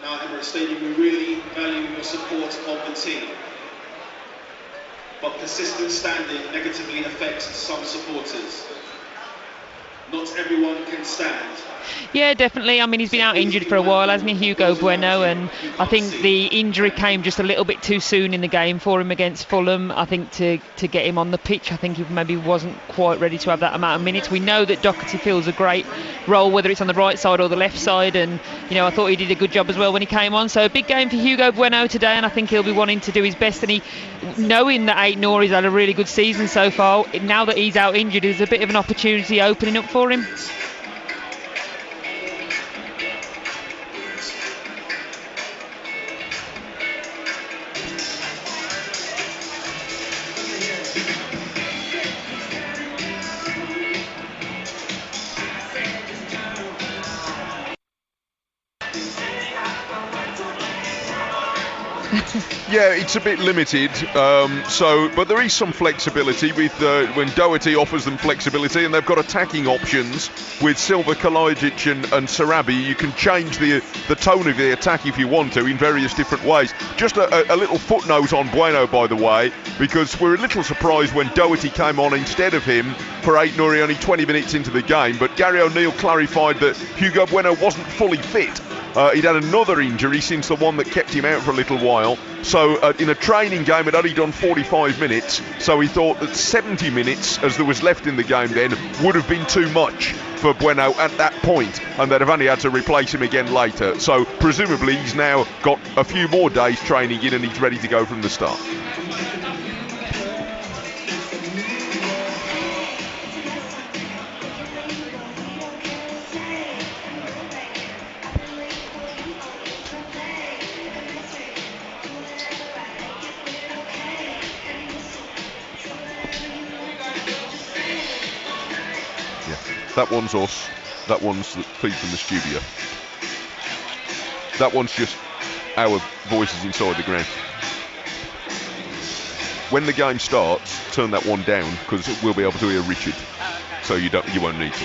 now at Emirates Stadium, we really value your support of the team. But persistent standing negatively affects some supporters. Not everyone can stand. Yeah, definitely. I mean, he's been out injured for a while, hasn't he, Hugo Bueno? And I think the injury came just a little bit too soon in the game for him against Fulham. I think to get him on the pitch, I think he maybe wasn't quite ready to have that amount of minutes. We know that Doherty fills a great role, whether it's on the right side or the left side. And, you know, I thought he did a good job as well when he came on. So a big game for Hugo Bueno today, and I think he'll be wanting to do his best. And he, knowing that Aït-Nour has had a really good season so far, now that he's out injured, there's a bit of an opportunity opening up for him. Yeah, it's a bit limited, but there is some flexibility with when Doherty offers them flexibility, and they've got attacking options with Silva, Kalajic and Sarabi. You can change the tone of the attack if you want to in various different ways. Just a little footnote on Bueno, by the way, because we're a little surprised when Doherty came on instead of him for Aït-Nour only 20 minutes into the game, but Gary O'Neill clarified that Hugo Bueno wasn't fully fit. He'd had another injury since the one that kept him out for a little while. So in a training game, had only done 45 minutes. So he thought that 70 minutes, as there was left in the game then, would have been too much for Bueno at that point, and they'd have only had to replace him again later. So presumably he's now got a few more days training in and he's ready to go from the start. That one's us. That one's the feed from the studio. That one's just our voices inside the ground. When the game starts, turn that one down because we'll be able to hear Richard. So you won't need to.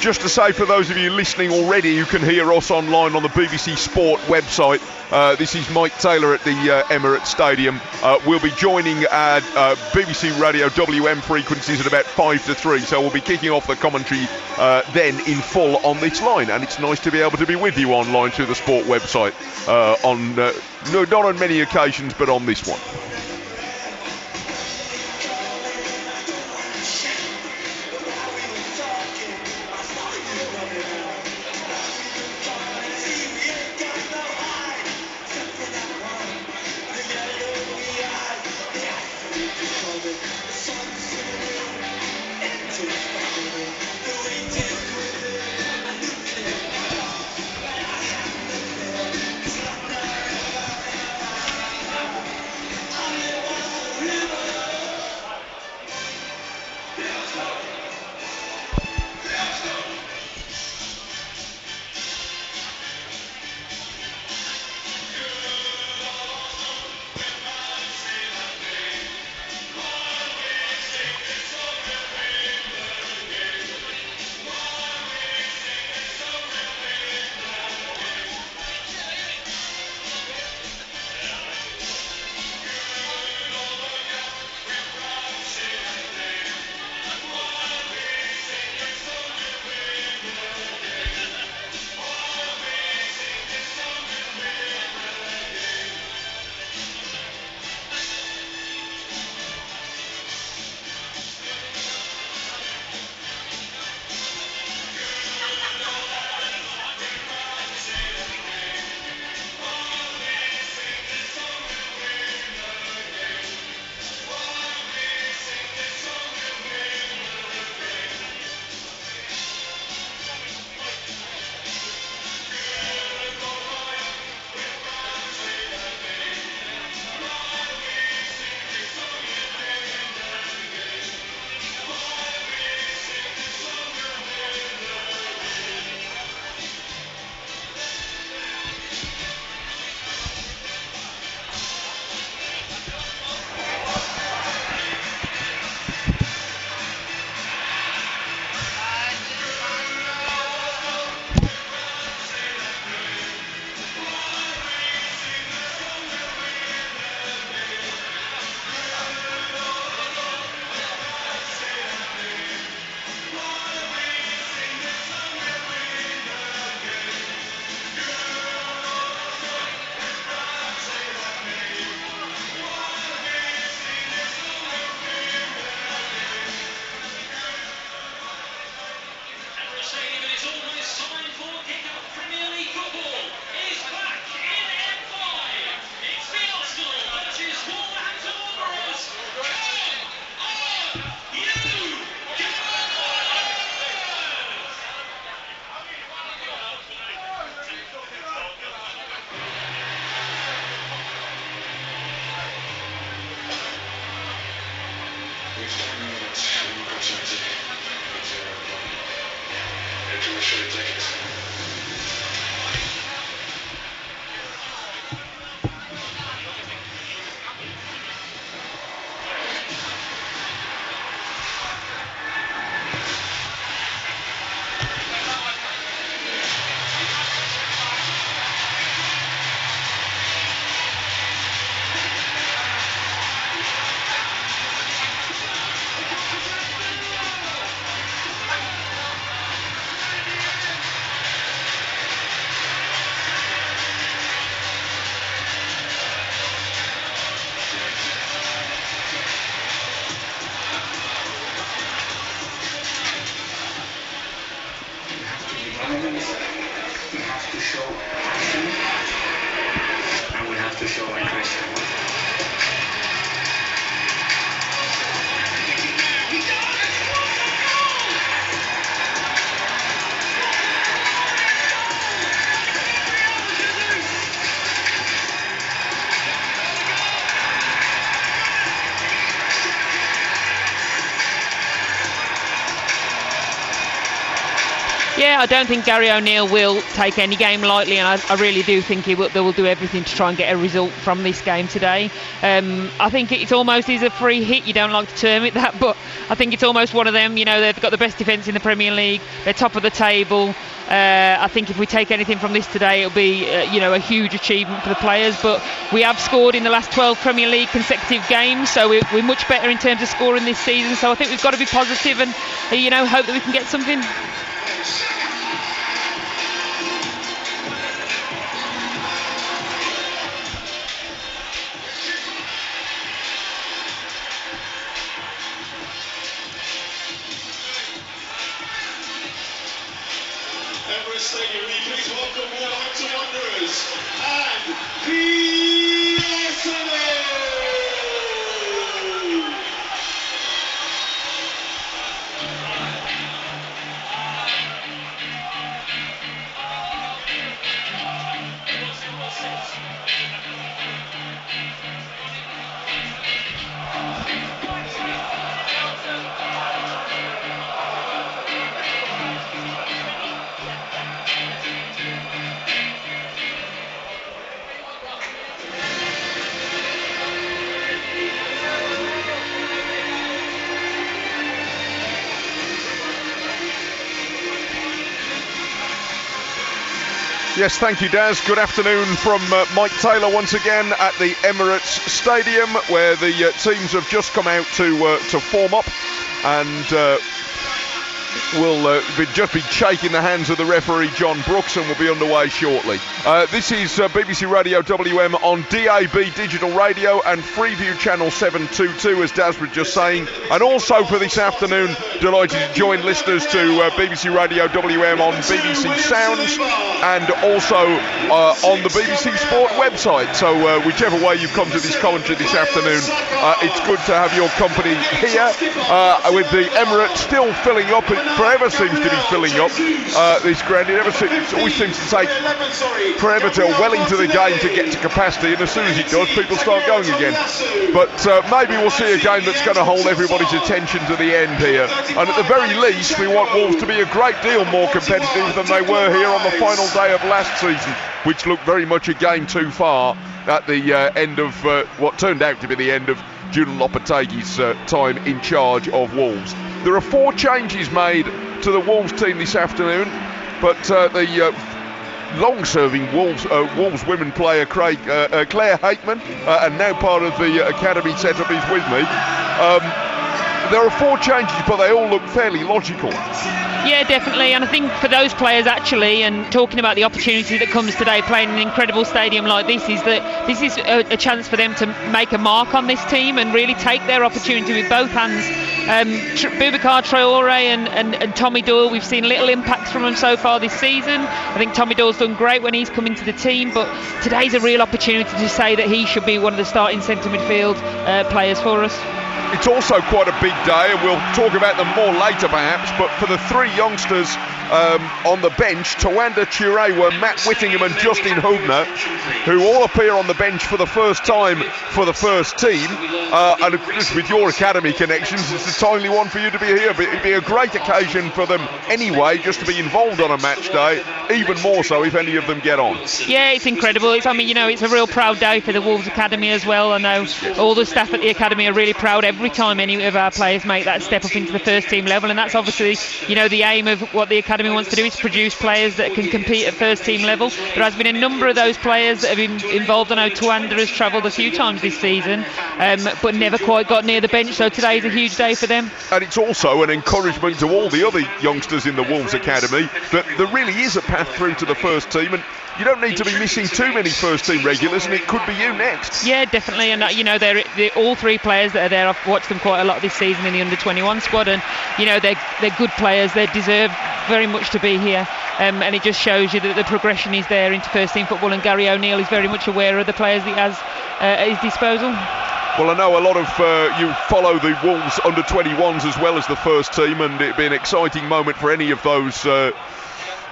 Just to say, for those of you listening already, you can hear us online on the BBC Sport website. This is Mike Taylor at the Emirates Stadium. We'll be joining our BBC Radio WM frequencies at about 5 to 3, so we'll be kicking off the commentary then in full on this line, and it's nice to be able to be with you online through the Sport website not on many occasions, but on this one. We have to show passion and we have to show aggression. Yeah, I don't think Gary O'Neill will take any game lightly, and I really do think they will do everything to try and get a result from this game today. I think it's almost is a free hit. You don't like to term it that, but I think it's almost one of them. You know, they've got the best defence in the Premier League. They're top of the table. I think if we take anything from this today, it'll be a huge achievement for the players. But we have scored in the last 12 Premier League consecutive games, so we're much better in terms of scoring this season. So I think we've got to be positive and hope that we can get something. Stadium, please welcome Wolverhampton Wanderers and PSV! Yes, thank you, Daz. Good afternoon from Mike Taylor once again at the Emirates Stadium, where the teams have just come out to form up, and we'll just be shaking the hands of the referee John Brooks, and we'll be underway shortly. This is BBC Radio WM on DAB Digital Radio and Freeview Channel 722, as Daz was just saying, and also for this afternoon, delighted to join listeners to BBC Radio WM on BBC Sounds and also on the BBC Sport website. So whichever way you've come to this commentary this afternoon, it's good to have your company here with the Emirates still filling up. It forever seems to be filling up this ground. It always seems to take forever till well into the game to get to capacity, and as soon as it does, people start going again. But maybe we'll see a game that's going to hold everybody's attention to the end here. And at the very least, we want Wolves to be a great deal more competitive than they were here on the final day of last season, which looked very much a game too far at the end of what turned out to be the end of Julian Lopetegui's time in charge of Wolves. There are 4 changes made to the Wolves team this afternoon, but the long-serving Wolves women player Claire Hakeman, and now part of the academy setup, is with me. There are 4 changes, but they all look fairly logical. Yeah, definitely, and I think for those players actually, and talking about the opportunity that comes today playing in an incredible stadium like this, is that this is a chance for them to make a mark on this team and really take their opportunity with both hands. Boubacar Traore and Tommy Doyle, we've seen little impacts from them so far this season. I think Tommy Doyle's done great when he's come into the team, but today's a real opportunity to say that he should be one of the starting centre midfield players for us. It's also quite a big day, and we'll talk about them more later perhaps, but for the 3 youngsters on the bench, Tawanda Chirewa, Matt Whittingham and Justin Hubner, who all appear on the bench for the first time for the first team. And of course, with your academy connections, it's a timely one for you to be here. But it'd be a great occasion for them anyway, just to be involved on a match day, even more so if any of them get on. Yeah, it's incredible. It's a real proud day for the Wolves Academy as well. I know all the staff at the academy are really proud every time any of our players make that step up into the first team level, and that's obviously, the aim of what the academy wants to do is produce players that can compete at first team level. There has been a number of those players that have been involved. I know Tawanda has travelled a few times this season, but never quite got near the bench, so today is a huge day for them. And it's also an encouragement to all the other youngsters in the Wolves Academy that there really is a path through to the first team, and you don't need to be missing too many first team regulars, and it could be you next. Yeah, definitely. And they're all three players that are there. I've watched them quite a lot this season in the under-21 squad, and they're good players. They deserve very much to be here, and it just shows you that the progression is there into first team football, and Gary O'Neill is very much aware of the players that he has at his disposal. Well, I know a lot of you follow the Wolves under-21s as well as the first team, and it'd be an exciting moment for any of those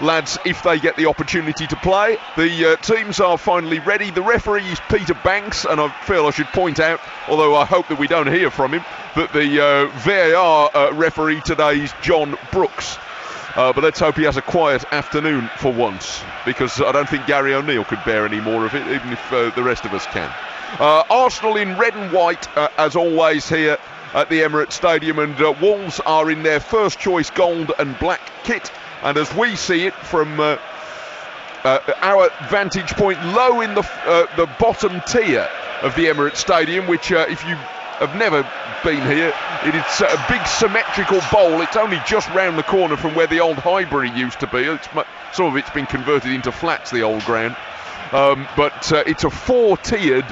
lads if they get the opportunity to play. The teams are finally ready. The referee is Peter Banks, and I feel I should point out, although I hope that we don't hear from him, that the VAR referee today is John Brooks. But let's hope he has a quiet afternoon for once, because I don't think Gary O'Neill could bear any more of it, even if the rest of us can. Arsenal in red and white, as always, here at the Emirates Stadium, and Wolves are in their first choice gold and black kit. And as we see it from our vantage point, low in the bottom tier of the Emirates Stadium, which if you have never been here, it is a big symmetrical bowl. It's only just round the corner from where the old Highbury used to be. Some of it's been converted into flats, the old ground. But it's a four-tiered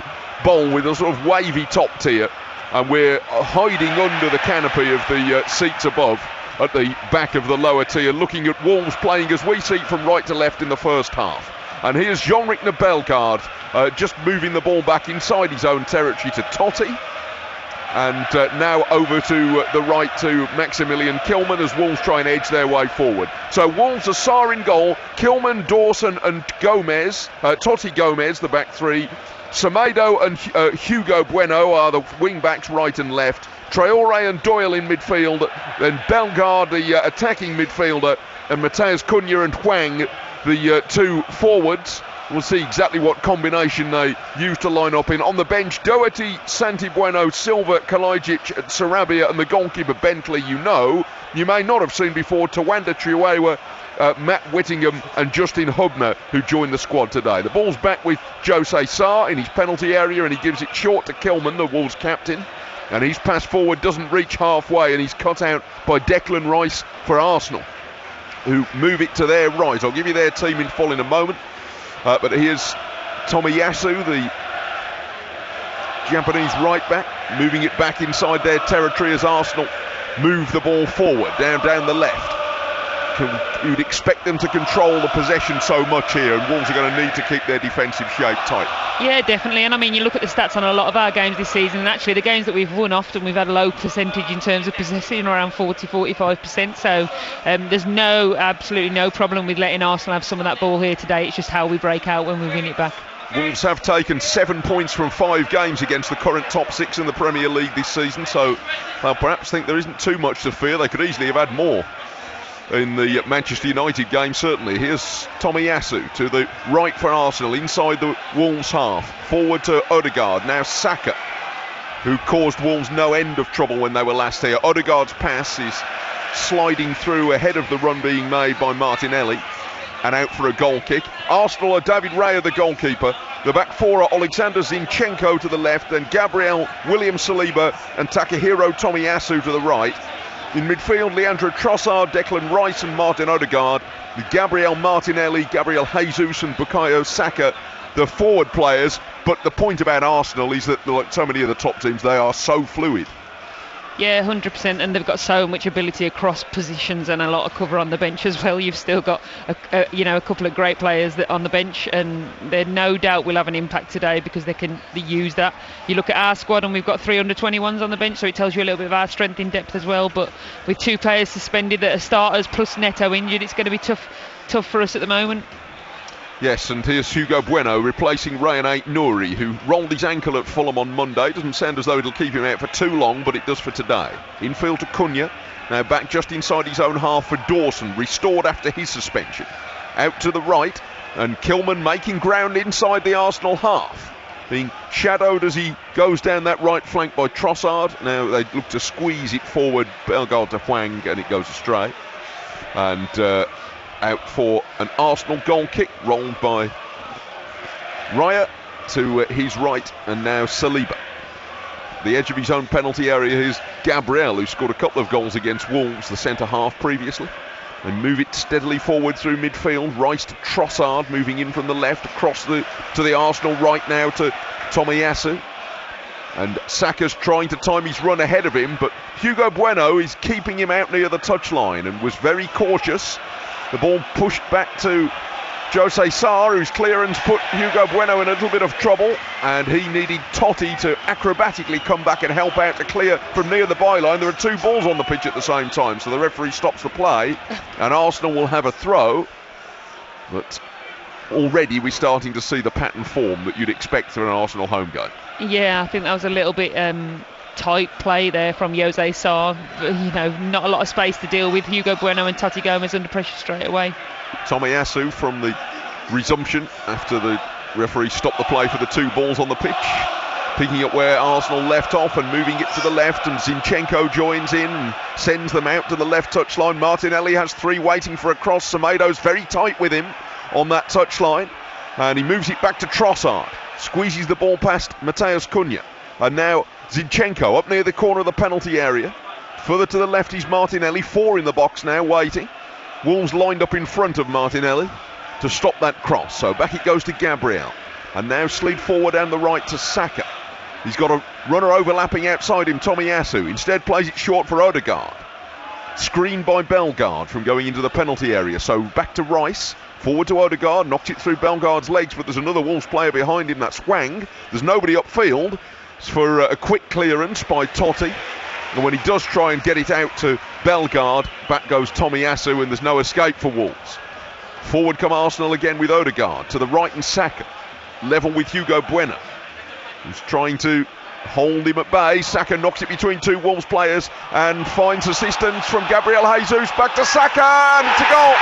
bowl with a sort of wavy top tier, and we're hiding under the canopy of the seats above at the back of the lower tier, looking at Wolves playing as we see it from right to left in the first half. And here's Jean-Ric Bellegarde just moving the ball back inside his own territory to Totti, and now over to the right to Maximilian Kilman as Wolves try and edge their way forward. So Wolves are Sarr in goal, Kilman, Dawson and Gomez, Totti Gomez, the back three. Semedo and Hugo Bueno are the wing backs right and left. Traore and Doyle in midfield, then Bellegarde, the attacking midfielder, and Mateus Cunha and Hwang, the two forwards. We'll see exactly what combination they use to line up in. On the bench, Doherty, Santibueno, Silva, Kalajic, Sarabia, and the goalkeeper Bentley, you may not have seen before, Tawanda Chirewa, Matt Whittingham and Justin Hubner, who joined the squad today. The ball's back with Jose Sarr in his penalty area, and he gives it short to Kilman, the Wolves captain. And his pass forward doesn't reach halfway, and he's cut out by Declan Rice for Arsenal, who move it to their right. I'll give you their team in full in a moment. But here's Tomiyasu, the Japanese right back, moving it back inside their territory as Arsenal move the ball forward, down the left. You'd expect them to control the possession so much here, and Wolves are going to need to keep their defensive shape tight. Yeah, definitely. And I mean, you look at the stats on a lot of our games this season, and actually the games that we've won, often we've had a low percentage in terms of possession, around 40-45%. So there's absolutely no problem with letting Arsenal have some of that ball here today. It's just how we break out when we win it back. Wolves have taken 7 points from 5 games against the current top 6 in the Premier League this season, so they'll perhaps think there isn't too much to fear. They could easily have had more in the Manchester United game, certainly. Here's Tomiyasu to the right for Arsenal, inside the Wolves half. Forward to Odegaard, now Saka, who caused Wolves no end of trouble when they were last here. Odegaard's pass is sliding through ahead of the run being made by Martinelli, and out for a goal kick. Arsenal are David Raya, the goalkeeper. The back four are Alexander Zinchenko to the left, then Gabriel, William Saliba and Takahiro Tomiyasu to the right. In midfield, Leandro Trossard, Declan Rice and Martin Odegaard. With Gabriel Martinelli, Gabriel Jesus and Bukayo Saka, the forward players. But the point about Arsenal is that, like so many of the top teams, they are so fluid. Yeah, 100%, and they've got so much ability across positions and a lot of cover on the bench as well. You've still got a couple of great players that on the bench, and they no doubt will have an impact today because they use that. You look at our squad and we've got 3 under-21s on the bench, so it tells you a little bit of our strength in depth as well. But with 2 players suspended that are starters plus Neto injured, it's going to be tough for us at the moment. Yes, and here's Hugo Bueno replacing Rayan Ait-Nouri, who rolled his ankle at Fulham on Monday. Doesn't sound as though it'll keep him out for too long, but it does for today. Infield to Cunha, now back just inside his own half for Dawson, restored after his suspension. Out to the right, and Kilman making ground inside the Arsenal half, being shadowed as he goes down that right flank by Trossard. Now they look to squeeze it forward, Bellegarde to Hwang, and it goes astray. And out for an Arsenal goal kick, rolled by Raya to his right, and now Saliba. The edge of his own penalty area is Gabriel, who scored a couple of goals against Wolves, the centre half previously. They move it steadily forward through midfield. Rice to Trossard, moving in from the left across to the Arsenal right now to Tomiyasu. And Saka's trying to time his run ahead of him, but Hugo Bueno is keeping him out near the touchline and was very cautious. The ball pushed back to Jose Sarr, whose clearance put Hugo Bueno in a little bit of trouble, and he needed Totti to acrobatically come back and help out to clear from near the byline. There are 2 balls on the pitch at the same time, so the referee stops the play, and Arsenal will have a throw. But already we're starting to see the pattern form that you'd expect for an Arsenal home game. Yeah, I think that was a little bit tight play there from Jose Sarr. Not a lot of space to deal with. Hugo Bueno and Totti Gomez under pressure straight away. Tomiyasu from the resumption after the referee stopped the play for the 2 balls on the pitch, picking up where Arsenal left off and moving it to the left, and Zinchenko joins in and sends them out to the left touchline. Martinelli has 3 waiting for a cross. Semedo's very tight with him on that touchline, and he moves it back to Trossard, squeezes the ball past Matheus Cunha, and now Zinchenko up near the corner of the penalty area. Further to the left is Martinelli, 4 in the box now waiting. Wolves lined up in front of Martinelli to stop that cross, so back it goes to Gabriel, and now slid forward down the right to Saka. He's got a runner overlapping outside him, Tomiyasu, instead plays it short for Odegaard, screened by Bellegarde from going into the penalty area, so back to Rice, forward to Odegaard, knocked it through Bellegarde's legs, but there's another Wolves player behind him, that's Hwang. There's nobody upfield. It's for a quick clearance by Totti, and when he does try and get it out to Bellegarde, back goes Tomiyasu, and there's no escape for Wolves. Forward come Arsenal again with Odegaard, to the right and Saka, level with Hugo Bueno, who's trying to hold him at bay. Saka knocks it between 2 Wolves players and finds assistance from Gabriel Jesus, back to Saka, and it's a goal.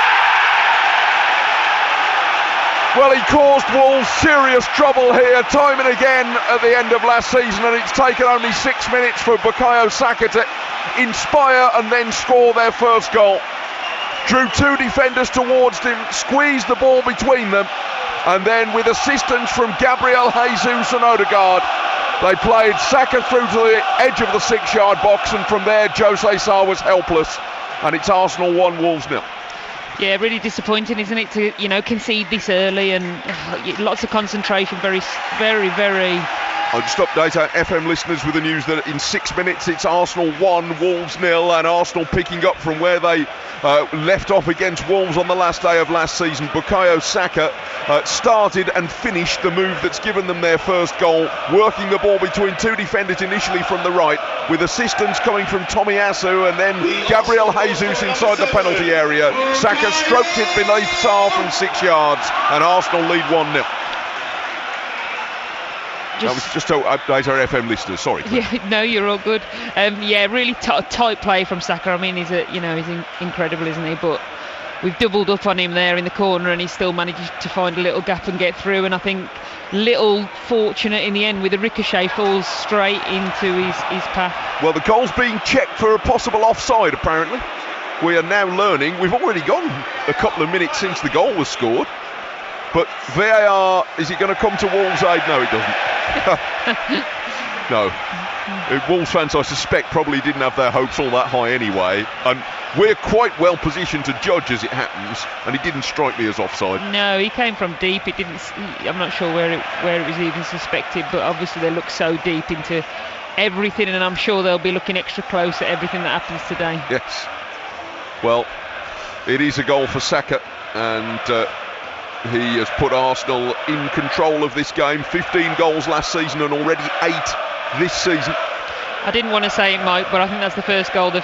Well, he caused Wolves serious trouble here, time and again at the end of last season, and it's taken only 6 minutes for Bukayo Saka to inspire and then score their first goal. Drew 2 defenders towards him, squeezed the ball between them, and then with assistance from Gabriel Jesus and Odegaard, they played Saka through to the edge of the 6-yard box, and from there Jose Sarr was helpless, and it's Arsenal 1, Wolves 0. Yeah, really disappointing, isn't it, to concede this early, and lots of concentration, very, very, very. I'll just update our FM listeners with the news that in 6 minutes it's Arsenal 1, Wolves 0, and Arsenal picking up from where they left off against Wolves on the last day of last season. Bukayo Saka started and finished the move that's given them their first goal, working the ball between 2 defenders initially from the right, with assistance coming from Tomiyasu and then Gabriel Jesus inside the penalty area. Saka stroked it beneath Sarr from 6 yards, and Arsenal lead 1-0. That was just to update our FM listeners. Sorry. Yeah, no, you're all good. Really tight play from Saka. I mean, he's incredible, isn't he? But we've doubled up on him there in the corner, and he still manages to find a little gap and get through. And I think little fortunate in the end with a ricochet falls straight into his path. Well, the goal's being checked for a possible offside. Apparently, we are now learning. We've already gone a couple of minutes since the goal was scored. But VAR, is it going to come to Wolves' aid? No, it doesn't. No. Wolves fans, I suspect, probably didn't have their hopes all that high anyway. And we're quite well positioned to judge as it happens, and it didn't strike me as offside. No, he came from deep. It didn't. I'm not sure where it was even suspected, but obviously they look so deep into everything, and I'm sure they'll be looking extra close at everything that happens today. Yes. Well, it is a goal for Saka, and he has put Arsenal in control of this game. 15 goals last season and already 8 this season. I didn't want to say it, Mike, but I think that's the first goal they've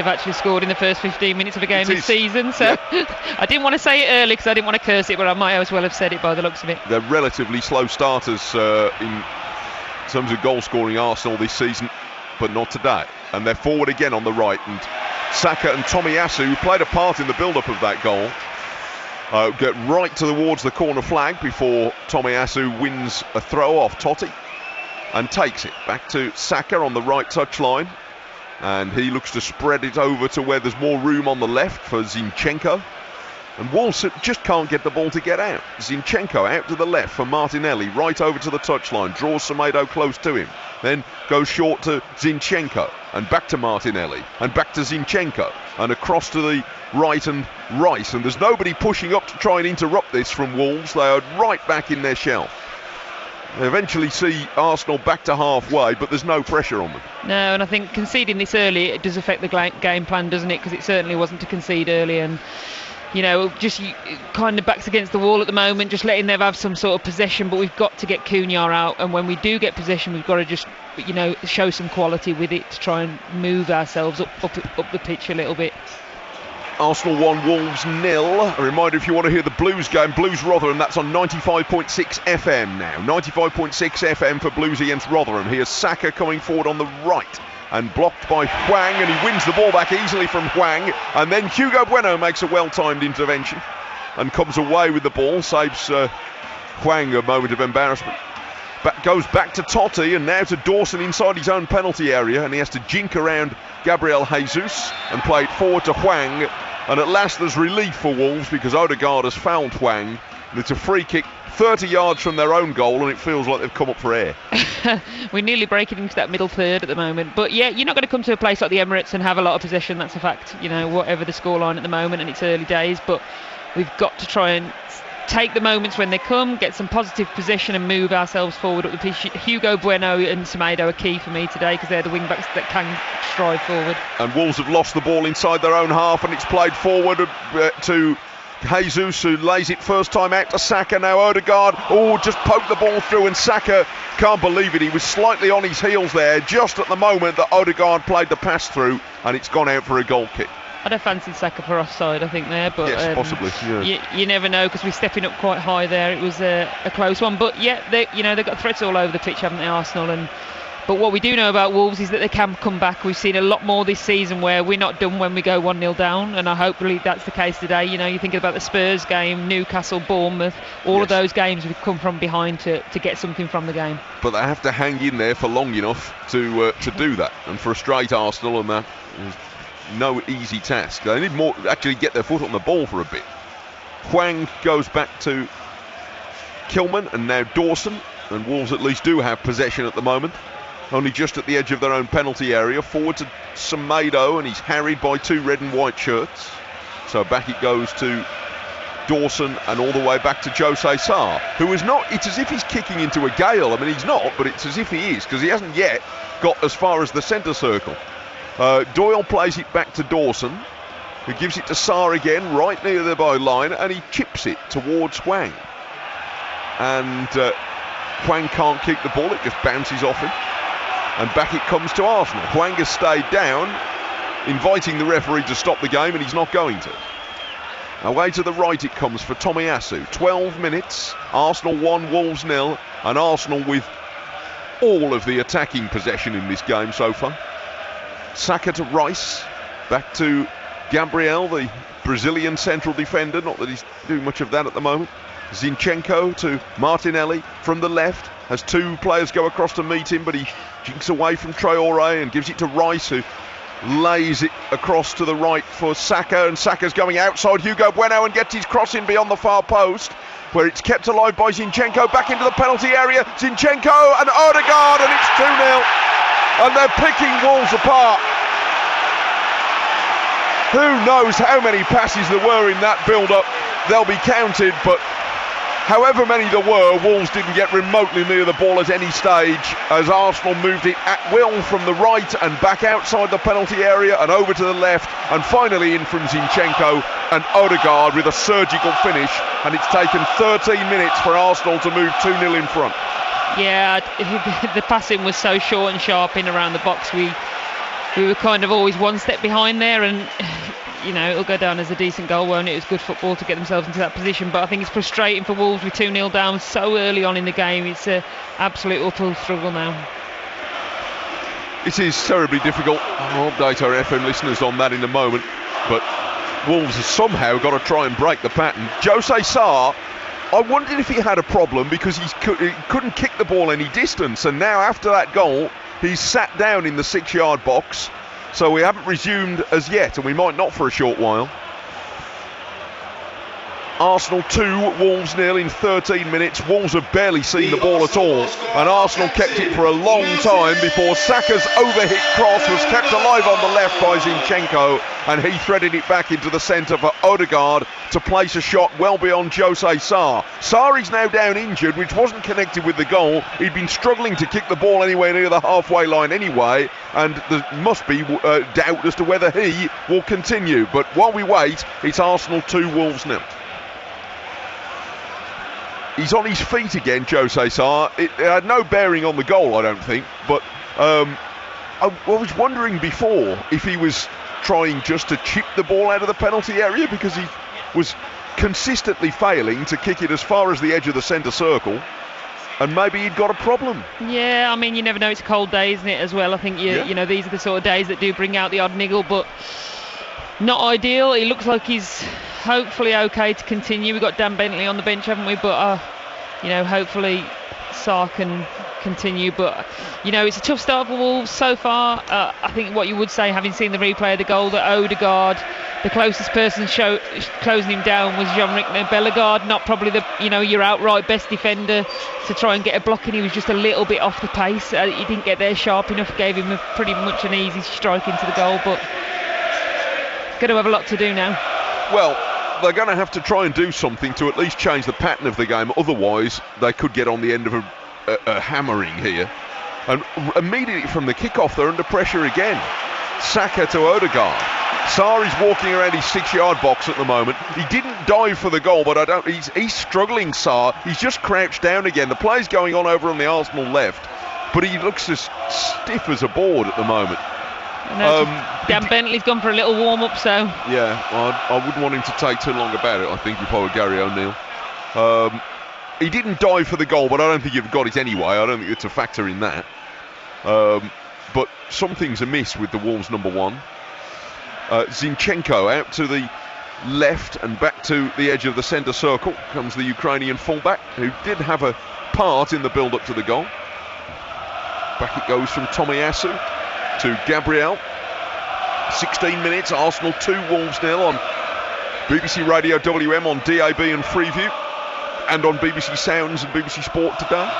actually scored in the first 15 minutes of a game this season. So yeah. I didn't want to say it early because I didn't want to curse it, but I might as well have said it by the looks of it. They're relatively slow starters in terms of goal scoring, Arsenal, this season, but not today. And they're forward again on the right, and Saka and Tomiyasu, who played a part in the build-up of that goal, get right towards the corner flag before Tomiyasu wins a throw off Totti and takes it back to Saka on the right touchline, and he looks to spread it over to where there's more room on the left for Zinchenko, and Wolves just can't get the ball to get out. Zinchenko out to the left for Martinelli, right over to the touchline, draws Semedo close to him, then goes short to Zinchenko and back to Martinelli and back to Zinchenko and across to the right and Rice, and there's nobody pushing up to try and interrupt this from Wolves. They are right back in their shell. They eventually see Arsenal back to halfway, but there's no pressure on them. No, and I think conceding this early, it does affect the game plan, doesn't it? Because it certainly wasn't to concede early, and just kind of backs against the wall at the moment, just letting them have some sort of possession. But we've got to get Cunha out, and when we do get possession, we've got to just show some quality with it to try and move ourselves up the pitch a little bit. Arsenal 1, Wolves 0. A reminder, if you want to hear the Blues game, Blues Rotherham, that's on 95.6 FM now. 95.6 FM for Blues against Rotherham. Here's Saka coming forward on the right and blocked by Hwang, and he wins the ball back easily from Hwang, and then Hugo Bueno makes a well-timed intervention and comes away with the ball, saves Hwang a moment of embarrassment. Goes back to Totti, and now to Dawson inside his own penalty area, and he has to jink around Gabriel Jesus and play it forward to Hwang, and at last there's relief for Wolves because Odegaard has fouled Hwang, and it's a free kick 30 yards from their own goal, and it feels like they've come up for air. We're nearly breaking into that middle third at the moment, but yeah, you're not going to come to a place like the Emirates and have a lot of possession, that's a fact, whatever the scoreline at the moment, and it's early days, but we've got to try and take the moments when they come, get some positive possession and move ourselves forward up the pitch. Hugo Bueno and Semedo are key for me today because they're the wing backs that can stride forward. And Wolves have lost the ball inside their own half, and it's played forward to Jesus, who lays it first time out to Saka. Now Odegaard, just poked the ball through, and Saka can't believe it. He was slightly on his heels there just at the moment that Odegaard played the pass through, and it's gone out for a goal kick. I'd have fancied Saka for offside, I think, there, but yes, possibly. Yeah. You never know because we're stepping up quite high there. It was a close one, but yeah, they've got threats all over the pitch, haven't they, Arsenal? But what we do know about Wolves is that they can come back. We've seen a lot more this season where we're not done when we go 1-0 down, and I hopefully that's the case today. You're thinking about the Spurs game, Newcastle, Bournemouth, all of those games we've come from behind to get something from the game. But they have to hang in there for long enough to do that, and frustrate Arsenal, and that is no easy task. They need more, actually get their foot on the ball for a bit. Hwang goes back to Kilman, and now Dawson, and Wolves at least do have possession at the moment, only just at the edge of their own penalty area. Forward to Semedo, and he's harried by 2 red and white shirts, so back it goes to Dawson and all the way back to Jose Sarr, who is not, it's as if he's kicking into a gale. I mean, he's not, but it's as if he is, because he hasn't yet got as far as the centre circle. Doyle plays it back to Dawson, who gives it to Sarr again, right near the byline, and he chips it towards Hwang. And Hwang can't kick the ball, it just bounces off him. And back it comes to Arsenal. Hwang has stayed down, inviting the referee to stop the game, and he's not going to. Away to the right it comes for Tomiyasu. 12 minutes, Arsenal 1, Wolves 0, and Arsenal with all of the attacking possession in this game so far. Saka to Rice, back to Gabriel, the Brazilian central defender, not that he's doing much of that at the moment. Zinchenko to Martinelli from the left, has 2 players go across to meet him, but he jinks away from Traore and gives it to Rice, who lays it across to the right for Saka, and Saka's going outside Hugo Bueno and gets his cross in beyond the far post, where it's kept alive by Zinchenko, back into the penalty area. Zinchenko and Odegaard, and it's 2-0. And they're picking Wolves apart. Who knows how many passes there were in that build-up? They'll be counted, but However many there were, Wolves didn't get remotely near the ball at any stage as Arsenal moved it at will from the right and back outside the penalty area and over to the left, and finally in from Zinchenko and Odegaard with a surgical finish, and it's taken 13 minutes for Arsenal to move 2-0 in front. Yeah, the passing was so short and sharp in around the box. We were kind of always one step behind there, and you know, it'll go down as a decent goal, won't it? It was good football to get themselves into that position, but I think it's frustrating for Wolves with 2-0 down so early on in the game. It's an absolute utter struggle now. It is terribly difficult. I'll update our FM listeners on that in a moment, but Wolves have somehow got to try and break the pattern. Jose Sarr, I wondered if he had a problem because he couldn't kick the ball any distance, and now after that goal he's sat down in the 6-yard box, so we haven't resumed as yet, and we might not for a short while. Arsenal 2, Wolves 0 in 13 minutes. Wolves have barely seen the ball at all, and Arsenal kept it for a long time before Saka's overhit cross was kept alive on the left by Zinchenko, and he threaded it back into the centre for Odegaard to place a shot well beyond Jose Sarr. Sarr is now down injured, which wasn't connected with the goal. He'd been struggling to kick the ball anywhere near the halfway line anyway, and there must be doubt as to whether he will continue. But while we wait, it's Arsenal 2, Wolves 0. He's on his feet again, Jose Sarr. It had no bearing on the goal, I don't think, but I was wondering before if he was trying just to chip the ball out of the penalty area, because he was consistently failing to kick it as far as the edge of the centre circle, and maybe he'd got a problem. Yeah, I mean, you never know, it's a cold day, isn't it, as well? I think, you know, these are the sort of days that do bring out the odd niggle, but not ideal. It looks like he's hopefully okay to continue. We've got Dan Bentley on the bench, haven't we? But you know, hopefully Sarr can continue. But you know, it's a tough start for Wolves so far. I think what you would say, having seen the replay of the goal, that Odegaard, the closest person closing him down was Jean-Ric Bellegarde, not probably the, you know, your outright best defender to try and get a block, and he was just a little bit off the pace. He didn't get there sharp enough, gave him pretty much an easy strike into the goal, but going to have a lot to do now. Well, they're going to have to try and do something to at least change the pattern of the game, otherwise they could get on the end of a hammering here. And immediately from the kickoff they're under pressure again. Saka to Odegaard. Sarr is walking around his 6-yard box at the moment. He didn't dive for the goal, but he's struggling, Sarr. He's just crouched down again. The play's going on over on the Arsenal left, but he looks as stiff as a board at the moment. Dan Bentley's gone for a little warm-up, so... Yeah, I wouldn't want him to take too long about it, I think, if I were Gary O'Neill. He didn't dive for the goal, but I don't think you've got it anyway. I don't think it's a factor in that. But something's amiss with the Wolves number 1. Zinchenko out to the left and back to the edge of the centre circle comes the Ukrainian fullback, who did have a part in the build-up to the goal. Back it goes from Tomiyasu to Gabriel. 16 minutes, Arsenal 2, Wolves 0 on BBC Radio WM, on DAB and Freeview, and on BBC Sounds and BBC Sport today.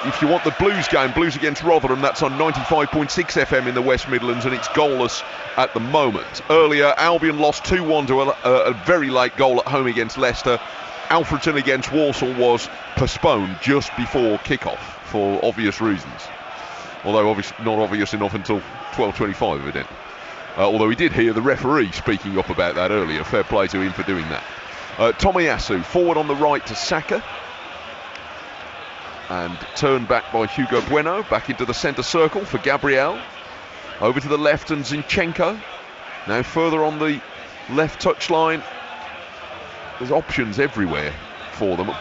If you want the Blues game, Blues against Rotherham, that's on 95.6 FM in the West Midlands, and it's goalless at the moment. Earlier, Albion lost 2-1 to a very late goal at home against Leicester. Alfredton against Walsall was postponed just before kick-off for obvious reasons. Although not obvious enough until 12:25 evidently. Although we did hear the referee speaking up about that earlier. Fair play to him for doing that. Tomiyasu forward on the right to Saka, and turned back by Hugo Bueno, back into the centre circle for Gabriel. Over to the left and Zinchenko. Now further on the left touchline. There's options everywhere for them.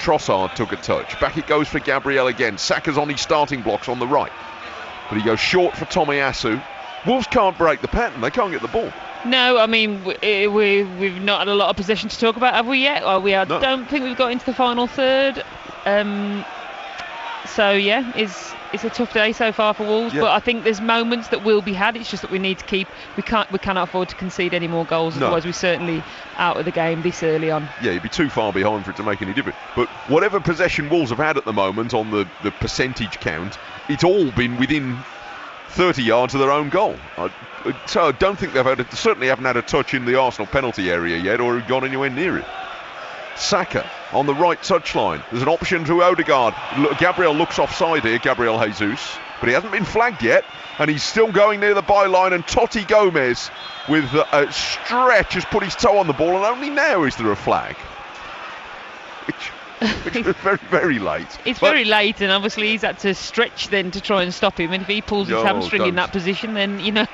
Trossard took a touch. Back it goes for Gabriel again. Saka's on his starting blocks on the right, but he goes short for Tomiyasu. Wolves can't break the pattern. They can't get the ball. No, I mean, we've not had a lot of possession to talk about, have we yet? Well, No. don't think we've got into the final third. So yeah, it's a tough day so far for Wolves, yeah. But I think there's moments that will be had. It's just that we need to keep. We cannot afford to concede any more goals. No. Otherwise, we're certainly out of the game this early on. Yeah, you'd be too far behind for it to make any difference. But whatever possession Wolves have had at the moment on the percentage count, it's all been within 30 yards of their own goal. So I don't think certainly haven't had a touch in the Arsenal penalty area yet, or gone anywhere near it. Saka on the right touchline. There's an option to Odegaard. Gabriel looks offside here, Gabriel Jesus, but he hasn't been flagged yet, and he's still going near the byline, and Totti Gomez with a stretch has put his toe on the ball, and only now is there a flag. Which was very, very late. It's very late, and obviously he's had to stretch then to try and stop him, and if he pulls his hamstring in that position, then, you know,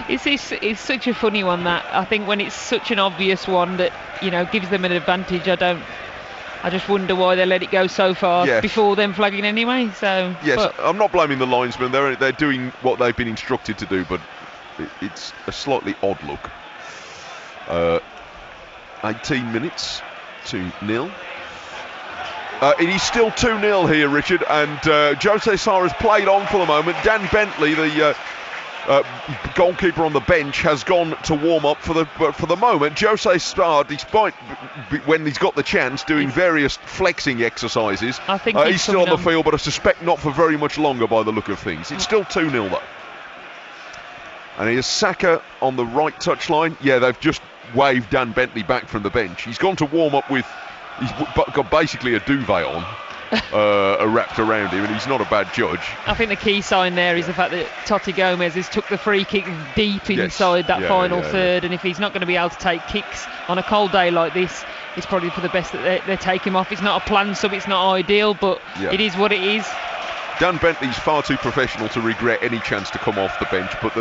it's such a funny one, that I think when it's such an obvious one that, you know, gives them an advantage, I just wonder why they let it go so far before them flagging anyway. So yes, I'm not blaming the linesmen. They're doing what they've been instructed to do, but it's a slightly odd look. 18 minutes to 0. It is still 2-0 here, Richard, and Jose Sarr has played on for the moment. Dan Bentley, the goalkeeper on the bench, has gone to warm up for the moment. Jose Sarr, despite when he's got the chance, doing various flexing exercises, I think he's still on the field, but I suspect not for very much longer by the look of things. It's still 2-0 though. And here's Saka on the right touchline. Yeah, they've just waved Dan Bentley back from the bench. He's gone to warm up with. He's got basically a duvet on, wrapped around him, and he's not a bad judge. I think the key sign there is the fact that Totti Gomez has took the free kick deep inside that final third, and if he's not going to be able to take kicks on a cold day like this, it's probably for the best that they take him off. It's not a planned sub, it's not ideal, but it is what it is. Dan Bentley's far too professional to regret any chance to come off the bench, but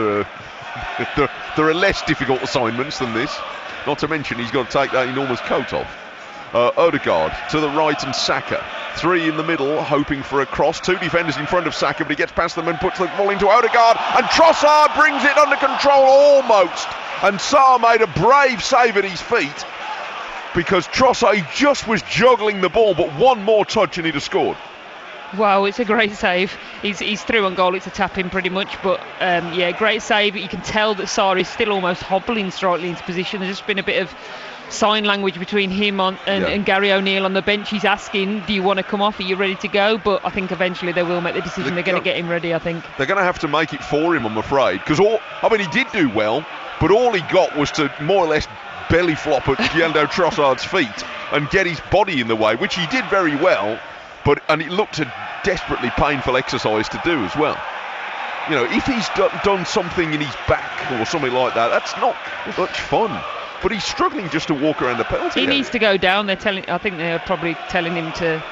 there are less difficult assignments than this. Not to mention he's got to take that enormous coat off. Odegaard to the right and Saka. 3 in the middle, hoping for a cross. 2 defenders in front of Saka, but he gets past them and puts the ball into Odegaard. And Trossard brings it under control almost. And Sarr made a brave save at his feet, because Trossard, he just was juggling the ball, but one more touch and he'd have scored. Wow, it's a great save. He's through on goal. It's a tap in pretty much, but great save. You can tell that Sarr is still almost hobbling slightly into position. There's just been a bit of sign language between him and Gary O'Neill on the bench. He's asking, do you want to come off, are you ready to go? But I think eventually they will make the decision. They're going to get him ready, I think. They're going to have to make it for him, I'm afraid, because he did do well, but all he got was to more or less belly flop at Leandro Trossard's feet and get his body in the way, which he did very well, and it looked a desperately painful exercise to do as well. You know, if he's done something in his back or something like that, that's not much fun. But he's struggling just to walk around the penalty area. He needs to go down. I think they're probably telling him to.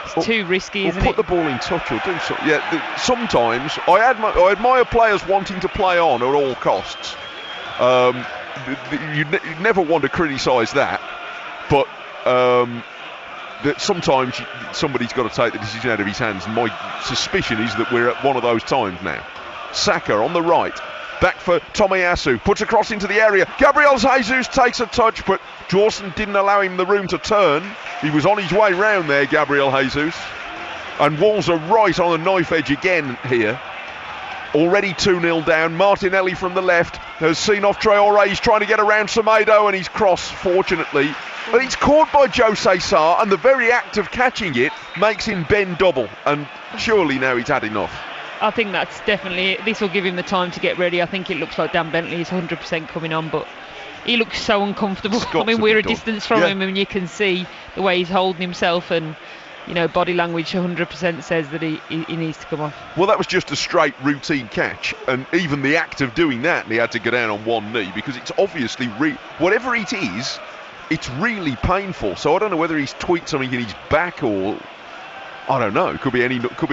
It's too risky, isn't it? Put the ball in touch or do something. Yeah, sometimes I admire players wanting to play on at all costs. You never want to criticise that, but that sometimes somebody's got to take the decision out of his hands. And my suspicion is that we're at one of those times now. Saka on the right. Back for Tomiyasu, puts a cross into the area. Gabriel Jesus takes a touch, but Dawson didn't allow him the room to turn. He was on his way round there, Gabriel Jesus. And Wolves are right on the knife edge again here. Already 2-0 down. Martinelli from the left has seen off Traore. He's trying to get around Semedo, and he's crossed, fortunately. But it's caught by Jose Sarr, and the very act of catching it makes him bend double. And surely now he's had enough. I think that's definitely it. This will give him the time to get ready. I think it looks like Dan Bentley is 100% coming on, but he looks so uncomfortable. I mean, we're a distance from him, and you can see the way he's holding himself, and you know, body language 100% says that he needs to come off. Well, that was just a straight routine catch, and even the act of doing that, he had to go down on one knee, because it's obviously whatever it is, it's really painful. So I don't know whether he's tweaked something in his back, or I don't know. It could be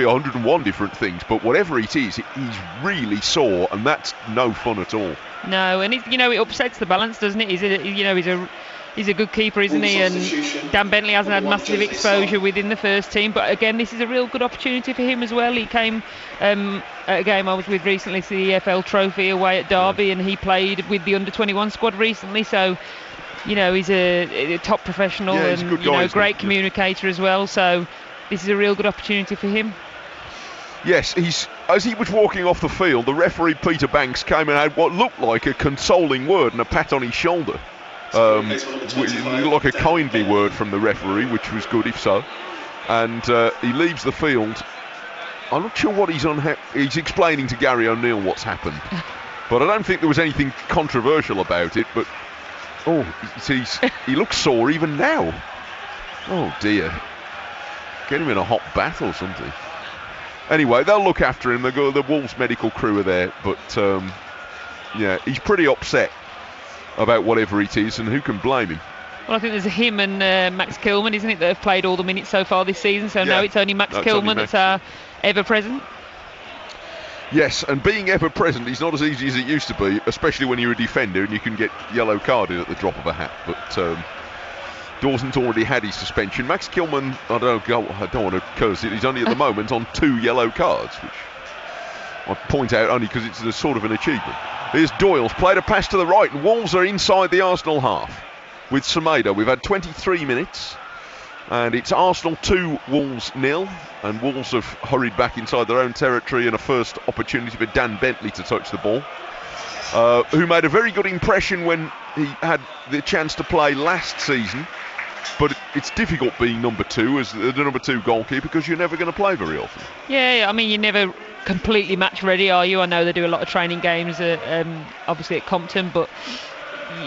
101 different things, but whatever it is, he's really sore, and that's no fun at all. No, and it upsets the balance, doesn't it? He's a good keeper, isn't he? And Dan Bentley hasn't had massive exposure within the first team, but again, this is a real good opportunity for him as well. He came at a game I was with recently, to the EFL Trophy away at Derby, and he played with the under-21 squad recently, so he's a top professional, and great communicator as well, so this is a real good opportunity for him. Yes, as he was walking off the field, the referee Peter Banks came and had what looked like a consoling word and a pat on his shoulder. Like a kindly word from the referee, which was good if so. And he leaves the field. I'm not sure what he's explaining to Gary O'Neill what's happened. But I don't think there was anything controversial about it. But he looks sore even now. Oh dear. Get him in a hot bath or something. Anyway, they'll look after him. The Wolves medical crew are there, but yeah, he's pretty upset about whatever it is, and who can blame him? Well, I think there's him and Max Kilman, isn't it, that have played all the minutes so far this season. So now it's only Max Kilman that's ever present. Yes, and being ever present is not as easy as it used to be, especially when you're a defender and you can get yellow carded at the drop of a hat. But Dawson's already had his suspension. Max Kilman, I don't want to curse it, he's only at the moment on 2 yellow cards, which I point out only because it's a sort of an achievement. Here's Doyle's played a pass to the right, and Wolves are inside the Arsenal half with Semedo. We've had 23 minutes, and it's Arsenal 2, Wolves 0, and Wolves have hurried back inside their own territory, and a first opportunity for Dan Bentley to touch the ball, who made a very good impression when he had the chance to play last season. But it's difficult being number 2 as the number 2 goalkeeper, because you're never going to play very often. Yeah, I mean, you're never completely match ready, are you? I know they do a lot of training games, obviously at Compton, but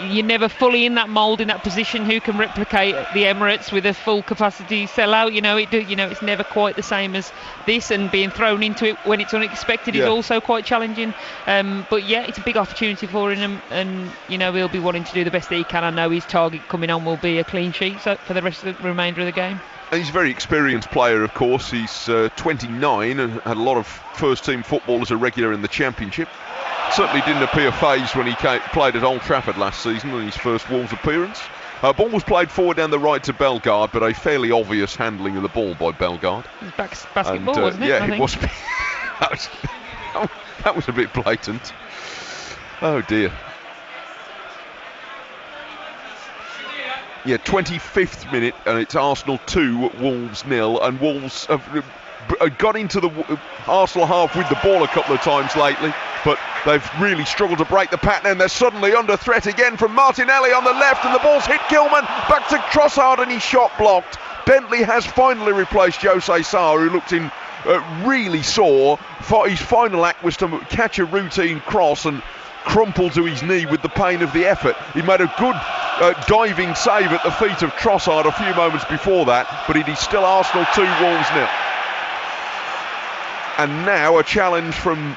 you're never fully in that mould, in that position. Who can replicate the Emirates with a full capacity sellout? It's never quite the same as this, and being thrown into it when it's unexpected is also quite challenging. But yeah, it's a big opportunity for him, and he'll be wanting to do the best that he can. I know his target coming on will be a clean sheet for the rest of the remainder of the game. And he's a very experienced player, of course. He's 29 and had a lot of first-team football as a regular in the Championship. Certainly didn't appear phased when he played at Old Trafford last season in his first Wolves appearance. Ball was played forward down the right to Bellegarde, but a fairly obvious handling of the ball by Bellegarde. Basketball, wasn't it? Yeah, it was. That was a bit blatant. Oh dear. Yeah, 25th minute, and it's Arsenal 2, Wolves 0, and Wolves have got into the Arsenal half with the ball a couple of times lately, but they've really struggled to break the pattern, and they're suddenly under threat again from Martinelli on the left, and the ball's hit Kilman, back to Trossard, and his shot blocked. Bentley has finally replaced Jose Sarr, who looked in really sore. His final act was to catch a routine cross and crumple to his knee with the pain of the effort. He made a good diving save at the feet of Trossard a few moments before that, but it is still Arsenal 2, Wolves 0. And now a challenge from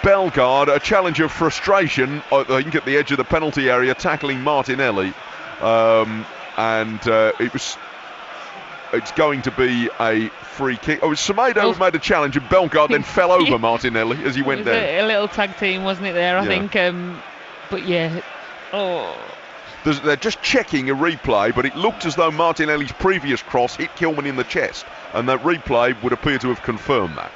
Bellegarde, a challenge of frustration, I think, at the edge of the penalty area, tackling Martinelli, it's going to be a free kick. Oh, it was Semedo who made a challenge, and Bellegarde then fell over Martinelli as he went down. A little tag team, wasn't it, there, I think. But yeah. They're just checking a replay, but it looked as though Martinelli's previous cross hit Kilman in the chest, and that replay would appear to have confirmed that.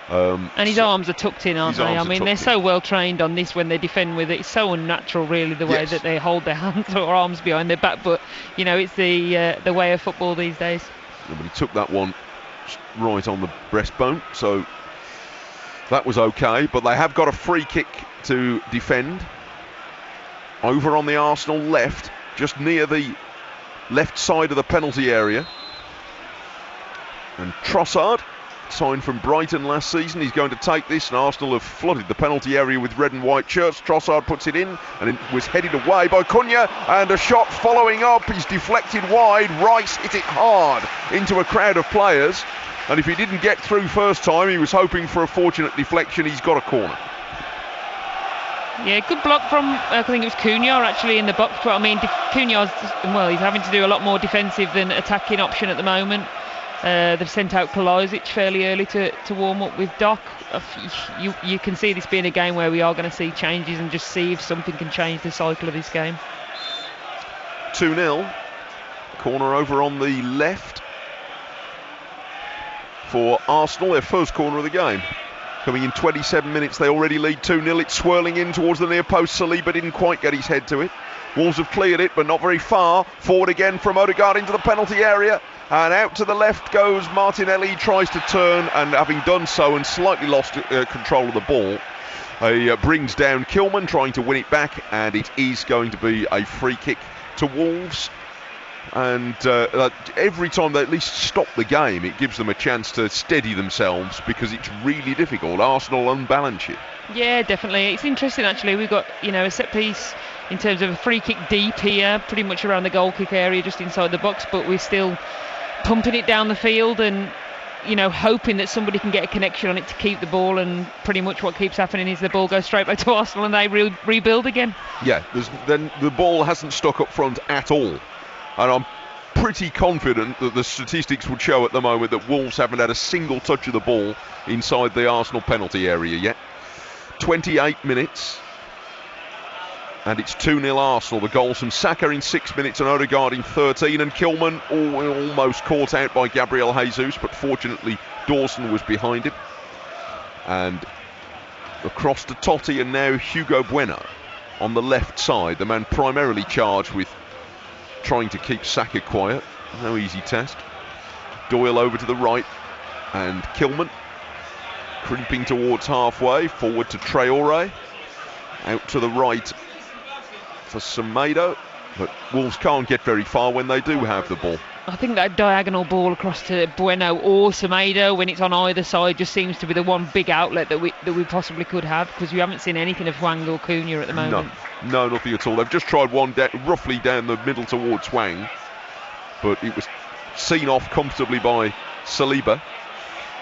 And his arms are tucked in, aren't they? I mean, they're so well trained on this when they defend with it. It's so unnatural, really, the way that they hold their hands or arms behind their back. But it's the way of football these days. Yeah, but he took that one right on the breastbone, so that was okay. But they have got a free kick to defend over on the Arsenal left, just near the left side of the penalty area. And Trossard, signed from Brighton last season, he's going to take this, and Arsenal have flooded the penalty area with red and white shirts. Trossard puts it in, and it was headed away by Cunha, and a shot following up. He's deflected wide. Rice hit it hard into a crowd of players, and if he didn't get through first time, he was hoping for a fortunate deflection. He's got a corner. Yeah, good block from, I think it was Cunha actually in the box, but I mean, Cunha's, he's having to do a lot more defensive than attacking option at the moment. They've sent out Kolajic fairly early to warm up with Doc. You can see this being a game where we are going to see changes, and just see if something can change the cycle of this game. 2-0. Corner over on the left for Arsenal, their first corner of the game. Coming in 27 minutes, they already lead 2-0. It's swirling in towards the near post. Saliba didn't quite get his head to it. Wolves have cleared it, but not very far. Forward again from Odegaard into the penalty area. And out to the left goes Martinelli. He tries to turn, and having done so and slightly lost control of the ball, he brings down Kilman, trying to win it back, and it is going to be a free kick to Wolves. And every time they at least stop the game, it gives them a chance to steady themselves, because it's really difficult. Arsenal unbalance it. Yeah, definitely. It's interesting, actually. We've got a set piece in terms of a free kick deep here, pretty much around the goal kick area, just inside the box, but we're still pumping it down the field and, you know, hoping that somebody can get a connection on it to keep the ball, and pretty much what keeps happening is the ball goes straight back to Arsenal and they rebuild again. Yeah, then the ball hasn't stuck up front at all, and I'm pretty confident that the statistics would show at the moment that Wolves haven't had a single touch of the ball inside the Arsenal penalty area yet. 28 minutes and it's 2-0 Arsenal. The goals from Saka in 6 minutes and Odegaard in 13, and Kilman almost caught out by Gabriel Jesus, but fortunately Dawson was behind him. And across to Totti, and now Hugo Bueno on the left side, the man primarily charged with trying to keep Saka quiet. No easy task. Doyle over to the right, and Kilman creeping towards halfway, forward to Traore, out to the right for Semedo, but Wolves can't get very far when they do have the ball. I think that diagonal ball across to Bueno or Semedo, when it's on either side, just seems to be the one big outlet that we possibly could have, because we haven't seen anything of Hwang or Cunha at the moment. No, nothing at all. They've just tried one roughly down the middle towards Hwang, but it was seen off comfortably by Saliba.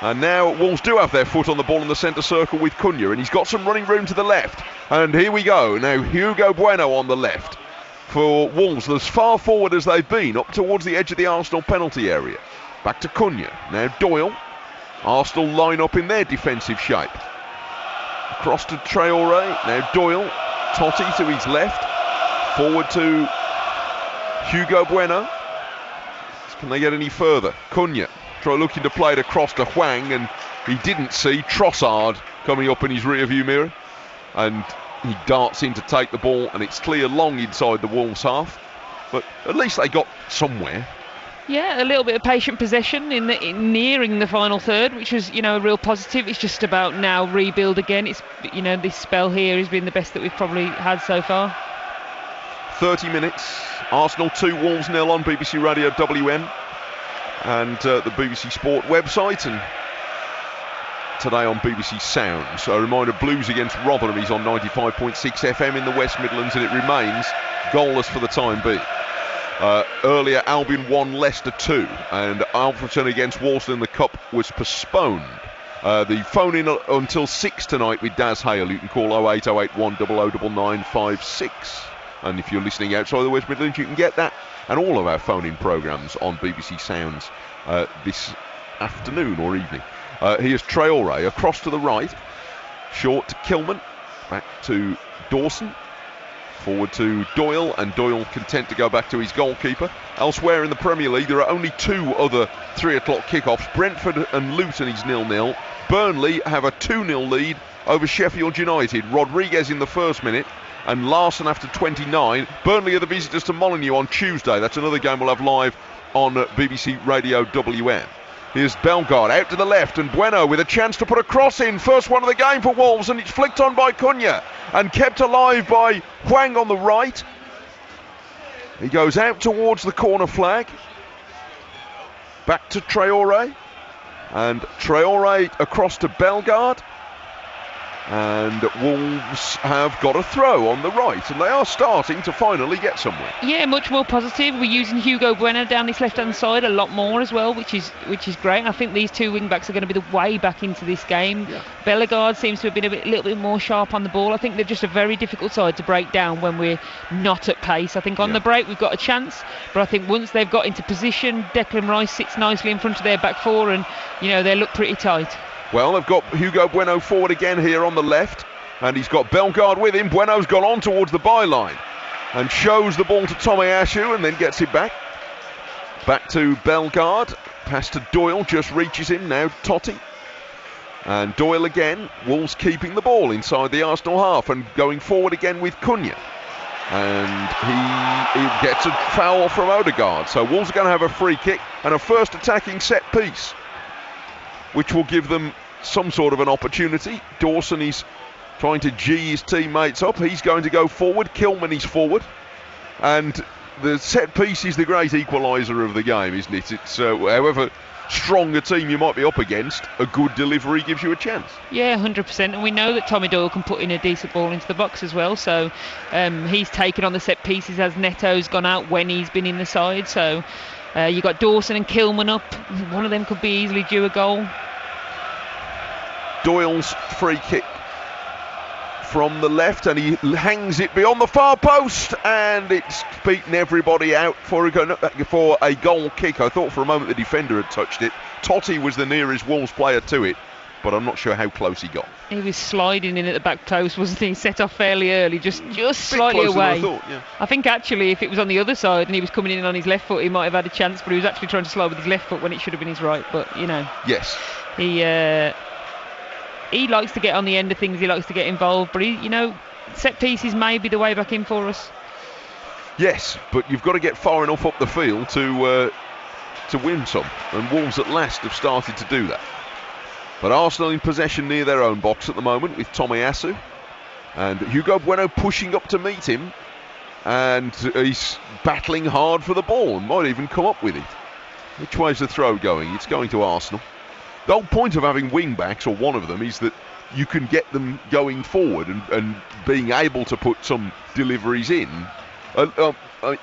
And now Wolves do have their foot on the ball in the centre circle with Cunha, and he's got some running room to the left. And here we go. Now Hugo Bueno on the left for Wolves, as far forward as they've been, up towards the edge of the Arsenal penalty area. Back to Cunha. Now Doyle. Arsenal line up in their defensive shape. Across to Traore. Now Doyle. Totti to his left. Forward to Hugo Bueno. Can they get any further? Cunha looking to play it across to Hwang, and he didn't see Trossard coming up in his rear view mirror, and he darts in to take the ball, and it's clear long inside the Wolves half, but at least they got somewhere. Yeah, a little bit of patient possession in nearing the final third, which was, you know, a real positive. It's just about now rebuild again. It's, you know, this spell here has been the best that we've probably had so far. 30 minutes, Arsenal 2, Wolves 0 on BBC Radio WM and the BBC Sport website, and today on BBC Sound. So a reminder, Blues against Rotherham is on 95.6 FM in the West Midlands, and it remains goalless for the time being. Earlier, Albion 1, Leicester 2, and Alfreton against Walsall in the Cup was postponed. The phone in until 6 tonight with Daz Hale. You can call 08081 009956. And if you're listening outside the West Midlands, you can get that and all of our phone-in programmes on BBC Sounds this afternoon or evening. Here's Traore across to the right, short to Kilman, back to Dawson, forward to Doyle, and Doyle content to go back to his goalkeeper. Elsewhere in the Premier League, there are only 2 other 3 o'clock kickoffs. Brentford and Luton is 0-0. Burnley have a 2-0 lead over Sheffield United. Rodriguez in the first minute, and Larson after 29. Burnley are the visitors to Molineux on Tuesday. That's another game we'll have live on BBC Radio WM. Here's Bellegarde out to the left, and Bueno with a chance to put a cross in. First one of the game for Wolves, and it's flicked on by Cunha and kept alive by Hwang on the right. He goes out towards the corner flag. Back to Traore, and Traore across to Bellegarde. And Wolves have got a throw on the right, and they are starting to finally get somewhere. Yeah, much more positive. We're using Hugo Bueno down this left-hand side a lot more as well, which is great. I think these 2 wing-backs are going to be the way back into this game. Yeah. Bellegarde seems to have been a little bit more sharp on the ball. I think they're just a very difficult side to break down when we're not at pace. I think on the break we've got a chance, but I think once they've got into position, Declan Rice sits nicely in front of their back four, and, you know, they look pretty tight. Well, they've got Hugo Bueno forward again here on the left, and he's got Bellegarde with him. Bueno's gone on towards the byline and shows the ball to Tomiyasu, and then gets it back. Back to Bellegarde, pass to Doyle, just reaches him. Now Totti. And Doyle again, Wolves keeping the ball inside the Arsenal half and going forward again with Cunha. And he gets a foul from Odegaard. So Wolves are going to have a free kick and a first attacking set piece, which will give them some sort of an opportunity. Dawson is trying to gee his teammates up. He's going to go forward. Kilman is forward. And the set piece is the great equaliser of the game, isn't it? It's however strong a team you might be up against, a good delivery gives you a chance. Yeah, 100%, and we know that Tommy Doyle can put in a decent ball into the box as well, so he's taken on the set pieces as Neto's gone out when he's been in the side, so you've got Dawson and Kilman up. One of them could be easily due a goal. Doyle's free kick from the left, and he hangs it beyond the far post, and it's beaten everybody out for a goal kick. I thought for a moment the defender had touched it. Totti was the nearest Wolves player to it, but I'm not sure how close he got. He was sliding in at the back post, wasn't he? Set off fairly early, just slightly away. I thought, yeah. I think actually if it was on the other side and he was coming in on his left foot, he might have had a chance, but he was actually trying to slide with his left foot when it should have been his right. But yes, he likes to get on the end of things, he likes to get involved, but set pieces may be the way back in for us. Yes, but you've got to get far enough up the field to win some, and Wolves at last have started to do that. But Arsenal in possession near their own box at the moment with Tomiyasu, and Hugo Bueno pushing up to meet him, and he's battling hard for the ball and might even come up with it. Which way's the throw going? It's going to Arsenal. The whole point of having wing backs, or one of them, is that you can get them going forward and being able to put some deliveries in.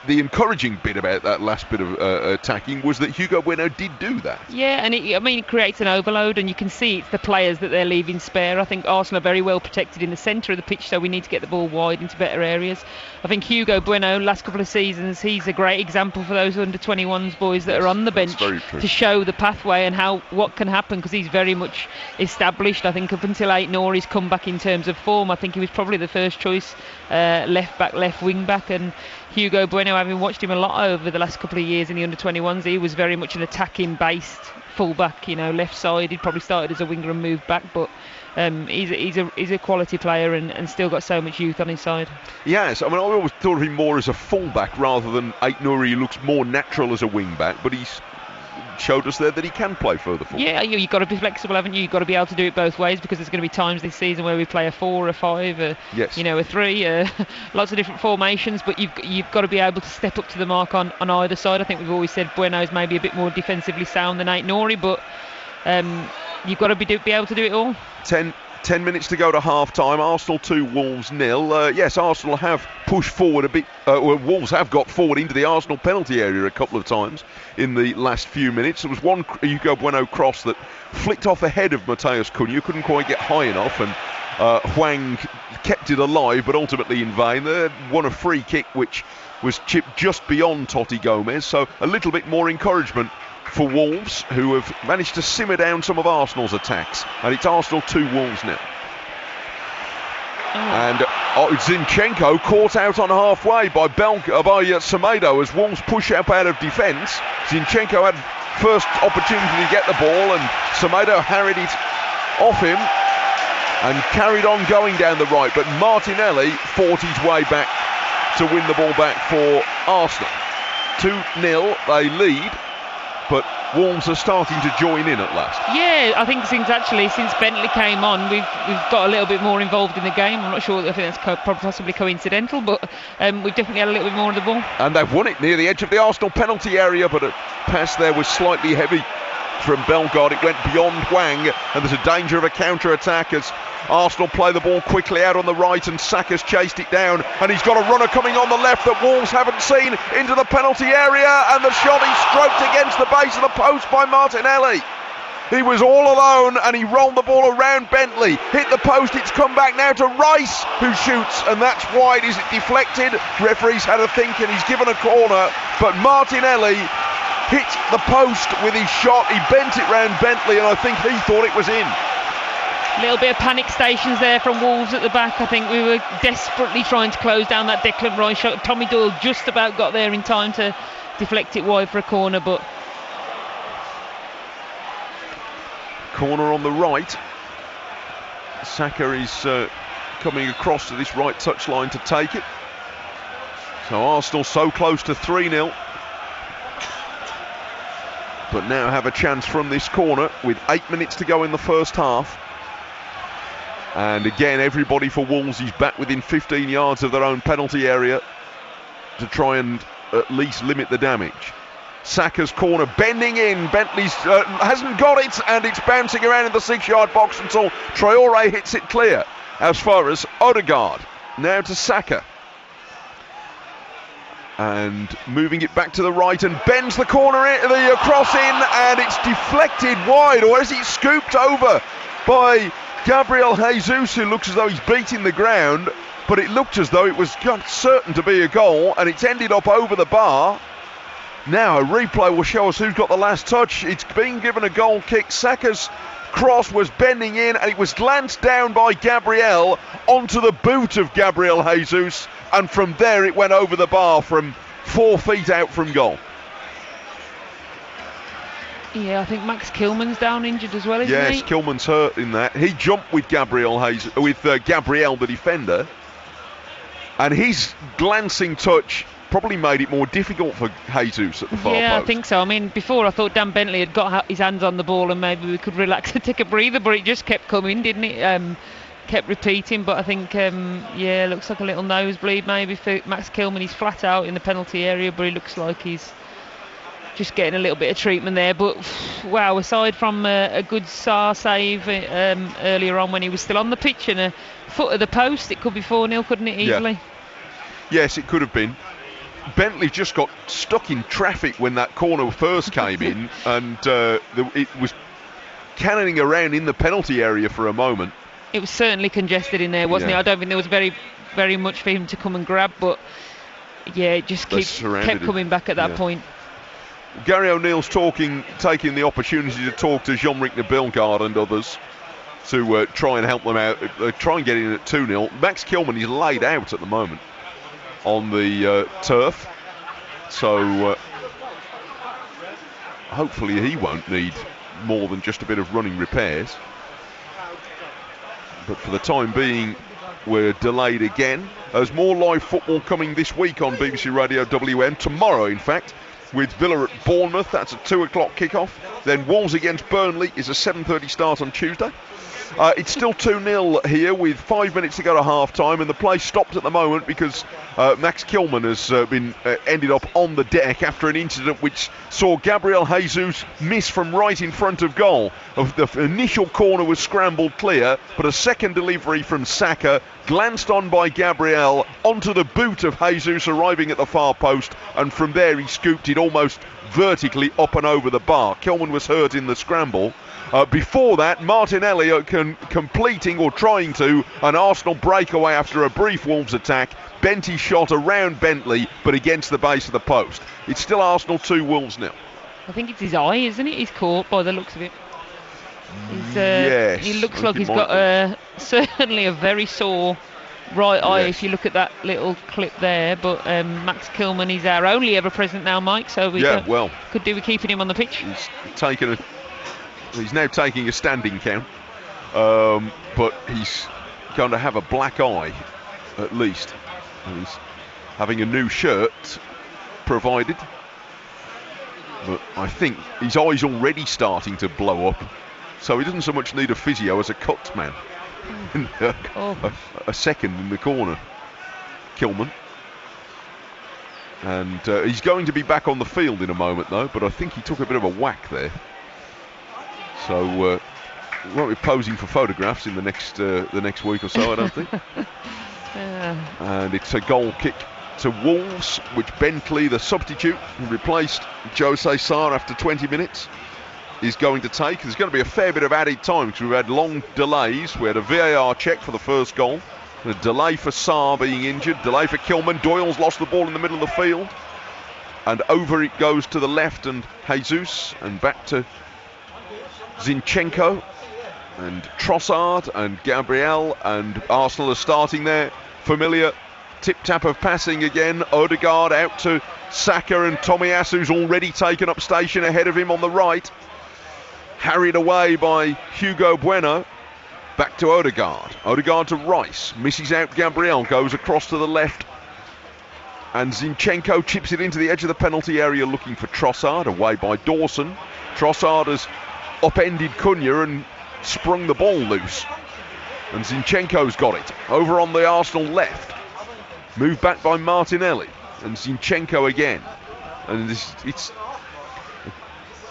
The encouraging bit about that last bit of attacking was that Hugo Bueno did do that. Yeah, and it creates an overload, and you can see it's the players that they're leaving spare. I think Arsenal are very well protected in the centre of the pitch, so we need to get the ball wide into better areas. I think Hugo Bueno, last couple of seasons, he's a great example for those under-21s boys that are on the bench to show the pathway and what can happen, because he's very much established. I think up until Aït-Nouri's come back in terms of form, I think he was probably the first choice left back, left wing back, and Hugo Bueno, having watched him a lot over the last couple of years in the under-21s, he was very much an attacking based full-back, left side. He'd probably started as a winger and moved back, but he's a quality player and still got so much youth on his side. Yes, I always thought of him more as a full-back rather than Aït-Nouri. He looks more natural as a wing-back, but he's showed us there that he can play further forward. Yeah, you've got to be flexible, haven't you? You've got to be able to do it both ways, because there's going to be times this season where we play a 4, a 5, a 3, lots of different formations, but you've got to be able to step up to the mark on either side. I think we've always said Bueno's maybe a bit more defensively sound than Aït-Nouri, but you've got to be able to do it all. 10 minutes to go to half-time. Arsenal 2, Wolves 0. Yes, Arsenal have pushed forward a bit. Wolves have got forward into the Arsenal penalty area a couple of times in the last few minutes. There was one Hugo Bueno cross that flicked off the head of Mateus Cunha, couldn't quite get high enough, and Hwang kept it alive, but ultimately in vain. They won a free kick which was chipped just beyond Totti Gomez, so a little bit more encouragement for Wolves, who have managed to simmer down some of Arsenal's attacks, and it's Arsenal 2, Wolves 0. And Zinchenko caught out on halfway by Semedo as Wolves push up out of defence. Zinchenko had first opportunity to get the ball, and Semedo harried it off him and carried on going down the right, but Martinelli fought his way back to win the ball back for Arsenal. 2-0 they lead, but Wolves are starting to join in at last. Yeah, I think since Bentley came on, we've got a little bit more involved in the game. I'm not sure, I think that's possibly coincidental, but we've definitely had a little bit more of the ball. And they've won it near the edge of the Arsenal penalty area, but a pass there was slightly heavy from Bellegarde. It went beyond Hwang, and there's a danger of a counter-attack as Arsenal play the ball quickly out on the right, and Saka's chased it down, and he's got a runner coming on the left that Wolves haven't seen into the penalty area, and the shot is stroked against the base of the post by Martinelli. He was all alone and he rolled the ball around Bentley, hit the post. It's come back now to Rice, who shoots, and that's wide. Is it deflected? Referee's had a think and he's given a corner, but Martinelli hit the post with his shot. He bent it round Bentley, and I think he thought it was in. A little bit of panic stations there from Wolves at the back. I think we were desperately trying to close down that Declan Rice shot. Tommy Doyle just about got there in time to deflect it wide for a corner, but corner on the right. Saka is coming across to this right touchline to take it. So Arsenal so close to 3-0, but now have a chance from this corner with 8 minutes to go in the first half. And again, everybody for Wolves is back within 15 yards of their own penalty area to try and at least limit the damage. Saka's corner, bending in. Bentley's hasn't got it, and it's bouncing around in the 6-yard box until Traore hits it clear. As far as Odegaard, now to Saka. And moving it back to the right, and bends the corner, the cross in, and it's deflected wide, or is it scooped over by Gabriel Jesus, who looks as though he's beating the ground, but it looked as though it was certain to be a goal, and it's ended up over the bar. Now a replay will show us who's got the last touch. It's been given a goal kick. Saka's cross was bending in, and it was glanced down by Gabriel onto the boot of Gabriel Jesus, and from there it went over the bar from 4 feet out from goal. Yeah, I think Max Kilman's down injured as well, isn't he? Yes, Kilman's hurt in that. He jumped with Gabriel the defender, and his glancing touch probably made it more difficult for Jesus at the far post. Yeah, I think so. I mean, before I thought Dan Bentley had got his hands on the ball and maybe we could relax and take a breather, but it just kept coming, didn't it? Kept repeating, but I think, yeah, looks like a little nosebleed maybe for Max Kilman. He's flat out in the penalty area, but he looks like he's just getting a little bit of treatment there. But, wow, aside from a good Sarr save earlier on when he was still on the pitch and a foot of the post, it could be 4-0, couldn't it, easily? Yeah. Yes, it could have been. Bentley just got stuck in traffic when that corner first came in, and it was cannoning around in the penalty area for a moment. It was certainly congested in there, wasn't it? I don't think there was very, very much for him to come and grab, but yeah, it just kept coming back at that point. Gary O'Neill's taking the opportunity to talk to Jean-Ric Nabilgard and others to try and help them out, try and get in at 2-0. Max Kilman is laid out at the moment on the turf, so hopefully he won't need more than just a bit of running repairs. But for the time being, we're delayed again. There's more live football coming this week on BBC Radio WM, tomorrow in fact, with Villa at Bournemouth. That's a 2 o'clock kickoff. Then Wolves against Burnley is a 7:30 start on Tuesday. It's still 2-0 here with 5 minutes to go to half-time, and the play stopped at the moment because Max Kilman has ended up on the deck after an incident which saw Gabriel Jesus miss from right in front of goal. The initial corner was scrambled clear, but a second delivery from Saka, glanced on by Gabriel onto the boot of Jesus, arriving at the far post, and from there he scooped it almost vertically up and over the bar. Kilman was hurt in the scramble. Before that, Martinelli completing or trying to an Arsenal breakaway after a brief Wolves attack. Bent his shot around Bentley, but against the base of the post. It's still Arsenal 2, Wolves 0. I think it's his eye, isn't it? He's caught by the looks of it. Yes. He looks like he's got certainly a very sore right eye, if you look at that little clip there. But Max Kilman is our only ever present now, Mike, so we could do with keeping him on the pitch. He's now taking a standing count, but he's going to have a black eye at least. He's having a new shirt provided, but I think his eye's already starting to blow up, so he doesn't so much need a physio as a cut man. A second in the corner, Kilman. And he's going to be back on the field in a moment though, but I think he took a bit of a whack there. So we won't be posing for photographs in the next week or so, I don't think. And it's a goal kick to Wolves, which Bentley, the substitute, who replaced Jose Sarr after 20 minutes, is going to take. There's going to be a fair bit of added time because we've had long delays. We had a VAR check for the first goal, a delay for Sarr being injured, delay for Kilman. Doyle's lost the ball in the middle of the field, and over it goes to the left, and Jesus, and back to Zinchenko and Trossard and Gabriel, and Arsenal are starting their familiar tip-tap of passing again. Odegaard out to Saka, and Tomiyasu's already taken up station ahead of him on the right, harried away by Hugo Bueno. Back to Odegaard to Rice, misses out Gabriel, goes across to the left, and Zinchenko chips it into the edge of the penalty area looking for Trossard, away by Dawson. Trossard has upended Cunha and sprung the ball loose, and Zinchenko's got it over on the Arsenal left, moved back by Martinelli, and Zinchenko again. And it's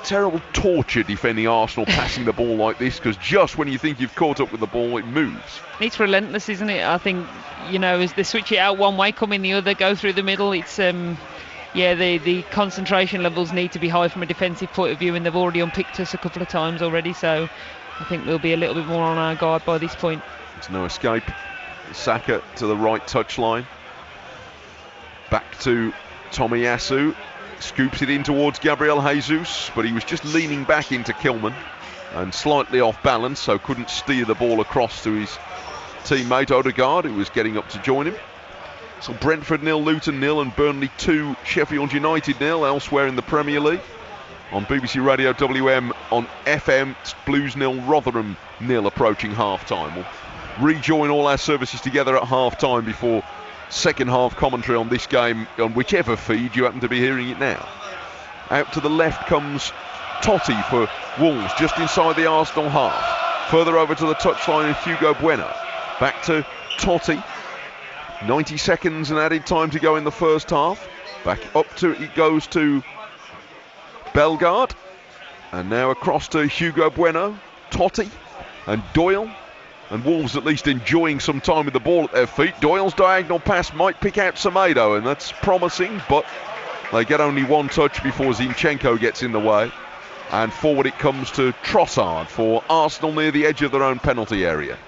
terrible torture defending Arsenal passing the ball like this, because just when you think you've caught up with the ball, it moves. It's relentless, isn't it? I think, as they switch it out one way, come in the other, go through the middle, it's the concentration levels need to be high from a defensive point of view, and they've already unpicked us a couple of times already, so I think we'll be a little bit more on our guard by this point. There's no escape. Saka to the right touchline. Back to Tomiyasu. Scoops it in towards Gabriel Jesus, but he was just leaning back into Kilman and slightly off balance, so couldn't steer the ball across to his teammate Odegaard, who was getting up to join him. So Brentford 0, Luton 0, and Burnley 2, Sheffield United 0 elsewhere in the Premier League. On BBC Radio WM, on FM, it's Blues 0, Rotherham 0 approaching half-time. We'll rejoin all our services together at half-time before second half commentary on this game on whichever feed you happen to be hearing it now. Out to the left comes Totti for Wolves, just inside the Arsenal half. Further over to the touchline is Hugo Bueno. Back to Totti. 90 seconds and added time to go in the first half. Back up to it goes to Bellegarde. And now across to Hugo Bueno, Totti and Doyle. And Wolves at least enjoying some time with the ball at their feet. Doyle's diagonal pass might pick out Semedo, and that's promising, but they get only one touch before Zinchenko gets in the way. And forward it comes to Trossard for Arsenal near the edge of their own penalty area.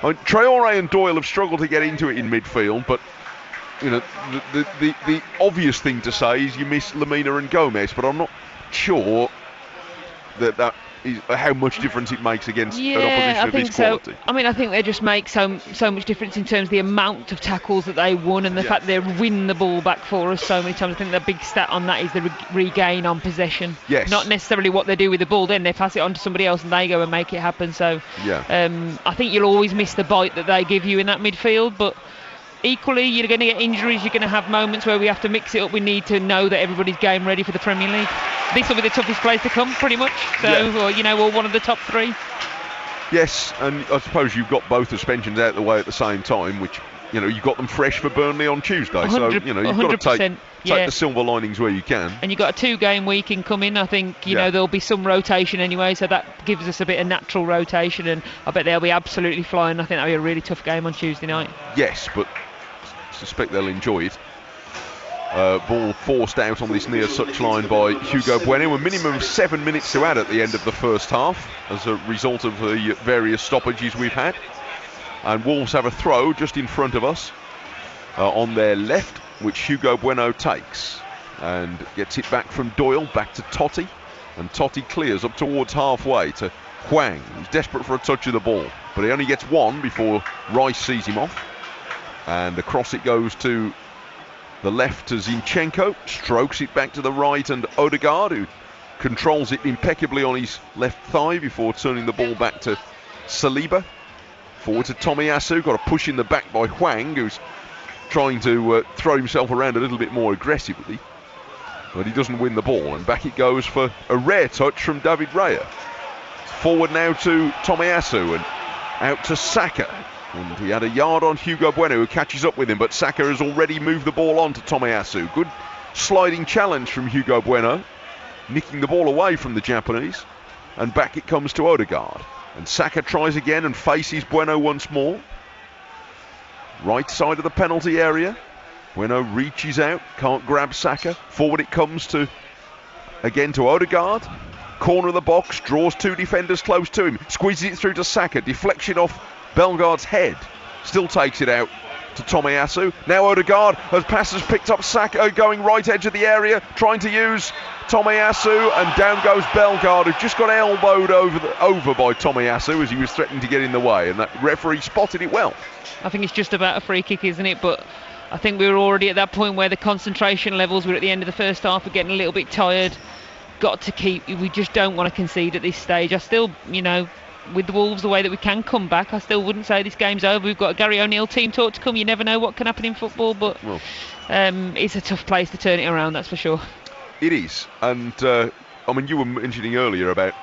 I mean, Traore and Doyle have struggled to get into it in midfield, but the obvious thing to say is you miss Lemina and Gomez, but I'm not sure that is how much difference it makes against an opposition of this quality. So. I mean, I think they just make so much difference in terms of the amount of tackles that they won and the fact they win the ball back for us so many times. I think the big stat on that is the regain on possession. Yes. Not necessarily what they do with the ball, then they pass it on to somebody else and they go and make it happen. So I think you'll always miss the bite that they give you in that midfield, but equally, you're going to get injuries, you're going to have moments where we have to mix it up. We need to know that everybody's game ready for the Premier League. This will be the toughest place to come, pretty much. So, or one of the top three. Yes, and I suppose you've got both suspensions out the way at the same time, which, you've got them fresh for Burnley on Tuesday. So, you've got to take the silver linings where you can. And you've got a 2-game week incoming. I think, there'll be some rotation anyway, so that gives us a bit of natural rotation, and I bet they'll be absolutely flying. I think that'll be a really tough game on Tuesday night. Yes, but suspect they'll enjoy it. Ball forced out on this near touchline by Hugo Bueno. A minimum of 7 minutes to add at the end of the first half as a result of the various stoppages we've had. And Wolves have a throw just in front of us on their left, which Hugo Bueno takes and gets it back from Doyle, back to Totti. And Totti clears up towards halfway to Hwang. He's desperate for a touch of the ball, but he only gets one before Rice sees him off. And across it goes to the left to Zinchenko, strokes it back to the right, and Odegaard, who controls it impeccably on his left thigh before turning the ball back to Saliba. Forward to Tomiyasu, got a push in the back by Hwang, who's trying to throw himself around a little bit more aggressively, but he doesn't win the ball, and back it goes for a rare touch from David Raya. Forward now to Tomiyasu, and out to Saka. And he had a yard on Hugo Bueno, who catches up with him, but Saka has already moved the ball on to Tomiyasu. Good sliding challenge from Hugo Bueno, nicking the ball away from the Japanese. And back it comes to Odegaard. And Saka tries again and faces Bueno once more. Right side of the penalty area. Bueno reaches out, can't grab Saka. Forward it comes to, again to Odegaard. Corner of the box, draws two defenders close to him. Squeezes it through to Saka, deflection off Bellegarde's head, still takes it out to Tomiyasu. Now Odegaard, as passes picked up Saka, going right edge of the area, trying to use Tomiyasu, and down goes Bellegarde, who just got elbowed over by Tomiyasu as he was threatening to get in the way, and that referee spotted it well. I think it's just about a free kick, isn't it? But I think we were already at that point where the concentration levels were at the end of the first half, we're getting a little bit tired. Got to keep, we just don't want to concede at this stage. I still, with the Wolves, the way that we can come back, I still wouldn't say this game's over. We've got a Gary O'Neill team talk to come. You never know what can happen in football, but it's a tough place to turn it around, that's for sure. It is, and you were mentioning earlier about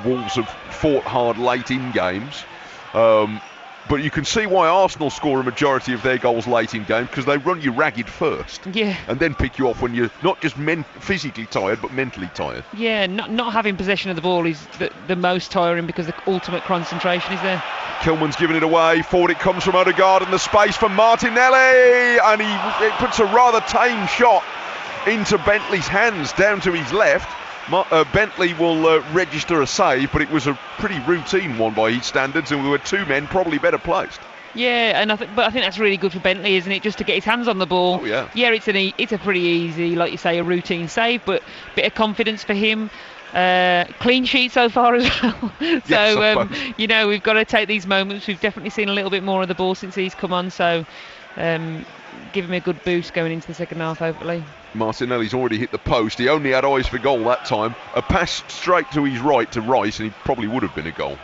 Wolves have fought hard late in games. But you can see why Arsenal score a majority of their goals late in game, because they run you ragged first. Yeah. And then pick you off when you're not just physically tired, but mentally tired. Yeah, not having possession of the ball is the most tiring, because the ultimate concentration is there. Kilman's giving it away. Forward it comes from Odegaard, and the space for Martinelli. And he puts a rather tame shot into Bentley's hands, down to his left. Bentley will register a save, but it was a pretty routine one by his standards, and we were two men probably better placed. Yeah, and I think that's really good for Bentley, isn't it? Just to get his hands on the ball. Oh, yeah. Yeah, it's a pretty easy, like you say, a routine save, but a bit of confidence for him. Clean sheet so far as well. So you know, we've got to take these moments. We've definitely seen a little bit more of the ball since he's come on. So give him a good boost going into the second half, hopefully. Martinelli's already hit the post. He only had eyes for goal that time. A pass straight to his right to Rice, and he probably would have been a goal.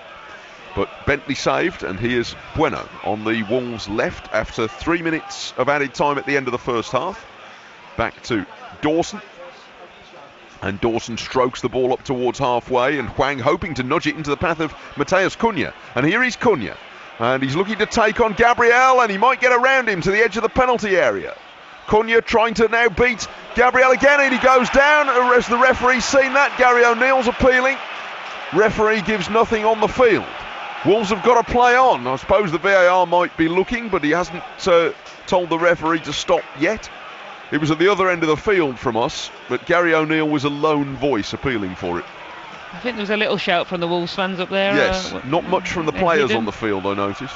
But Bentley saved, and here's Bueno on the Wolves' left after 3 minutes of added time at the end of the first half. Back to Dawson. And Dawson strokes the ball up towards halfway, and Hwang hoping to nudge it into the path of Mateus Cunha. And here is Cunha. And he's looking to take on Gabriel, and he might get around him to the edge of the penalty area. Cunha trying to now beat Gabriel again, and he goes down. As the referee's seen that, Gary O'Neill's appealing. Referee gives nothing on the field. Wolves have got to play on. I suppose the VAR might be looking, but he hasn't told the referee to stop yet. It was at the other end of the field from us, but Gary O'Neill was a lone voice appealing for it. I think there was a little shout from the Wolves fans up there. Yes, not much from the players on the field, I noticed.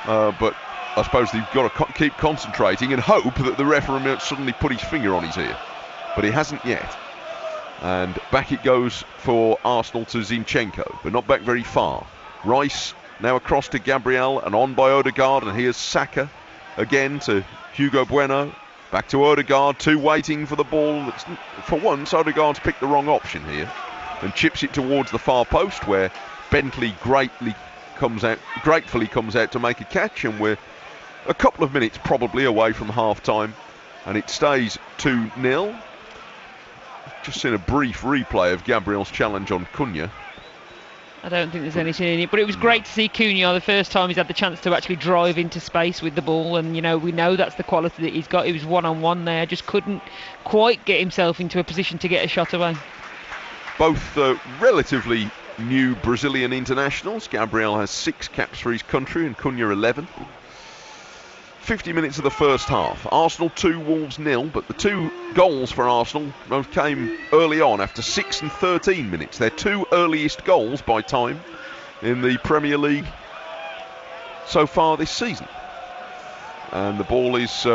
But I suppose they've got to keep concentrating and hope that the referee might suddenly put his finger on his ear. But he hasn't yet. And back it goes for Arsenal to Zinchenko, but not back very far. Rice now across to Gabriel and on by Odegaard, and here's Saka again to Hugo Bueno. Back to Odegaard, two waiting for the ball. For once, Odegaard's picked the wrong option here and chips it towards the far post, where Bentley gratefully comes out to make a catch, and we're a couple of minutes probably away from half-time, and it stays 2-0. Just seen a brief replay of Gabriel's challenge on Cunha. I don't think there's anything in it, but it was great to see Cunha the first time he's had the chance to actually drive into space with the ball, and you know, we know that's the quality that he's got. He was one-on-one there, just couldn't quite get himself into a position to get a shot away. Both relatively new Brazilian internationals. Gabriel has 6 caps for his country and Cunha 11. 50 minutes of the first half. Arsenal 2, Wolves 0, but the 2 goals for Arsenal both came early on after 6 and 13 minutes. Their 2 earliest goals by time in the Premier League so far this season. And the ball is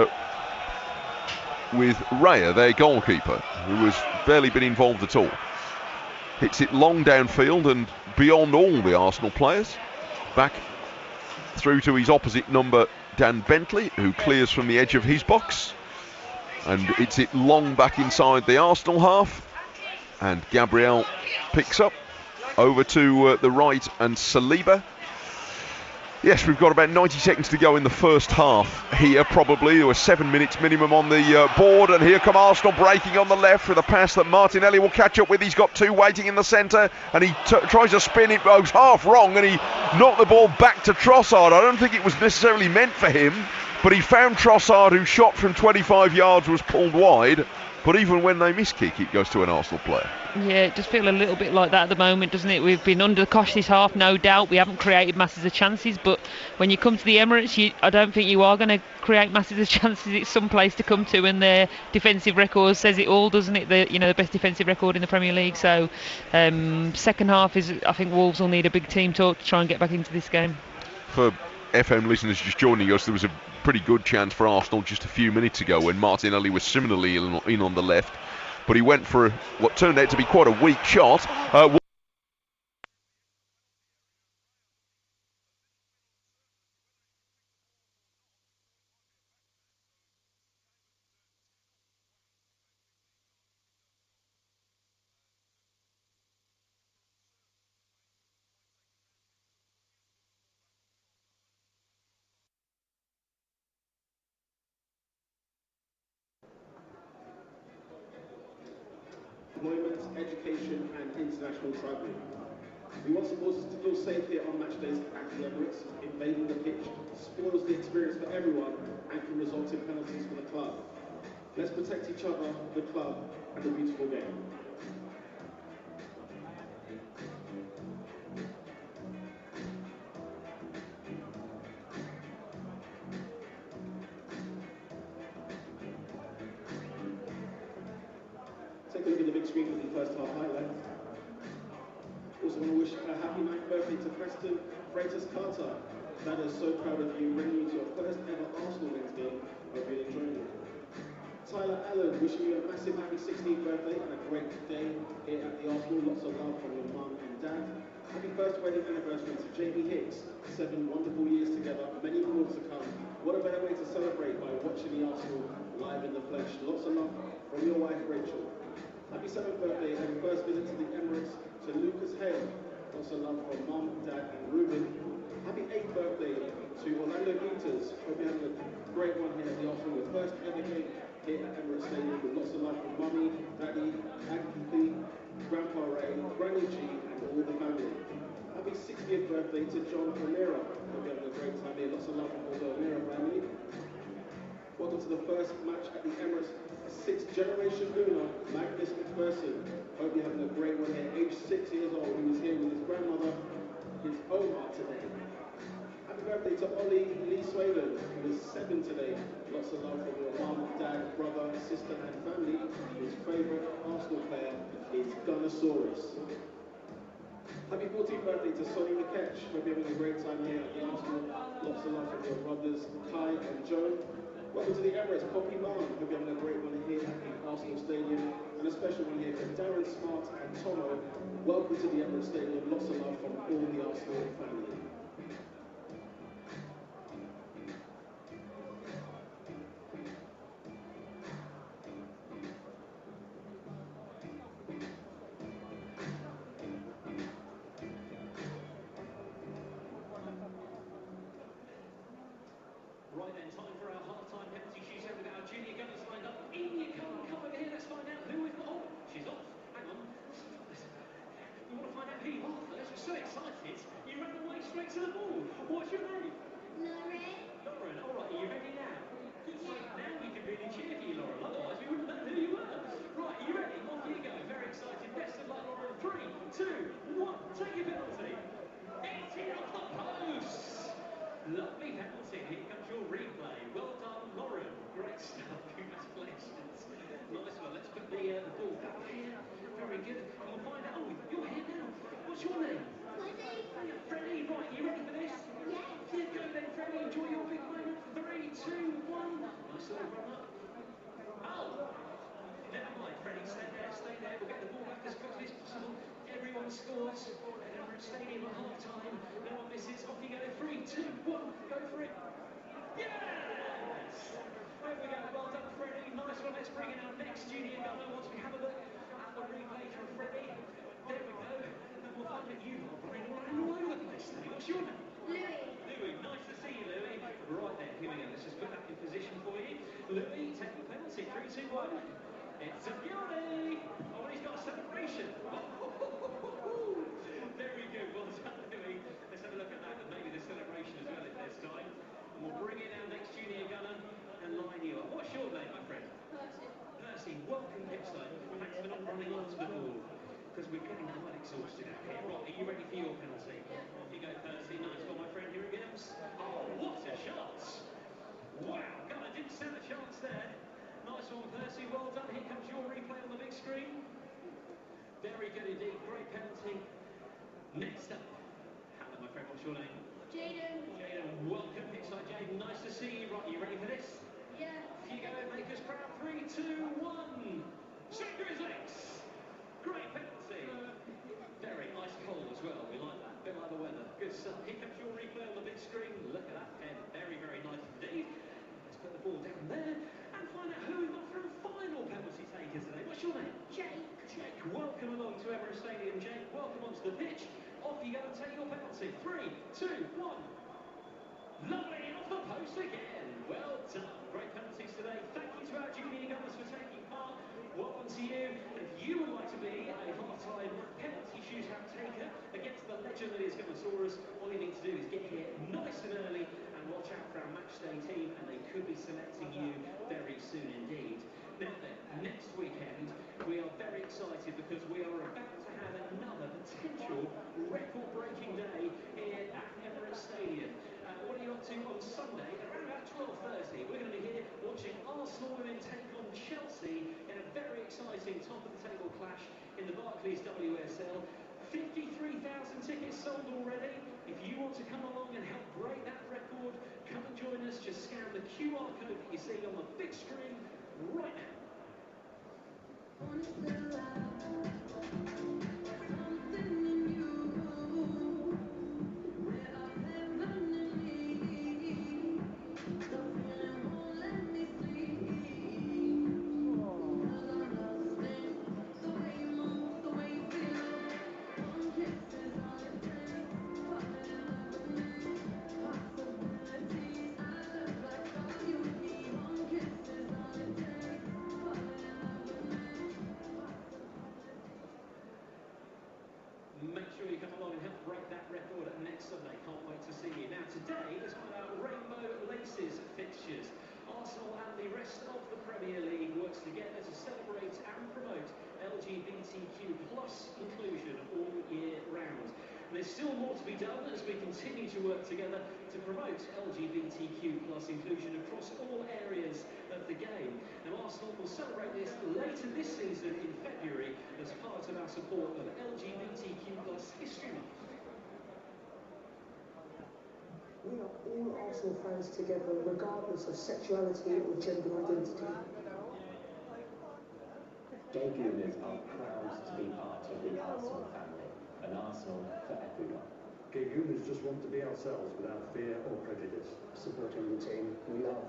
with Raya, their goalkeeper, who has barely been involved at all. Hits it long downfield and beyond all the Arsenal players. Back through to his opposite number, Dan Bentley, who clears from the edge of his box, and it's it long back inside the Arsenal half, and Gabriel picks up over to the right, and Saliba. Yes, we've got about 90 seconds to go in the first half here, probably. There were 7 minutes minimum on the board, and here come Arsenal breaking on the left with a pass that Martinelli will catch up with. He's got 2 waiting in the centre, and he tries to spin it, goes half wrong, and he knocked the ball back to Trossard. I don't think it was necessarily meant for him, but he found Trossard, who shot from 25 yards, was pulled wide. But even when they miss kick, it goes to an Arsenal player. Yeah, it just feels a little bit like that at the moment, doesn't it? We've been under the cosh this half, no doubt. We haven't created masses of chances, but when you come to the Emirates, I don't think you are going to create masses of chances. It's some place to come to, and their defensive record says it all, doesn't it? The best defensive record in the Premier League. So second half is, I think Wolves will need a big team talk to try and get back into this game. For FM listeners just joining us, there was a pretty good chance for Arsenal just a few minutes ago when Martinelli was similarly in on the left, but he went for what turned out to be quite a weak shot. Employment, education and international travelling. We want supporters to feel safe here on match days at the Emirates. Invading the pitch spoils the experience for everyone and can result in penalties for the club. Let's protect each other, the club, and the beautiful game. Take a look at the big screen for the first half highlights. Also want to wish a happy 9th birthday to Preston Freitas Carter. Dad is so proud of you, bringing you to your first ever Arsenal men's game. Hope you're enjoying it. Tyler Allen, wishing you a massive happy 16th birthday and a great day here at the Arsenal. Lots of love from your mum and dad. Happy first wedding anniversary to Jamie Hicks. 7 wonderful years together, many more to come. What a better way to celebrate by watching the Arsenal live in the flesh. Lots of love from your wife Rachel. Happy 7th birthday and first visit to the Emirates to Lucas Hale. Lots of love from mum, dad and Ruben. Happy 8th birthday to Orlando Peters. Hope you're having a great one here at the Arsenal. Your first ever game here at Emirates Stadium with lots of love from mummy, daddy, Agatha, Grandpa Ray, Granny G and all the family. Happy 60th birthday to John O'Meara. Hope you're having a great time here. Lots of love from all the O'Meara family. Welcome to the first match at the Emirates. A 6th generation Lunar, Magnus McPherson. Hope you're having a great one here. Aged 6 years old, he was here with his grandmother, his Omar today. Happy birthday to Ollie Lee Swaden, who is 7 today. Lots of love from your mum, dad, brother, sister and family. His favourite Arsenal player is Gunnosaurus. Happy 14th birthday to Sonny McKetch. Hope you're having a great time here at the Arsenal. Lots of love from your brothers, Kai and Joe. Welcome to the Emirates, Poppy Barn. Hope you're having a great one here at the Arsenal Stadium. And a special one here for Darren Smart and Tomo. Welcome to the Emirates Stadium. Lots of love from all the Arsenal family. Right then, time for our half-time penalty shootout with our junior gunners lined up. In you come over here, let's find out who we've got. Oh, she's off. Hang on. We want to find out who you are first. We're so excited. You ran away straight to the ball. What's your name? Lauren. Lauren, all right, are you ready now? Good, so now we can really cheer for you, Lauren. Otherwise, we wouldn't know who you were. Right, are you ready? Off you go. Very excited. Best of luck, Lauren. 3, 2, 1. Take your penalty. It's in off the post. Lovely penalty. Here comes your replay. Well done, Lauren. Great stuff. Congratulations. Nice one. Let's put the ball back here. Very good. And we'll find out. Oh, you're here now. What's your name? Freddie. Freddie. Right, you ready for this? Yes. Yeah, go then, Freddie. Enjoy your big moment. 3, 2, 1. Nice little run up. Oh! Never mind, Freddie. Stay there, stay there. We'll get the ball back as quickly as possible. Everyone scores. Emirates Stadium at half-time. No one misses. Off you go. 3, 2, 1. Go for it. Yes! There we go. Well done, Freddie. Nice one. Let's bring in our next junior gunner once we have a look at the replay from Freddie. There we go. And we'll find that you are running all over the place today. What's your name? Louis. Louis, nice to see you, Louis. Right then, here we go. Let's just put that in position for you. Louis, take the penalty. 3, 2, 1. It's a beauty! Oh, and he's got a celebration. Very good. Well done, Louis. Let's have a look at that and maybe the celebration as well if there's time. And we'll bring in our next junior gunner and line you up. What's your name, my friend? Percy. Percy, welcome pitchside. Thanks for not running onto the ball, because we're getting quite exhausted out here. Right, are you ready for your penalty? Off you go, Percy. Nice one, my friend. Here it goes. Oh, what a shot! Wow, God, I didn't stand a chance there. Nice one, Percy. Well done. Here comes your replay on the big screen. Very good indeed. Great penalty. Next up, hello, my friend. What's your name? Jaden. Jaden, welcome pitchside, Jaden. Nice to see you. Right, are you ready for this? Yeah. Off you go, make us proud. 3, 2, 1. Shake Grizzlies! Great penalty. Very ice cold as well. We like that. A bit like the weather. Good stuff. Here comes your replay on the big screen. Look at that pen. Very, very nice indeed. Let's put the ball down there and find out who we've got for a final penalty taker today. What's your name? Jake. Jake, welcome along to Emirates Stadium, Jake. Welcome onto the pitch. Off you go and take your penalty. 3, 2, 1. Lovely, off the the post again. Well done. Great penalties today. Thank you to our junior gunners for taking part. Well done to you. If you would like to be a half-time penalty shootout taker against the legend that is Gunnosaurus, all you need to do is get here nice and early and watch out for our matchday team, and they could be selecting you very soon indeed. Now then, next weekend we are very excited because we are about to have another potential record-breaking day here at Emirates Stadium. What are you up to on Sunday? Around about 12:30, we're going to be here watching Arsenal women take on Chelsea in a very exciting top-of-the-table clash in the Barclays WSL. 53,000 tickets sold already. If you want to come along and help break that record, come and join us. Just scan the QR code that you see on the big screen right now. Make sure you come along and help break that record next Sunday. Can't wait to see you. Now today is one of our Rainbow Laces fixtures. Arsenal and the rest of the Premier League works together to celebrate and promote LGBTQ+ inclusion all year round. And there's still more to be done as we continue to work together to promote LGBTQ+ inclusion across all areas of the game. Now Arsenal will celebrate this later this season in February as part of our support of LGBTQ+ History Month. We are all Arsenal fans together, regardless of sexuality or gender identity. Gay Gooners are proud to be part of the Arsenal family, an Arsenal for everyone. Gay Gooners just want to be ourselves without fear or prejudice. Supporting the team we love.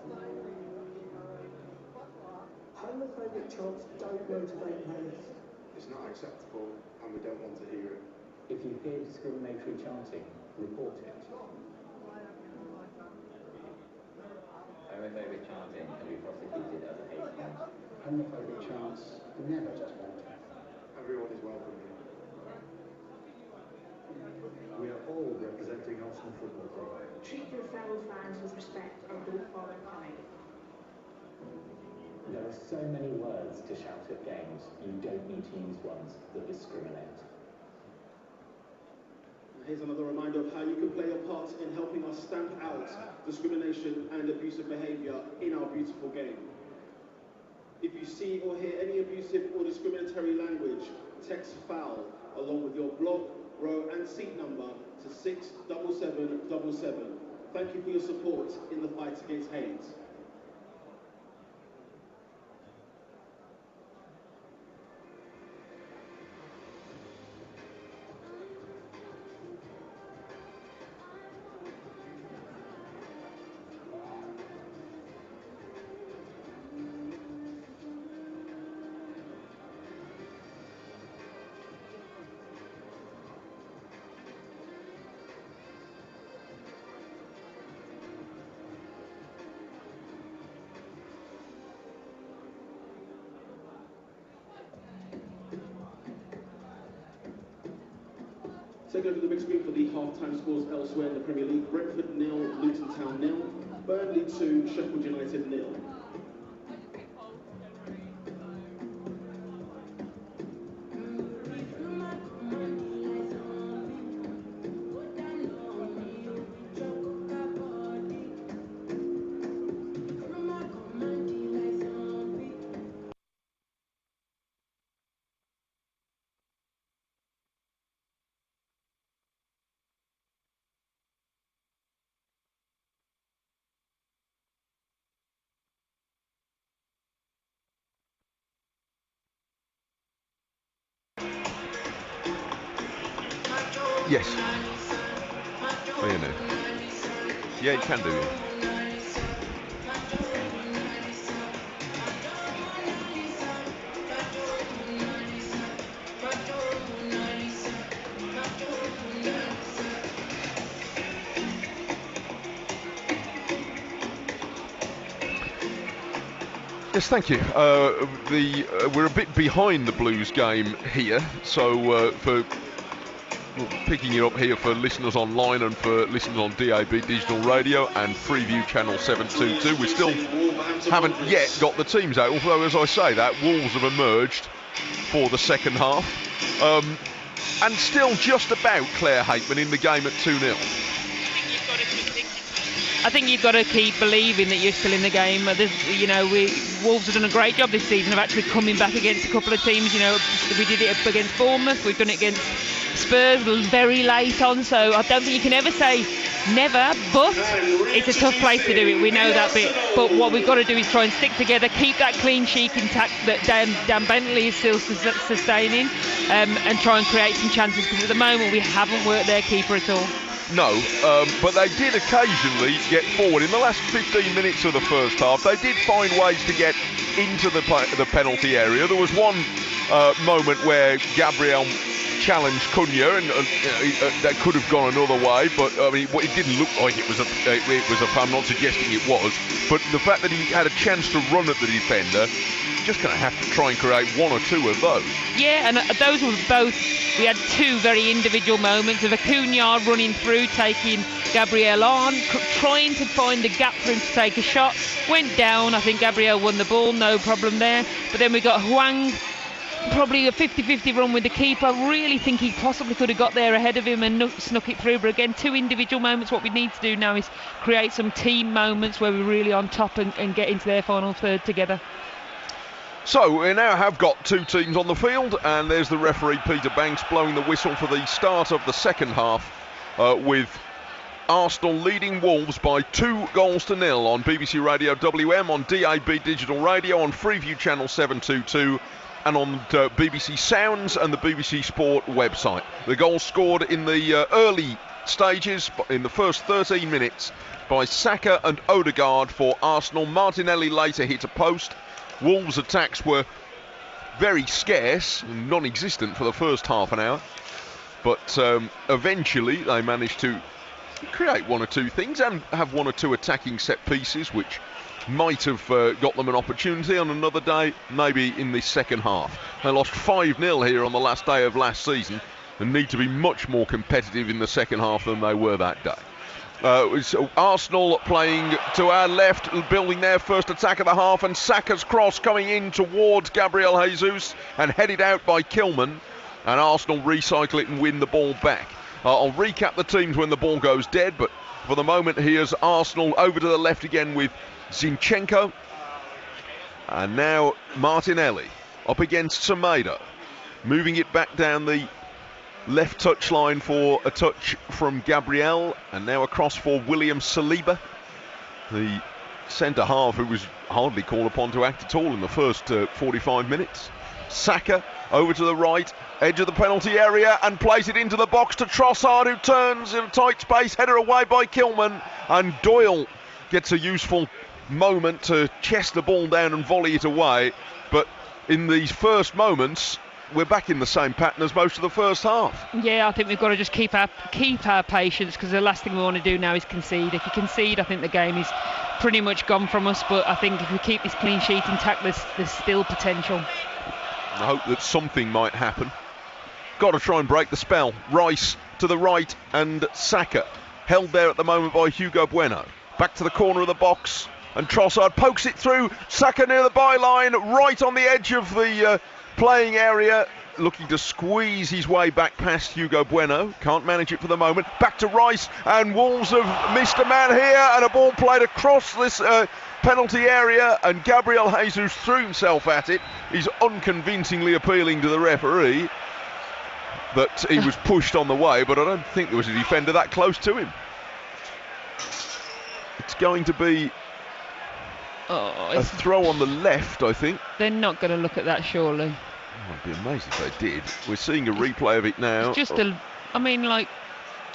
Homophobic chants don't motivate players. It's not acceptable and we don't want to hear it. If you hear discriminatory chanting, report it. Homophobic chanting can be prosecuted as a hate crime. Homophobic chants never just want. Everyone is welcome here. We are all representing Arsenal Football Club. Treat your fellow fans with respect and don't bother coming. There are so many words to shout at games, you don't need to use ones that discriminate. Here's another reminder of how you can play a part in helping us stamp out discrimination and abusive behaviour in our beautiful game. If you see or hear any abusive or discriminatory language, text FOUL along with your block, row and seat number to 67777. Thank you for your support in the fight against hate. Taking over the big screen for the half-time scores elsewhere in the Premier League. Brentford 0, Luton Town 0, Burnley 2, Sheffield United 0. Yes. Oh, you know. Yeah, you can do it. Yes, thank you. We're a bit behind the Blues game here, so for picking it up here for listeners online and for listeners on DAB Digital Radio and Freeview Channel 722, we still haven't yet got the teams out, although as I say that, Wolves have emerged for the second half, and still just about Claire Hakeman in the game at 2-0. I think you've got to keep believing that you're still in the game. Wolves have done a great job this season of actually coming back against a couple of teams. We did it against Bournemouth, we've done it against Spurs very late on, so I don't think you can ever say never, but it's a tough place to do it, we know that bit. But what we've got to do is try and stick together, keep that clean sheet intact that Dan Bentley is still sustaining, and try and create some chances, because at the moment we haven't worked their keeper at all. No, but they did occasionally get forward. In the last 15 minutes of the first half, they did find ways to get into the penalty area. There was one moment where Gabriel challenged Cunha, and that could have gone another way, but I mean, it didn't look like it was a. I'm not suggesting it was, but the fact that he had a chance to run at the defender, just going to have to try and create one or two of those. Yeah, and those were both. We had two very individual moments of Acuna running through, taking Gabriel on, trying to find the gap for him to take a shot. Went down. I think Gabriel won the ball, no problem there. But then we got Huang. Probably a 50-50 run with the keeper. Really think he possibly could have got there ahead of him and snuck it through. But again, two individual moments. What we need to do now is create some team moments where we're really on top and get into their final third together. So we now have got two teams on the field, and there's the referee Peter Banks blowing the whistle for the start of the second half, with Arsenal leading Wolves by 2-0 on BBC Radio WM, on DAB Digital Radio, on Freeview Channel 722, and on BBC Sounds and the BBC Sport website. The goal scored in the early stages, in the first 13 minutes, by Saka and Odegaard for Arsenal. Martinelli later hit a post. Wolves' attacks were very scarce, non-existent for the first half an hour, but eventually they managed to create one or two things and have one or two attacking set pieces, which might have got them an opportunity on another day, maybe in the second half. They lost 5-0 here on the last day of last season and need to be much more competitive in the second half than they were that day. Arsenal playing to our left, building their first attack of the half, and Saka's cross coming in towards Gabriel Jesus and headed out by Kilman, and Arsenal recycle it and win the ball back. I'll recap the teams when the ball goes dead, but for the moment here's Arsenal over to the left again with Zinchenko, and now Martinelli up against Semedo, moving it back down the left touchline for a touch from Gabriel, and now across for William Saliba, the centre half who was hardly called upon to act at all in the first 45 minutes. Saka over to the right, edge of the penalty area, and plays it into the box to Trossard, who turns in a tight space, header away by Kilman, and Doyle gets a useful moment to chest the ball down and volley it away. But in these first moments, we're back in the same pattern as most of the first half. Yeah, I think we've got to just keep our patience, because the last thing we want to do now is concede. If you concede, I think the game is pretty much gone from us, but I think if we keep this clean sheet intact, there's still potential. I hope that something might happen. Got to try and break the spell. Rice to the right, and Saka held there at the moment by Hugo Bueno. Back to the corner of the box, and Trossard pokes it through. Saka near the byline, right on the edge of the playing area, looking to squeeze his way back past Hugo Bueno. Can't manage it for the moment. Back to Rice, and Wolves have missed a man here, and a ball played across this penalty area, and Gabriel Jesus threw himself at it. He's unconvincingly appealing to the referee that he was pushed on the way, but I don't think there was a defender that close to him. It's going to be a throw on the left, I think. They're not going to look at that, surely. I'd be amazed if they did. We're seeing a replay of it now. It's just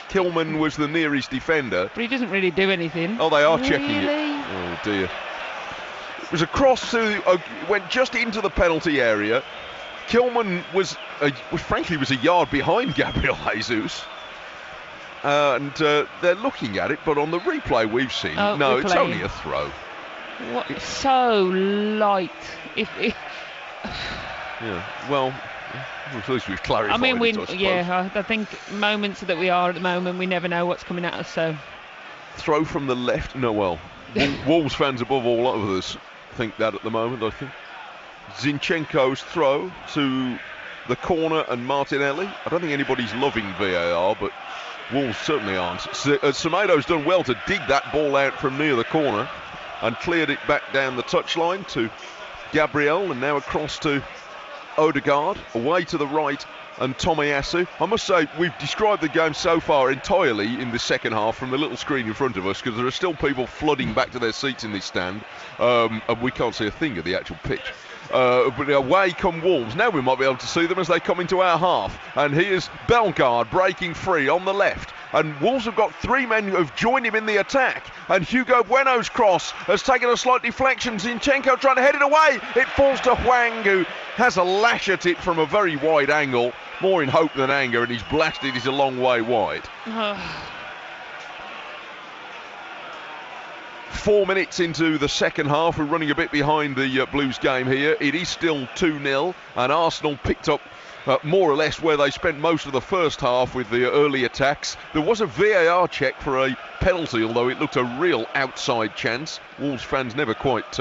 Kilman was the nearest defender. But he doesn't really do anything. Oh, they are checking it. Oh, dear. It was a cross went just into the penalty area. Kilman was frankly a yard behind Gabriel Jesus. And they're looking at it, but on the replay we've seen, no, it's only a throw. What, so light. Yeah, well, at least we've clarified I mean, it, I suppose. I think moments that we are at the moment, we never know what's coming at us. So Throw from the left. No, well, Wolves fans above all others think that at the moment, I think. Zinchenko's throw to the corner and Martinelli. I don't think anybody's loving VAR, but Wolves certainly aren't. Semedo's done well to dig that ball out from near the corner and cleared it back down the touchline to Gabriel, and now across to Odegaard, away to the right, and Tomiyasu. I must say, we've described the game so far entirely in the second half from the little screen in front of us, because there are still people flooding back to their seats in this stand, and we can't see a thing of the actual pitch. But away come Wolves. Now we might be able to see them as they come into our half. And here's Bellegarde breaking free on the left. And Wolves have got three men who have joined him in the attack. And Hugo Bueno's cross has taken a slight deflection. Zinchenko trying to head it away. It falls to Hwang, who has a lash at it from a very wide angle. More in hope than anger, and he's blasted it a long way wide. 4 minutes into the second half, we're running a bit behind the Blues game here. It is still 2-0, and Arsenal picked up more or less where they spent most of the first half with the early attacks. There was a VAR check for a penalty, although it looked a real outside chance. Wolves fans never quite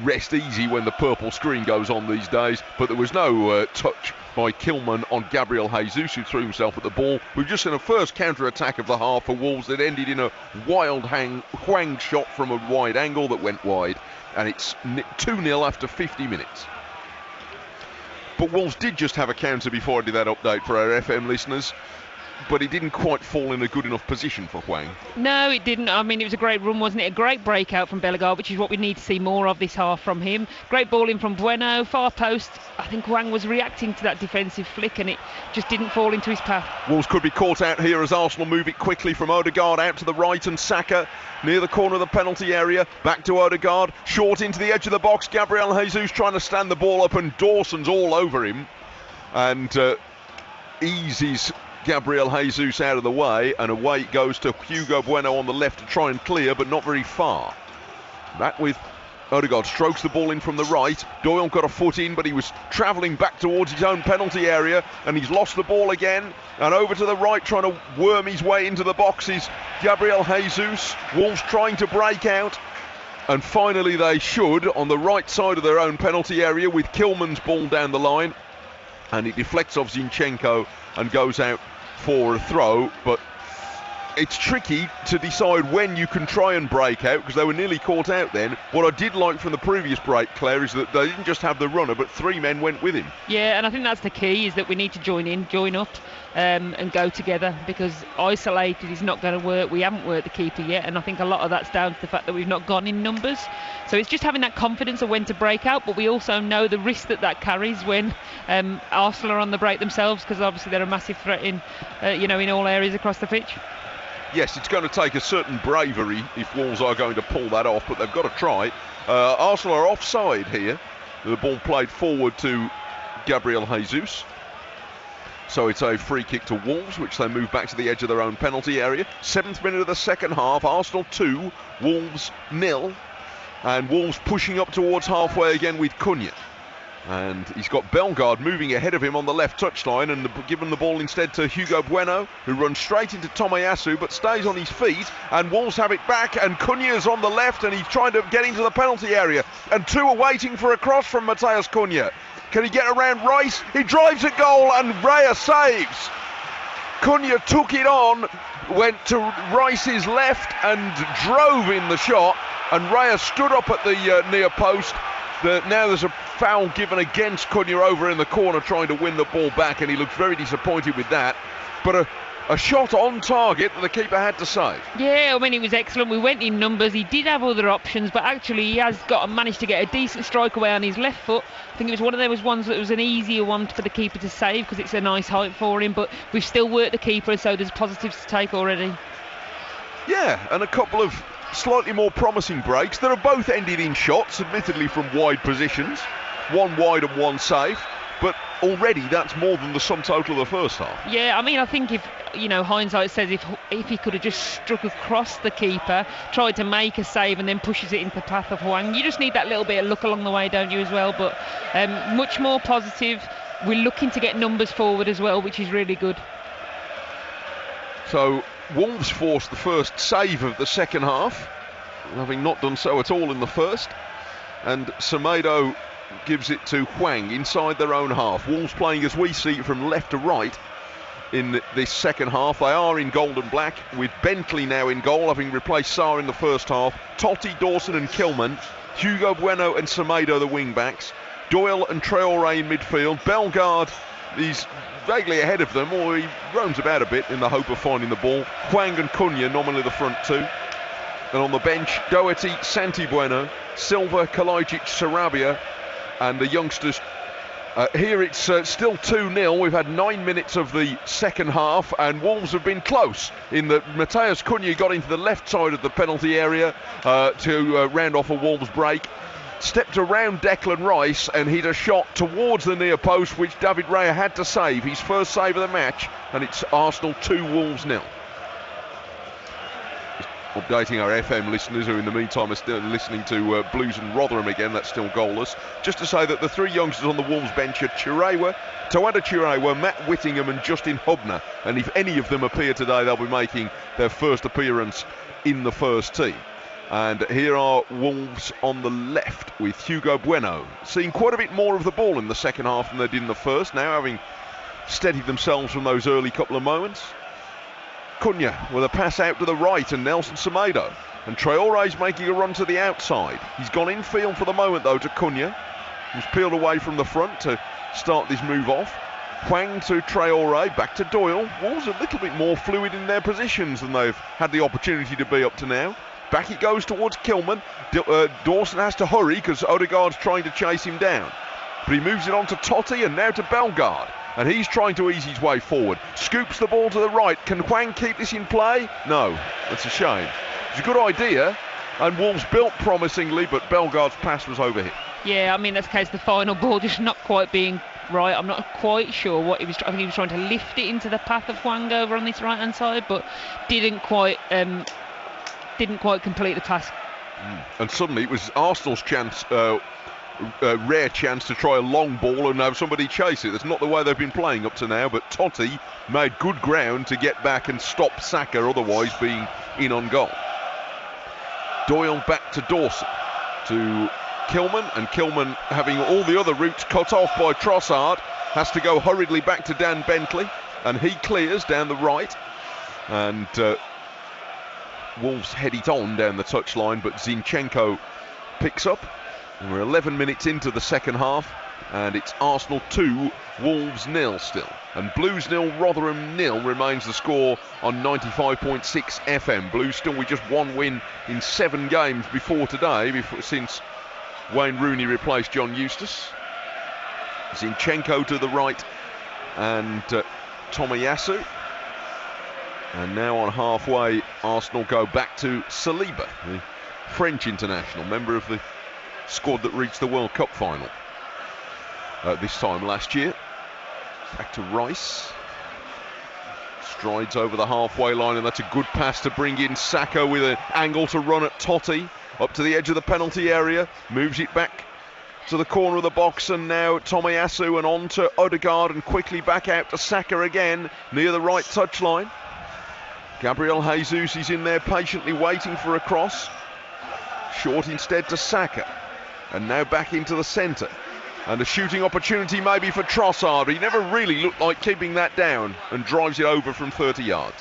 rest easy when the purple screen goes on these days, but there was no touch by Kilman on Gabriel Jesus, who threw himself at the ball. We've just seen a first counter-attack of the half for Wolves that ended in a wild Hwang shot from a wide angle that went wide, and it's 2-0 after 50 minutes. But Wolves did just have a counter before I did that update for our FM listeners, but it didn't quite fall in a good enough position for Hwang. No, it didn't. I mean, it was a great run, wasn't it? A great breakout from Bellegarde, which is what we need to see more of this half from him. Great ball in from Bueno, far post. I think Hwang was reacting to that defensive flick, and it just didn't fall into his path. Wolves could be caught out here as Arsenal move it quickly from Odegaard out to the right, and Saka near the corner of the penalty area. Back to Odegaard, short into the edge of the box. Gabriel Jesus trying to stand the ball up, and Dawson's all over him, and eases Gabriel Jesus out of the way, and away it goes to Hugo Bueno on the left to try and clear, but not very far. Back with Odegaard, strokes the ball in from the right. Doyle got a foot in, but he was travelling back towards his own penalty area, and he's lost the ball again. And over to the right, trying to worm his way into the box is Gabriel Jesus. Wolves trying to break out, and finally they should on the right side of their own penalty area with Kilman's ball down the line, and it deflects off Zinchenko and goes out for a throw. But it's tricky to decide when you can try and break out, because they were nearly caught out then. What I did like from the previous break, Claire, is that they didn't just have the runner, but three men went with him. Yeah, and I think that's the key, is that we need to join up and go together, because isolated is not going to work. We haven't worked the keeper yet, and I think a lot of that's down to the fact that we've not gone in numbers. So it's just having that confidence of when to break out, but we also know the risk that carries when Arsenal are on the break themselves, because obviously they're a massive threat in all areas across the pitch. Yes, it's going to take a certain bravery if Wolves are going to pull that off, but they've got to try. Arsenal are offside here. The ball played forward to Gabriel Jesus. So it's a free kick to Wolves, which they move back to the edge of their own penalty area. 7th minute of the second half, Arsenal 2, Wolves 0. And Wolves pushing up towards halfway again with Cunha. And he's got Bellegarde moving ahead of him on the left touchline, and given the ball instead to Hugo Bueno, who runs straight into Tomiyasu but stays on his feet, and Wolves have it back, and Cunha's on the left, and he's trying to get into the penalty area, and two are waiting for a cross from Matheus Cunha. Can he get around Rice? He drives a goal, and Raya saves. Cunha took it on, went to Rice's left and drove in the shot, and Raya stood up at the near post. Now there's a foul given against Cunha over in the corner, trying to win the ball back, and he looks very disappointed with that. But a shot on target that the keeper had to save. Yeah, I mean, it was excellent. We went in numbers. He did have other options, but actually he has managed to get a decent strike away on his left foot. I think it was one of those ones that was an easier one for the keeper to save, because it's a nice height for him, but we've still worked the keeper, so there's positives to take already. Yeah, and a couple of slightly more promising breaks that have both ended in shots, admittedly from wide positions, one wide and one safe, but already that's more than the sum total of the first half. Yeah, I mean, I think if, hindsight says if he could have just struck across the keeper, tried to make a save and then pushes it into the path of Hwang, you just need that little bit of luck along the way, don't you, as well? But much more positive. We're looking to get numbers forward as well, which is really good. So Wolves forced the first save of the second half, having not done so at all in the first. And Semedo gives it to Hwang inside their own half. Wolves playing as we see from left to right in this second half. They are in gold and black, with Bentley now in goal, having replaced Sarr in the first half. Totti, Dawson and Kilman. Hugo Bueno and Semedo the wing backs. Doyle and Traore in midfield. Bellegarde is vaguely ahead of them, or he roams about a bit in the hope of finding the ball. Hwang and Cunha nominally the front two. And on the bench, Doherty, Santi Bueno, Silva, Kalajdzic, Sarabia, and the youngsters. Here it's still 2-0. We've had 9 minutes of the second half, and Wolves have been close in that Mateus Cunha got into the left side of the penalty area to round off a Wolves break. Stepped around Declan Rice and hit a shot towards the near post, which David Raya had to save. His first save of the match, and it's Arsenal 2, Wolves 0. Updating our FM listeners, who in the meantime are still listening to Blues and Rotherham again, that's still goalless. Just to say that the three youngsters on the Wolves bench are Chirewa, Tawada Chirewa, Matt Whittingham and Justin Hubner. And if any of them appear today, they'll be making their first appearance in the first team. And here are Wolves on the left with Hugo Bueno, seeing quite a bit more of the ball in the second half than they did in the first, now having steadied themselves from those early couple of moments. Cunha with a pass out to the right, and Nelson Semedo. And Traore's making a run to the outside. He's gone infield for the moment though to Cunha, who's peeled away from the front to start this move off. Hwang to Traore, back to Doyle. Wolves a little bit more fluid in their positions than they've had the opportunity to be up to now. Back it goes towards Kilman. Dawson has to hurry because Odegaard's trying to chase him down. But he moves it on to Totti and now to Bellegarde. And he's trying to ease his way forward. Scoops the ball to the right. Can Hwang keep this in play? No, that's a shame. It's a good idea, and Wolves built promisingly, but Bellegarde's pass was overhit. Yeah, I mean, that's the case. The final ball just not quite being right. I'm not quite sure what he was. I think he was trying to lift it into the path of Hwang over on this right-hand side, but didn't quite complete the task. And suddenly it was Arsenal's chance. Rare chance to try a long ball and have somebody chase it. That's not the way they've been playing up to now, but Totti made good ground to get back and stop Saka otherwise being in on goal. Doyle back to Dawson, to Kilman, and Kilman, having all the other routes cut off by Trossard, has to go hurriedly back to Dan Bentley, and he clears down the right, and Wolves head it on down the touchline, but Zinchenko picks up. And we're 11 minutes into the second half, and it's Arsenal 2, Wolves 0 still. And Blues 0, Rotherham 0 remains the score on 95.6 FM. Blues still with just one win in 7 games before today, since Wayne Rooney replaced John Eustace. Zinchenko to the right, and Tomiyasu. And now on halfway, Arsenal go back to Saliba, the French international, member of the squad that reached the World Cup final this time last year. Back to Rice. Strides over the halfway line, and that's a good pass to bring in Saka with an angle to run at Totti. Up to the edge of the penalty area. Moves it back to the corner of the box, and now Tomiyasu and on to Odegaard, and quickly back out to Saka again near the right touchline. Gabriel Jesus is in there patiently waiting for a cross. Short instead to Saka. And now back into the centre. And a shooting opportunity maybe for Trossard. He never really looked like keeping that down, and drives it over from 30 yards.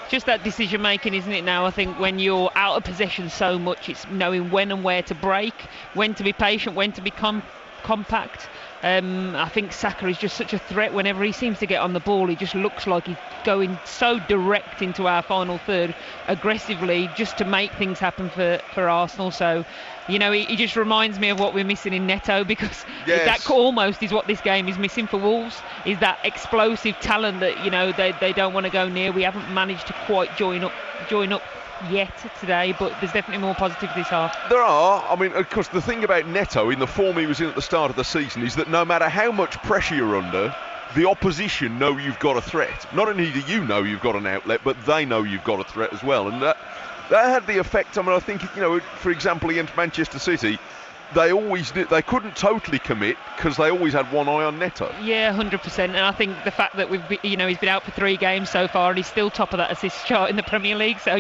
Just that decision making, isn't it now? I think when you're out of possession so much, it's knowing when and where to break, when to be patient, when to be compact. I think Saka is just such a threat. Whenever he seems to get on the ball, he just looks like he's going so direct into our final third aggressively, just to make things happen for Arsenal. So, you know, he just reminds me of what we're missing in Neto, because that almost is what this game is missing for Wolves, is that explosive talent that, you know, they don't want to go near. We haven't managed to quite join up yet today, but there's definitely more positive this half. There are. I mean, of course, the thing about Neto in the form he was in at the start of the season is that that no matter how much pressure you're under, the opposition know you've got a threat. Not only do you know you've got an outlet, but they know you've got a threat as well. And that had the effect. I mean, I think, for example, against Manchester City, they couldn't totally commit because they always had one eye on Neto. Yeah, 100%. And I think the fact that he's been out for 3 games so far and he's still top of that assist chart in the Premier League, so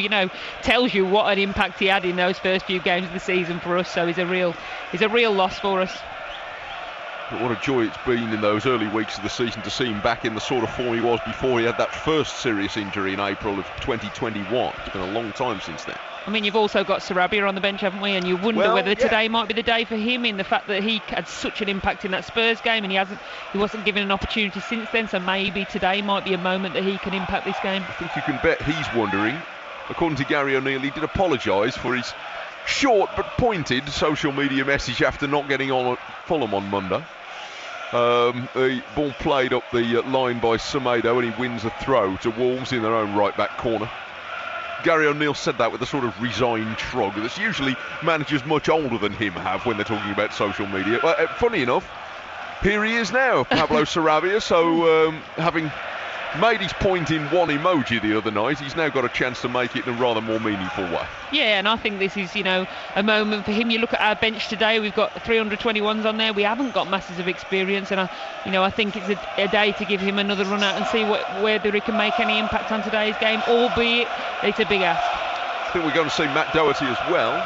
tells you what an impact he had in those first few games of the season for us. So he's a real loss for us. But what a joy it's been in those early weeks of the season to see him back in the sort of form he was before he had that first serious injury in April of 2021. It's been a long time since then. I mean, you've also got Sarabia on the bench, haven't we? And you wonder whether today might be the day for him, in the fact that he had such an impact in that Spurs game, and he wasn't given an opportunity since then. So maybe today might be a moment that he can impact this game. I think you can bet he's wondering. According to Gary O'Neill, he did apologise for his short but pointed social media message after not getting on at Fulham on Monday. The ball played up the line by Semedo, and he wins a throw to Wolves in their own right-back corner. Gary O'Neill said that with a sort of resigned shrug that's usually managers much older than him have when they're talking about social media. Funny enough, here he is now, Pablo Sarabia, so having made his point in one emoji the other night, he's now got a chance to make it in a rather more meaningful way. Yeah, and I think this is, a moment for him. You look at our bench today, we've got 321s on there. We haven't got masses of experience, and I think it's a day to give him another run out and see whether he can make any impact on today's game, albeit it's a big ask. I think we're going to see Matt Doherty as well,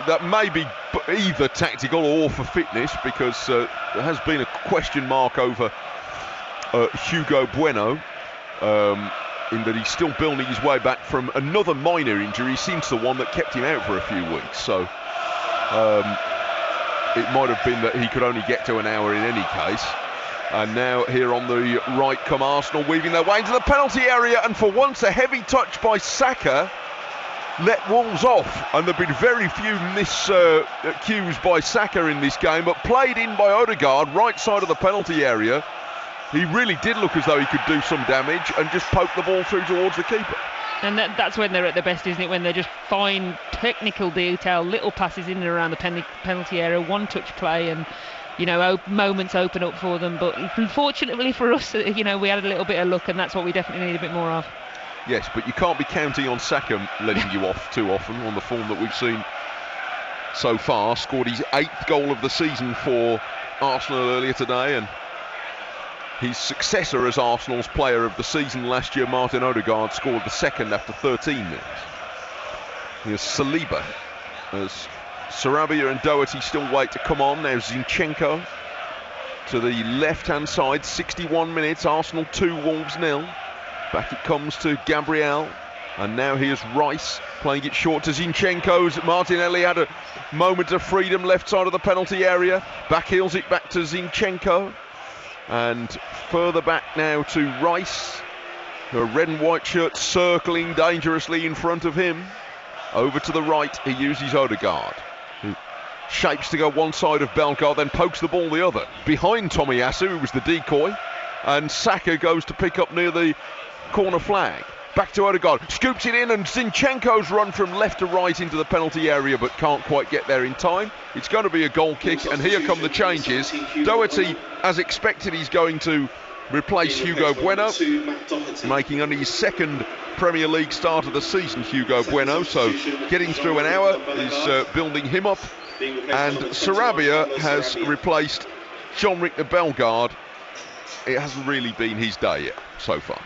that may be either tactical or for fitness, because there has been a question mark over Hugo Bueno, in that he's still building his way back from another minor injury, seems the one that kept him out for a few weeks. So it might have been that he could only get to an hour in any case. And now here on the right come Arsenal, weaving their way into the penalty area, and for once a heavy touch by Saka let Wolves off, and there have been very few miscues by Saka in this game, but played in by Odegaard, right side of the penalty area. He really did look as though he could do some damage and just poke the ball through towards the keeper. And that's when they're at their best, isn't it? When they just fine technical detail, little passes in and around the penalty area, one-touch play, and moments open up for them. But unfortunately for us, we had a little bit of luck, and that's what we definitely need a bit more of. Yes, but you can't be counting on Saka letting you off too often on the form that we've seen so far. Scored his 8th goal of the season for Arsenal earlier today, and his successor as Arsenal's player of the season last year, Martin Odegaard, scored the 2nd after 13 minutes. Here's Saliba, as Sarabia and Doherty still wait to come on. Now Zinchenko to the left-hand side, 61 minutes, Arsenal 2, Wolves 0. Back it comes to Gabriel, and now here's Rice playing it short to Zinchenko. Martinelli had a moment of freedom left side of the penalty area, backheels it back to Zinchenko, and further back now to Rice, a red and white shirt circling dangerously in front of him. Over to the right, he uses Odegaard, who shapes to go one side of Bellegarde, then pokes the ball the other, behind Tomiyasu, who was the decoy, and Saka goes to pick up near the corner flag. Back to Odegaard, scoops it in, and Zinchenko's run from left to right into the penalty area, but can't quite get there in time. It's going to be a goal kick, and here come the changes. Doherty, as expected, he's going to replace Hugo Bueno, making only his 2nd Premier League start of the season, Hugo Bueno, so getting through an hour is building him up. And Sarabia has replaced Jean-Ric Bellegarde. It hasn't really been his day yet so far.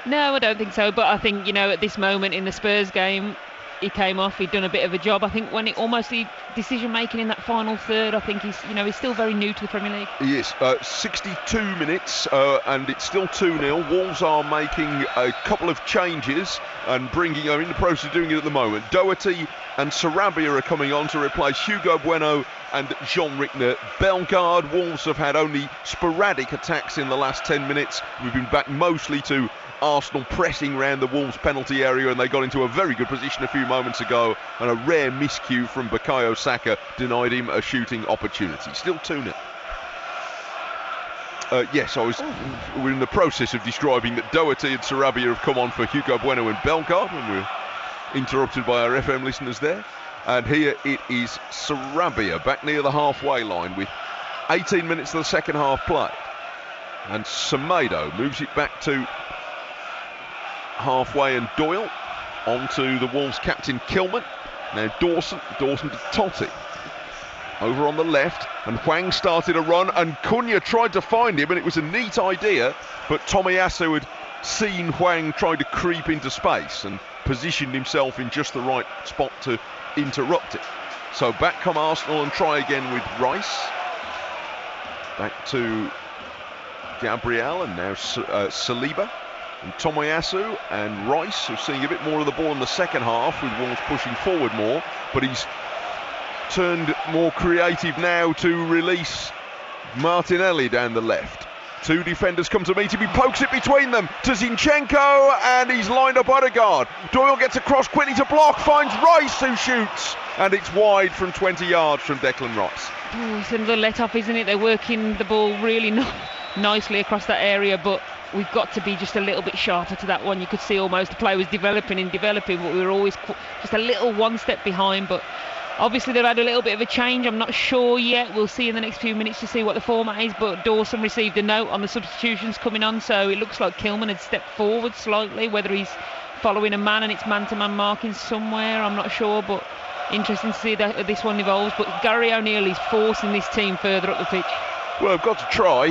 No, I don't think so, but I think, at this moment in the Spurs game, he came off, he'd done a bit of a job. I think when the decision making in that final third, I think he's still very new to the Premier League. He is. 62 minutes, and it's still 2-0. Wolves are making a couple of changes and in the process of doing it at the moment. Doherty and Sarabia are coming on to replace Hugo Bueno and Jean-Ric Bellegarde. Wolves have had only sporadic attacks in the last 10 minutes. We've been back mostly to Arsenal pressing round the Wolves penalty area, and they got into a very good position a few moments ago, and a rare miscue from Bukayo Saka denied him a shooting opportunity. Still 2-0. Yes, we're in the process of describing that Doherty and Sarabia have come on for Hugo Bueno and Bellegarde, and we're interrupted by our FM listeners there. And here it is Sarabia back near the halfway line with 18 minutes of the second half played. And Semedo moves it back to halfway, and Doyle onto the Wolves captain Kilman. Now Dawson to Totti. Over on the left, and Hwang started a run, and Cunha tried to find him, and it was a neat idea, but Tomiyasu had seen Hwang try to creep into space and positioned himself in just the right spot to interrupt it. So back come Arsenal and try again with Rice. Back to Gabriel, and now Saliba and Tomiyasu and Rice, who's seeing a bit more of the ball in the second half with Wolves pushing forward more, but he's turned more creative now to release Martinelli down the left. Two defenders come to meet him, he pokes it between them to Zinchenko, and he's lined up Odegaard. Doyle gets across quickly to block, finds Rice, who shoots, and it's wide from 20 yards from Declan Rice. Oh, it's another let-off, isn't it? They're working the ball really nicely across that area, but we've got to be just a little bit sharper to that one. You could see almost the play was developing, but we were always just a little one step behind. But obviously they've had a little bit of a change. I'm not sure yet. We'll see in the next few minutes to see what the format is. But Dawson received a note on the substitutions coming on, so it looks like Kilman had stepped forward slightly. Whether he's following a man and it's man-to-man marking somewhere, I'm not sure. But interesting to see that this one evolves. But Gary O'Neill is forcing this team further up the pitch. Well, they've got to try,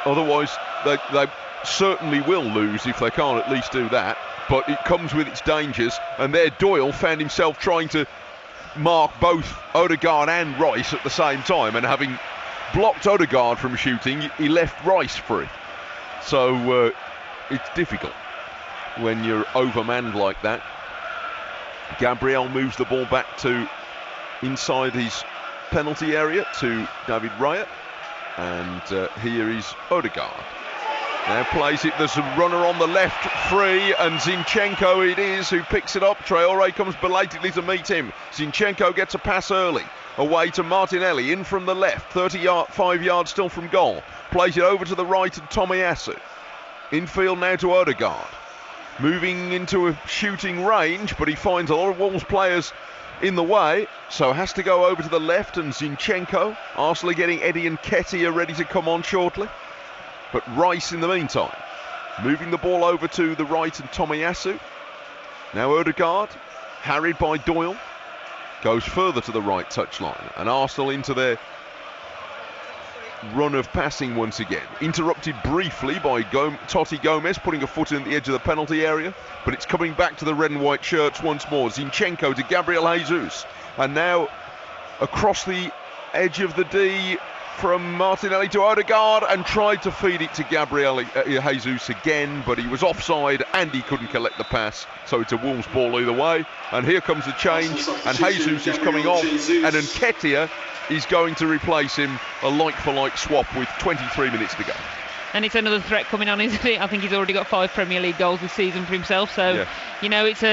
otherwise they certainly will lose if they can't at least do that. But it comes with its dangers, and there Doyle found himself trying to mark both Odegaard and Rice at the same time, and having blocked Odegaard from shooting, he left Rice free. So it's difficult when you're overmanned like that. Gabriel moves the ball back to inside his penalty area to David Raya, and here is Odegaard. Now plays it, there's a runner on the left free, and Zinchenko it is who picks it up. Traore comes belatedly to meet him. Zinchenko gets a pass early, away to Martinelli, in from the left, 5 yards still from goal. Plays it over to the right to Tomiyasu. Infield now to Odegaard. Moving into a shooting range, but he finds a lot of Wolves players in the way, so has to go over to the left, and Zinchenko. Arsenal getting Eddie and Nketiah ready to come on shortly. But Rice in the meantime, moving the ball over to the right and Tomiyasu. Now Odegaard, harried by Doyle, goes further to the right touchline, and Arsenal into their run of passing once again. Interrupted briefly by Totti Gomez putting a foot in the edge of the penalty area, but it's coming back to the red and white shirts once more. Zinchenko to Gabriel Jesus, and now across the edge of the D from Martinelli to Odegaard, and tried to feed it to Gabriel Jesus again, but he was offside and he couldn't collect the pass, so it's a Wolves ball either way. And here comes the change, and Jesus is coming off, and Nketiah is going to replace him, a like-for-like swap with 23 minutes to go. And it's another threat coming on, isn't it? I think he's already got 5 Premier League goals this season for himself, so yeah. You know, it's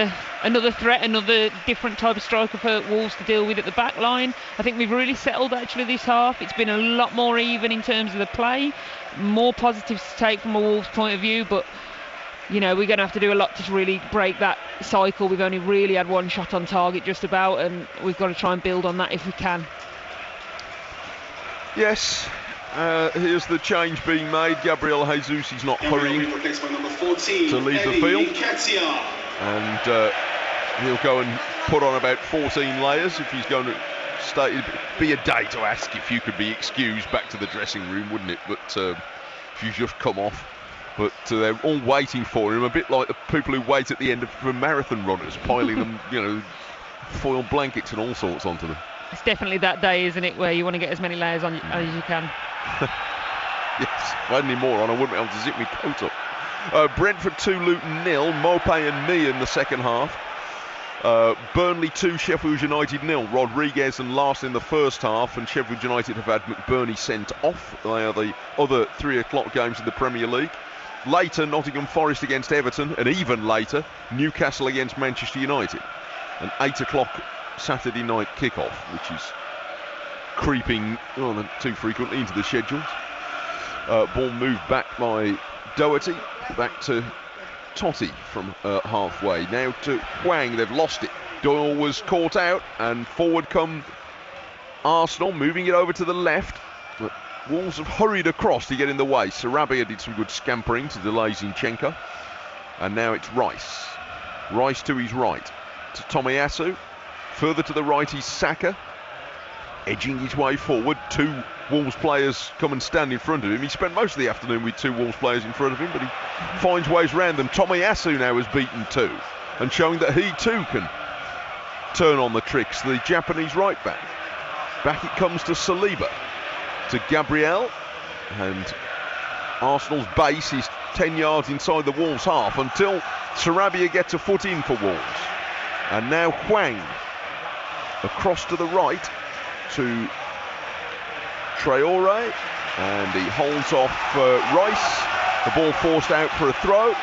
another threat, another different type of striker for Wolves to deal with at the back line. I think we've really settled actually this half. It's been a lot more even in terms of the play, more positives to take from a Wolves point of view, but you know, we're going to have to do a lot to really break that cycle. We've only really had one shot on target just about, and we've got to try and build on that if we can. Yes. Here's the change being made. Gabriel Jesus is not hurrying to leave the field, and he'll go and put on about 14 layers if he's going to stay. It'd be a day to ask if you could be excused back to the dressing room, wouldn't it? But if you just come off. But they're all waiting for him, a bit like the people who wait at the end for marathon runners, piling them, you know, foil blankets and all sorts onto them. It's definitely that day, isn't it, where you want to get as many layers on as you can. Yes, if I had any more on, I wouldn't be able to zip my coat up. Brentford 2, Luton 0, Mopay and me in the second half. Burnley 2, Sheffield United 0. Rodriguez and Larson in the first half, and Sheffield United have had McBurney sent off. They are the other 3 o'clock games in the Premier League. Later, Nottingham Forest against Everton, and even later, Newcastle against Manchester United. An 8 o'clock Saturday night kickoff, which is creeping too frequently into the schedules. Ball moved back by Doherty, back to Totti from halfway. Now to Hwang, they've lost it. Doyle was caught out, and forward come Arsenal, moving it over to the left. But Wolves have hurried across to get in the way. Sarabia did some good scampering to delay Zinchenko. And now it's Rice. Rice to his right, to Tomiyasu. Further to the right is Saka, edging his way forward. Two Wolves players come and stand in front of him. He spent most of the afternoon with two Wolves players in front of him, but he finds ways round them. Tomiyasu now has beaten two, and showing that he too can turn on the tricks, the Japanese right back. Back it comes to Saliba, to Gabriel, and Arsenal's base is 10 yards inside the Wolves half until Sarabia gets a foot in for Wolves. And now Hwang across to the right to Traore, and he holds off Rice. The ball forced out for a throw,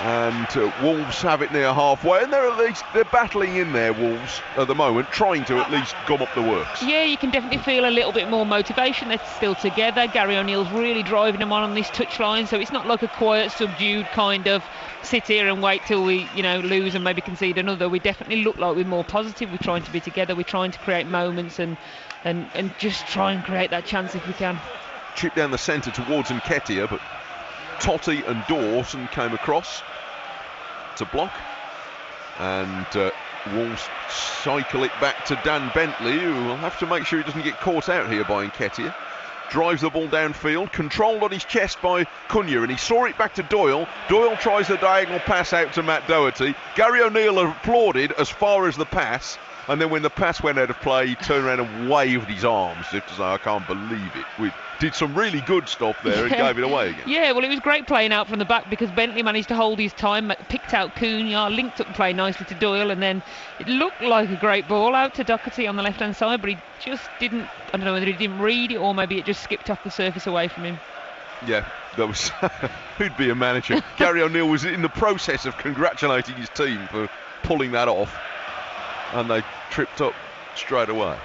and Wolves have it near halfway, and they're battling in there, Wolves, at the moment, trying to at least gum up the works. Yeah, you can definitely feel a little bit more motivation. They're still together. Gary O'Neill's really driving them on this touchline, so it's not like a quiet, subdued kind of sit here and wait till we, lose and maybe concede another. We definitely look like we're more positive. We're trying to be together. We're trying to create moments and just try and create that chance if we can. Chip down the centre towards Nketiah, but Totti and Dawson came across to block, and Wolves cycle it back to Dan Bentley, who will have to make sure he doesn't get caught out here by Nketiah. Drives the ball downfield, controlled on his chest by Cunha, and he saw it back to Doyle. Doyle tries the diagonal pass out to Matt Doherty. Gary O'Neill applauded as far as the pass, and then when the pass went out of play, he turned around and waved his arms as if to say, I can't believe it. We did some really good stuff there and gave it away again. Yeah, well, it was great playing out from the back because Bentley managed to hold his time, picked out Cunha, linked up the play nicely to Doyle, and then it looked like a great ball out to Doherty on the left-hand side, but he just didn't, I don't know whether he didn't read it or maybe it just skipped off the surface away from him. Yeah, that was who'd be a manager. Gary O'Neill was in the process of congratulating his team for pulling that off, and they tripped up straight away.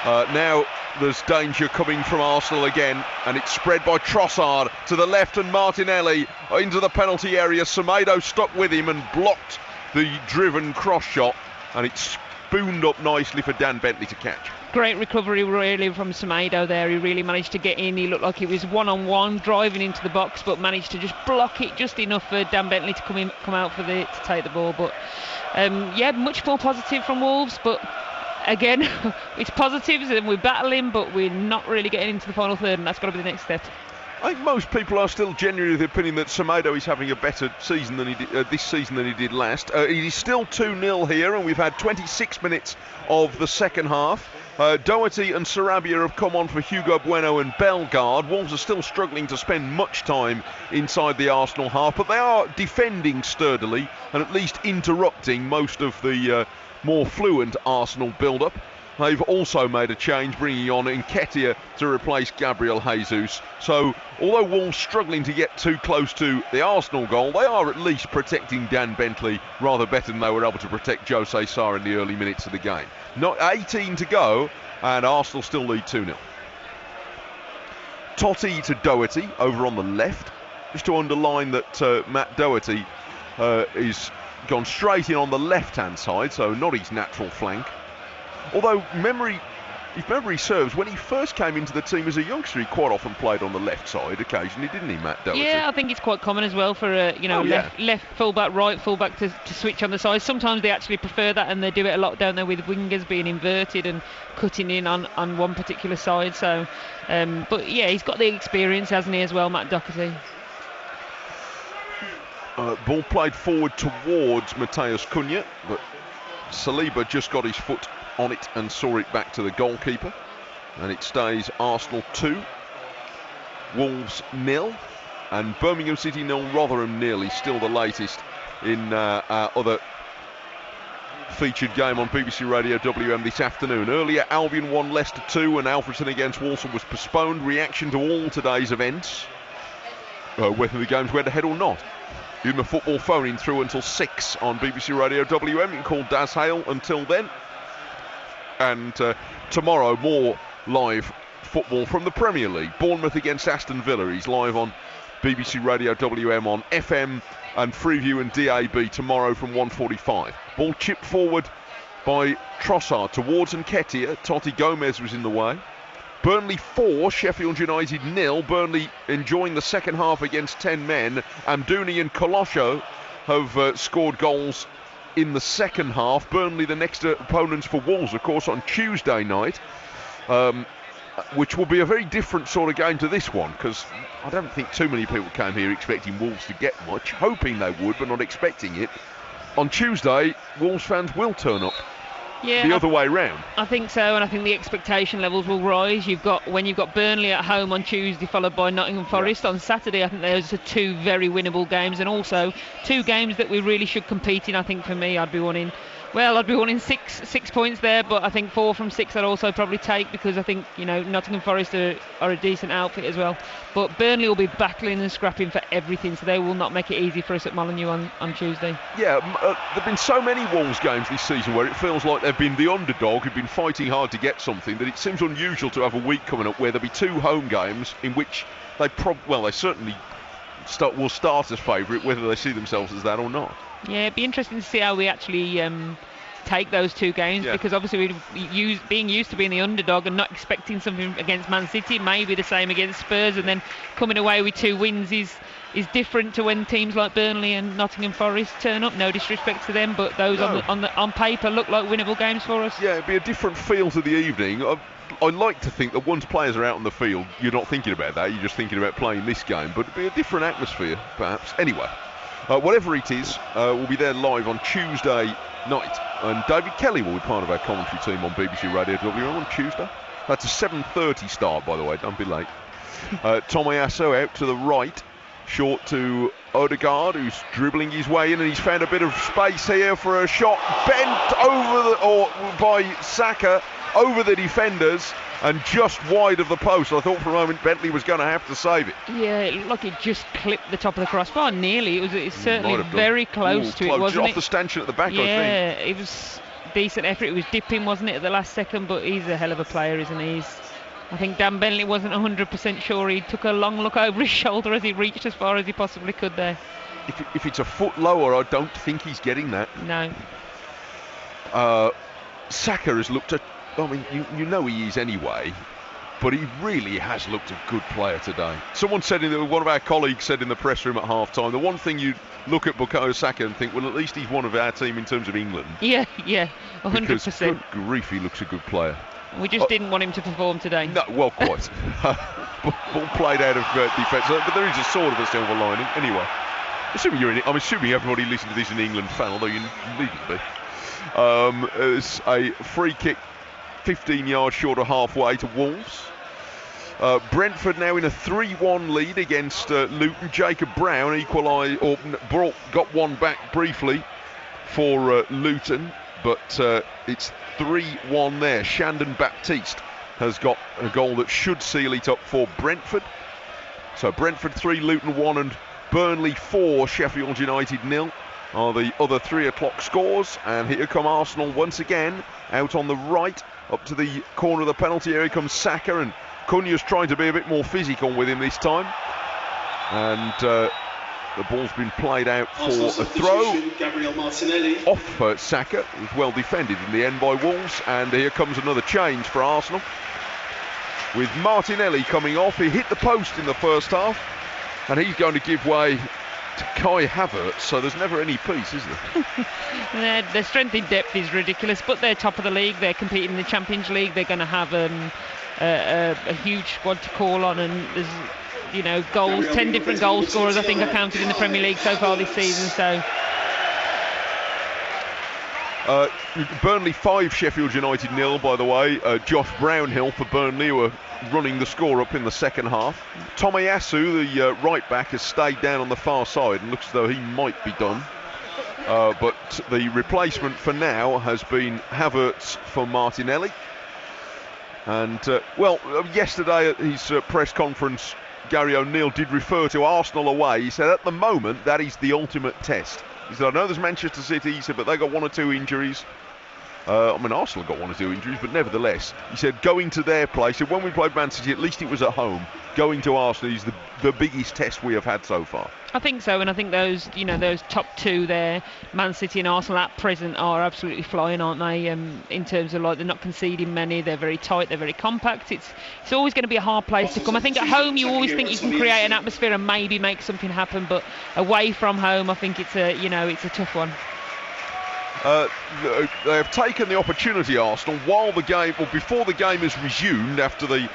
Now there's danger coming from Arsenal again, and it's spread by Trossard to the left, and Martinelli into the penalty area. Semedo stuck with him and blocked the driven cross shot, and it's spooned up nicely for Dan Bentley to catch. Great recovery really from Semedo there. He really managed to get in. He looked like he was one-on-one driving into the box, but managed to just block it just enough for Dan Bentley to come out to take the ball. But much more positive from Wolves, but again, it's positives and we're battling, but we're not really getting into the final third, and that's got to be the next step. I think most people are still genuinely of the opinion that Semedo is having a better season than he did this season than he did last. It is still 2-0 here, and we've had 26 minutes of the second half. Doherty and Sarabia have come on for Hugo Bueno and Bellegarde. Wolves are still struggling to spend much time inside the Arsenal half, but they are defending sturdily and at least interrupting most of the more fluent Arsenal build-up. They've also made a change, bringing on Nketiah to replace Gabriel Jesus. So, although Wolves struggling to get too close to the Arsenal goal, they are at least protecting Dan Bentley rather better than they were able to protect Jose Sarr in the early minutes of the game. Not 18 to go, and Arsenal still lead 2-0. Totti to Doherty over on the left. Just to underline that Matt Doherty is gone straight in on the left-hand side, so not his natural flank. Although if memory serves, when he first came into the team as a youngster, he quite often played on the left side occasionally, didn't he, Matt Doherty? Yeah, I think it's quite common as well for left fullback, right fullback to switch on the side. Sometimes they actually prefer that, and they do it a lot down there with wingers being inverted and cutting in on one particular side. So, but yeah, he's got the experience, hasn't he, as well, Matt Doherty? Ball played forward towards Matheus Cunha, but Saliba just got his foot on it and saw it back to the goalkeeper, and it stays Arsenal 2, Wolves 0, and Birmingham City 0, Rotherham 0 is still the latest in our other featured game on BBC Radio WM this afternoon. Earlier, Albion 1, Leicester 2, and Alfreton against Walsall was postponed. Reaction to all today's events, whether the games went ahead or not. In the football phone-in through until 6 on BBC Radio WM. You can call Daz Hale until then. And tomorrow, more live football from the Premier League. Bournemouth against Aston Villa. He's live on BBC Radio WM on FM and Freeview and DAB tomorrow from 1:45. Ball chipped forward by Trossard towards Nketiah. Totti Gomez was in the way. Burnley 4, Sheffield United 0. Burnley enjoying the second half against 10 men. Amdouni and Colosho have scored goals in the second half. Burnley the next opponents for Wolves, of course, on Tuesday night, which will be a very different sort of game to this one, because I don't think too many people came here expecting Wolves to get much, hoping they would, but not expecting it. On Tuesday, Wolves fans will turn up. Yeah, the other way round. I think so, and I think the expectation levels will rise. When you've got Burnley at home on Tuesday, followed by Nottingham Forest on Saturday. I think those are two very winnable games, and also two games that we really should compete in. I think for me, I'd be wanting 6 points there, but I think 4 from 6 I'd also probably take, because I think Nottingham Forest are a decent outfit as well. But Burnley will be battling and scrapping for everything, so they will not make it easy for us at Molineux on Tuesday. Yeah, there've been so many Wolves games this season where it feels like they've been the underdog who've been fighting hard to get something, that it seems unusual to have a week coming up where there'll be 2 home games in which they certainly will start as favourite, whether they see themselves as that or not. Yeah, it'd be interesting to see how we actually take those 2 games, because obviously being used to being the underdog and not expecting something against Man City, maybe the same against Spurs, and then coming away with 2 wins is different to when teams like Burnley and Nottingham Forest turn up. No disrespect to them, but those on paper look like winnable games for us. Yeah, it'd be a different feel to the evening. I like to think that once players are out on the field, you're not thinking about that, you're just thinking about playing this game, but it'd be a different atmosphere perhaps. Anyway, whatever it is, we'll be there live on Tuesday night, and David Kelly will be part of our commentary team on BBC Radio WM on Tuesday. That's a 7:30 start, by the way, don't be late. Tomiyasu out to the right, short to Odegaard, who's dribbling his way in, and he's found a bit of space here for a shot bent by Saka over the defenders and just wide of the post. I thought for a moment Bentley was going to have to save it. Yeah, it looked like it just clipped the top of the crossbar. Nearly. It's certainly very close to it, wasn't it? Off the stanchion at the back, yeah, I think. Yeah, it was decent effort. It was dipping, wasn't it, at the last second? But he's a hell of a player, isn't he? I think Dan Bentley wasn't 100% sure. He took a long look over his shoulder as he reached as far as he possibly could there. If it's a foot lower, I don't think he's getting that. No. Saka has looked at... I mean, you know he is anyway, but he really has looked a good player today. Someone said, one of our colleagues said in the press room at half-time, the one thing you look at Bukayo Saka and think, well, at least he's one of our team in terms of England. Yeah, 100%. Because, good grief, he looks a good player. We just didn't want him to perform today. No, well, quite. Ball played out of defence, but there is a sort of a silver lining. Anyway, I'm assuming everybody listening to this in England fan, although you needn't be. It's a free kick 15 yards short of halfway to Wolves. Brentford now in a 3-1 lead against Luton. Jacob Brown got one back briefly for Luton, but it's 3-1 there. Shandon Baptiste has got a goal that should seal it up for Brentford. So Brentford 3, Luton 1 and Burnley 4, Sheffield United 0 are the other 3 o'clock scores. And here come Arsenal once again, out on the right, up to the corner of the penalty area comes Saka, and Cunha's trying to be a bit more physical with him this time. And the ball's been played out for a throw off Saka. It was well defended in the end by Wolves, and here comes another change for Arsenal with Martinelli coming off. He hit the post in the first half, and he's going to give way to Kai Havertz, so there's never any peace, is there? Their strength in depth is ridiculous, but they're top of the league. They're competing in the Champions League. They're going to have a huge squad to call on, and there's goals, 10 different goal scorers I think are counted in the Premier League so far this season. So Burnley 5, Sheffield United 0, by the way. Josh Brownhill for Burnley, who are running the score up in the second half. Tomiyasu, the right back, has stayed down on the far side and looks as though he might be done. But the replacement for now has been Havertz for Martinelli. And, yesterday at his press conference, Gary O'Neill did refer to Arsenal away. He said, at the moment, that is the ultimate test. He said, I know there's Manchester City, he said, but they got 1 or 2 injuries. I mean, Arsenal got 1 or 2 injuries, but nevertheless, he said going to their place. So when we played Man City, at least it was at home. Going to Arsenal is the biggest test we have had so far. I think so, and I think those top 2 there, Man City and Arsenal at present, are absolutely flying, aren't they? In terms of like they're not conceding many, they're very tight, they're very compact. It's always going to be a hard place to come. I think at home you always think you can create an atmosphere and maybe make something happen, but away from home, I think it's a tough one. They have taken the opportunity, Arsenal, before the game is resumed after the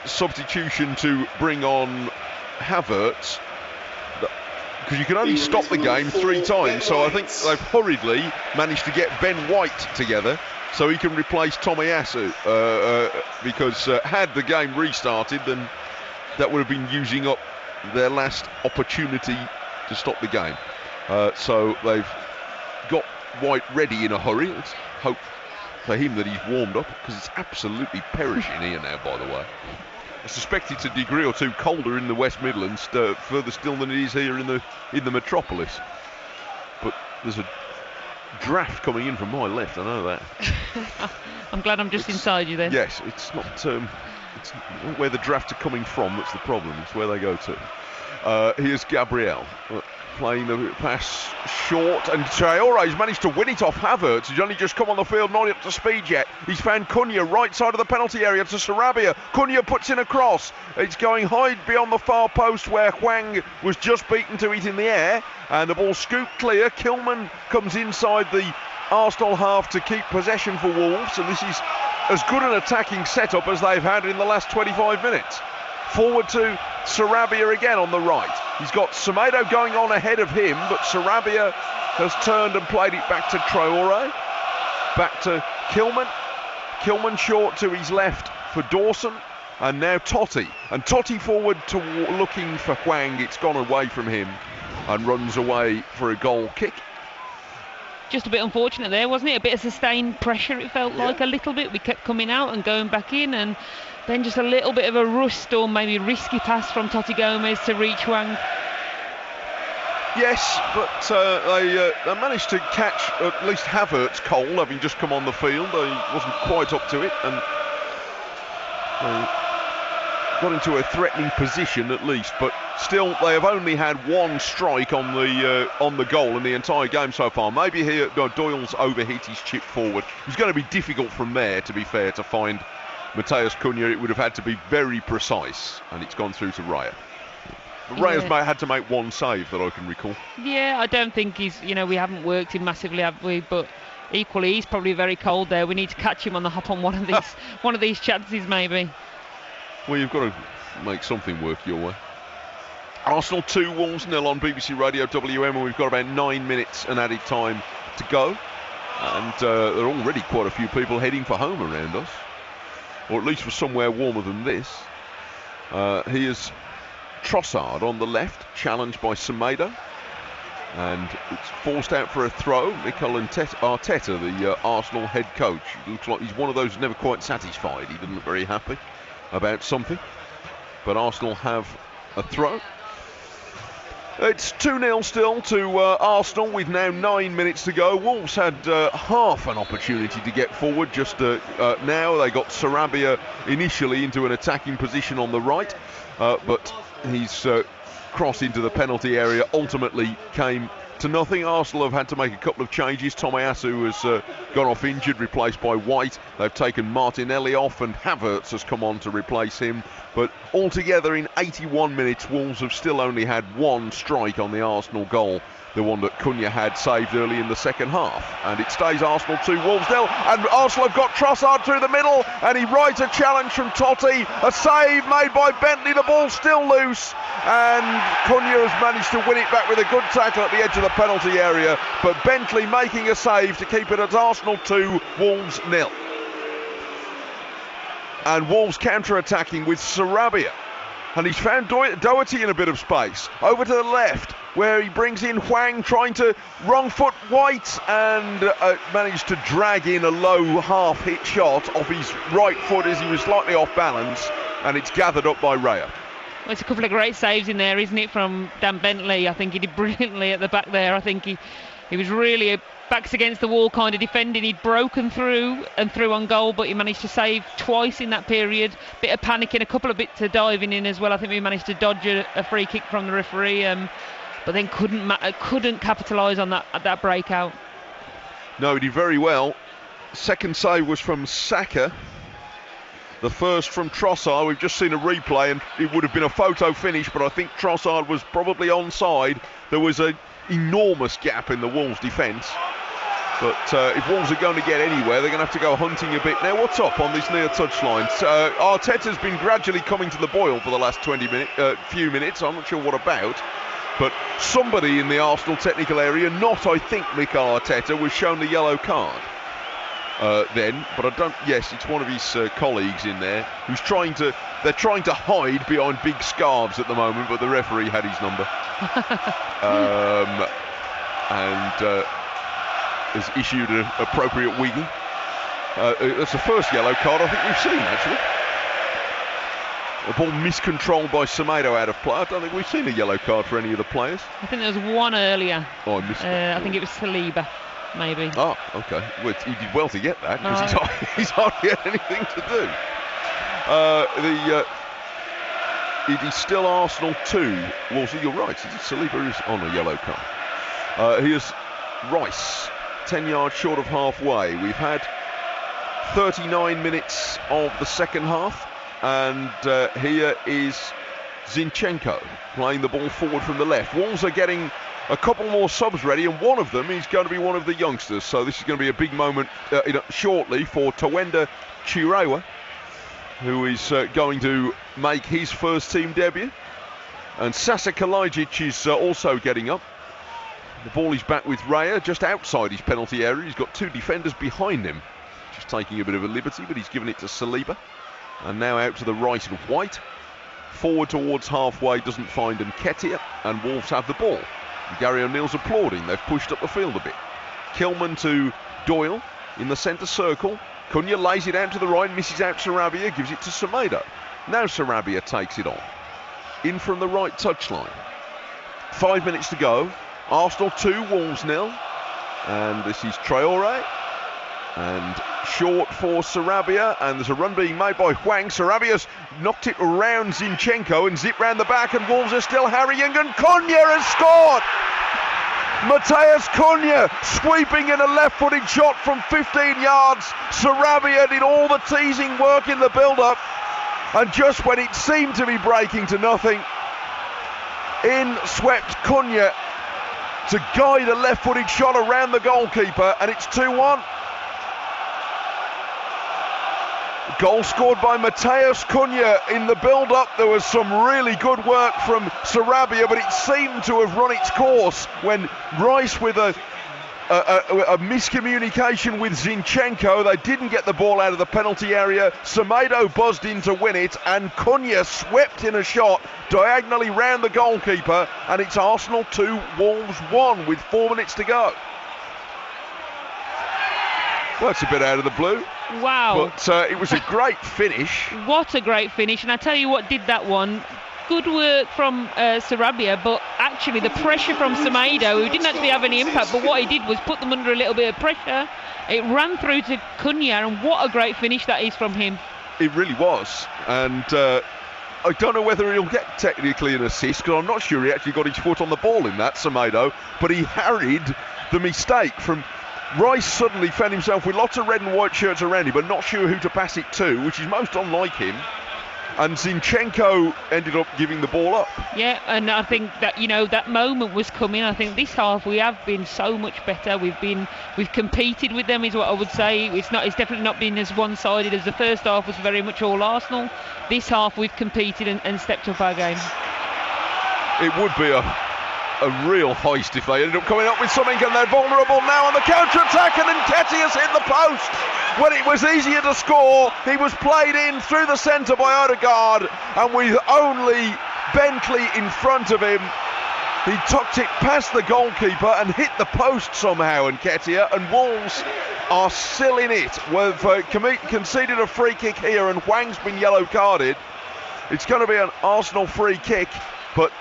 substitution to bring on Havertz, because you can only stop the game 3 times. So I think they've hurriedly managed to get Ben White together so he can replace Tomiyasu, because had the game restarted, then that would have been using up their last opportunity to stop the game. So they've got White ready in a hurry. Let's hope for him that he's warmed up, because it's absolutely perishing here now, by the way. I suspect it's a degree or 2 colder in the West Midlands, further still than it is here in the metropolis. But there's a draft coming in from my left, I know that. I'm glad I'm just inside you then. Yes, it's not where the drafts are coming from that's the problem, it's where they go to. Here's Gabriel playing the pass short, and Traore's managed to win it off Havertz, who's only just come on the field, not up to speed yet. He's found Cunha right side of the penalty area to Sarabia. Cunha puts in a cross. It's going high beyond the far post where Hwang was just beaten to it in the air, and the ball scooped clear. Kilman comes inside the Arsenal half to keep possession for Wolves, and this is as good an attacking setup as they've had in the last 25 minutes. Forward to Sarabia again on the right. He's got Semedo going on ahead of him, but Sarabia has turned and played it back to Traore. Back to Kilman. Kilman short to his left for Dawson. And now Totti. And Totti forward to looking for Hwang. It's gone away from him and runs away for a goal kick. Just a bit unfortunate there, wasn't it? A bit of sustained pressure, it felt like, a little bit. We kept coming out and going back in, and then just a little bit of a rust or maybe risky pass from Totti Gomez to reach Hwang. Yes, but they managed to catch at least Havertz cold, having just come on the field. He wasn't quite up to it, and they got into a threatening position at least. But still, they have only had 1 strike on the goal in the entire game so far. Maybe here Doyle's overhit his chip forward. It was going to be difficult from there, to be fair, to find Mateus Cunha. It would have had to be very precise, and it's gone through to Raya. Raya's had to make 1 save that I can recall. Yeah, I don't think he's, we haven't worked him massively, have we? But equally, he's probably very cold there. We need to catch him on the hop on one of these chances, maybe. Well, you've got to make something work your way. Arsenal 2, Wolves 0 on BBC Radio WM, and we've got about 9 minutes and added time to go. And there are already quite a few people heading for home around us, or at least for somewhere warmer than this. Here's Trossard on the left, challenged by Semedo, and it's forced out for a throw. Mikel Arteta, the Arsenal head coach, looks like he's one of those who's never quite satisfied. He doesn't look very happy about something, but Arsenal have a throw. It's 2-0 still to Arsenal with now 9 minutes to go. Wolves had half an opportunity to get forward just now. They got Sarabia initially into an attacking position on the right, but his cross into the penalty area ultimately came to nothing. Arsenal have had to make a couple of changes. Tomiyasu has gone off injured, replaced by White. They've taken Martinelli off, and Havertz has come on to replace him. But altogether, in 81 minutes, Wolves have still only had 1 strike on the Arsenal goal, the one that Cunha had saved early in the second half. And it stays Arsenal 2, Wolves 0. And Arsenal have got Trossard through the middle, and he rides a challenge from Totti. A save made by Bentley. The ball's still loose, and Cunha has managed to win it back with a good tackle at the edge of the penalty area. But Bentley making a save to keep it at Arsenal 2, Wolves 0. And Wolves counter-attacking with Sarabia. And he's found Doherty in a bit of space. Over to the left, where he brings in Hwang, trying to wrong foot White, and managed to drag in a low half-hit shot off his right foot as he was slightly off balance, and it's gathered up by Raya. Well, it's a couple of great saves in there, isn't it, from Dan Bentley? I think he did brilliantly at the back there. I think He was really backs against the wall kind of defending. He'd broken through and through on goal, but he managed to save twice in that period. Bit of panicking, a couple of bits of diving in as well. I think we managed to dodge a free kick from the referee, but then couldn't capitalise on that breakout. No, he did very well. Second save was from Saka. The first from Trossard. We've just seen a replay, and it would have been a photo finish, but I think Trossard was probably onside. There was an enormous gap in the Wolves' defence. But if Wolves are going to get anywhere, they're going to have to go hunting a bit. Now, what's up on this near touchline? Arteta's been gradually coming to the boil for the last few minutes. I'm not sure what about. But somebody in the Arsenal technical area, not, I think, Mikel Arteta, was shown the yellow card then. But I don't... Yes, it's one of his colleagues in there who's trying to... They're trying to hide behind big scarves at the moment, but the referee had his number. And has issued an appropriate wigging. That's the first yellow card I think we've seen, actually. The ball miscontrolled by Semedo out of play. I don't think we've seen a yellow card for any of the players. I think there was one earlier. Oh, I missed it. I think it was Saliba, maybe. Oh, okay. Well, he did well to get that, because he's hardly had anything to do. It is still Arsenal 2. Wolves, you're right. Saliba is on a yellow card. Here's Rice, 10 yards short of halfway. We've had 39 minutes of the second half, and here is Zinchenko playing the ball forward from the left. Wolves are getting a couple more subs ready, and one of them is going to be one of the youngsters. So this is going to be a big moment shortly for Tawenda Chirewa, who is going to make his first team debut. And Sasa Kalajic is also getting up. The ball is back with Raya, just outside his penalty area. He's got two defenders behind him. Just taking a bit of a liberty, but he's given it to Saliba. And now out to the right of White. Forward towards halfway, doesn't find Nketiah, and Wolves have the ball. Gary O'Neill's applauding. They've pushed up the field a bit. Kilman to Doyle in the centre circle. Cunha lays it out to the right, misses out Sarabia, gives it to Semedo. Now Sarabia takes it on. In from the right touchline. 5 minutes to go. Arsenal 2, Wolves 0. And this is Traore. And short for Sarabia. And there's a run being made by Hwang. Sarabia's knocked it around Zinchenko and zipped round the back. And Wolves are still harrying. And Cunha has scored! Matheus Cunha sweeping in a left-footed shot from 15 yards. Sarabia did all the teasing work in the build-up. And just when it seemed to be breaking to nothing, in swept Cunha to guide a left-footed shot around the goalkeeper, and it's 2-1. Goal scored by Matheus Cunha. In the build-up, there was some really good work from Sarabia, but it seemed to have run its course when Rice, with a miscommunication with Zinchenko, they didn't get the ball out of the penalty area. Semedo buzzed in to win it, and Cunha swept in a shot diagonally round the goalkeeper, and it's Arsenal 2, Wolves 1 with 4 minutes to go. Well, that's a bit out of the blue. Wow. But it was a great finish. What a great finish. And I tell you what did that one. Good work from Sarabia, but actually the pressure from Semedo, who didn't actually have any impact, but what he did was put them under a little bit of pressure. It ran through to Cunha, and what a great finish that is from him. It really was. And I don't know whether he'll get technically an assist, because I'm not sure he actually got his foot on the ball in that, Semedo, but he harried the mistake from... Rice suddenly found himself with lots of red and white shirts around him, but not sure who to pass it to, which is most unlike him. And Zinchenko ended up giving the ball up. Yeah, and I think that, that moment was coming. I think this half we have been so much better. We've competed with them, is what I would say. It's definitely not been as one-sided as the first half was very much all Arsenal. This half we've competed and stepped up our game. It would be a real heist if they ended up coming up with something, and they're vulnerable now on the counter-attack, and Nketiah's hit the post. When it was easier to score, he was played in through the centre by Odegaard, and with only Bentley in front of him, he tucked it past the goalkeeper and hit the post somehow, Nketiah, and Wolves are still in it. We've conceded a free kick here, and Hwang's been yellow-carded. It's going to be an Arsenal free kick, but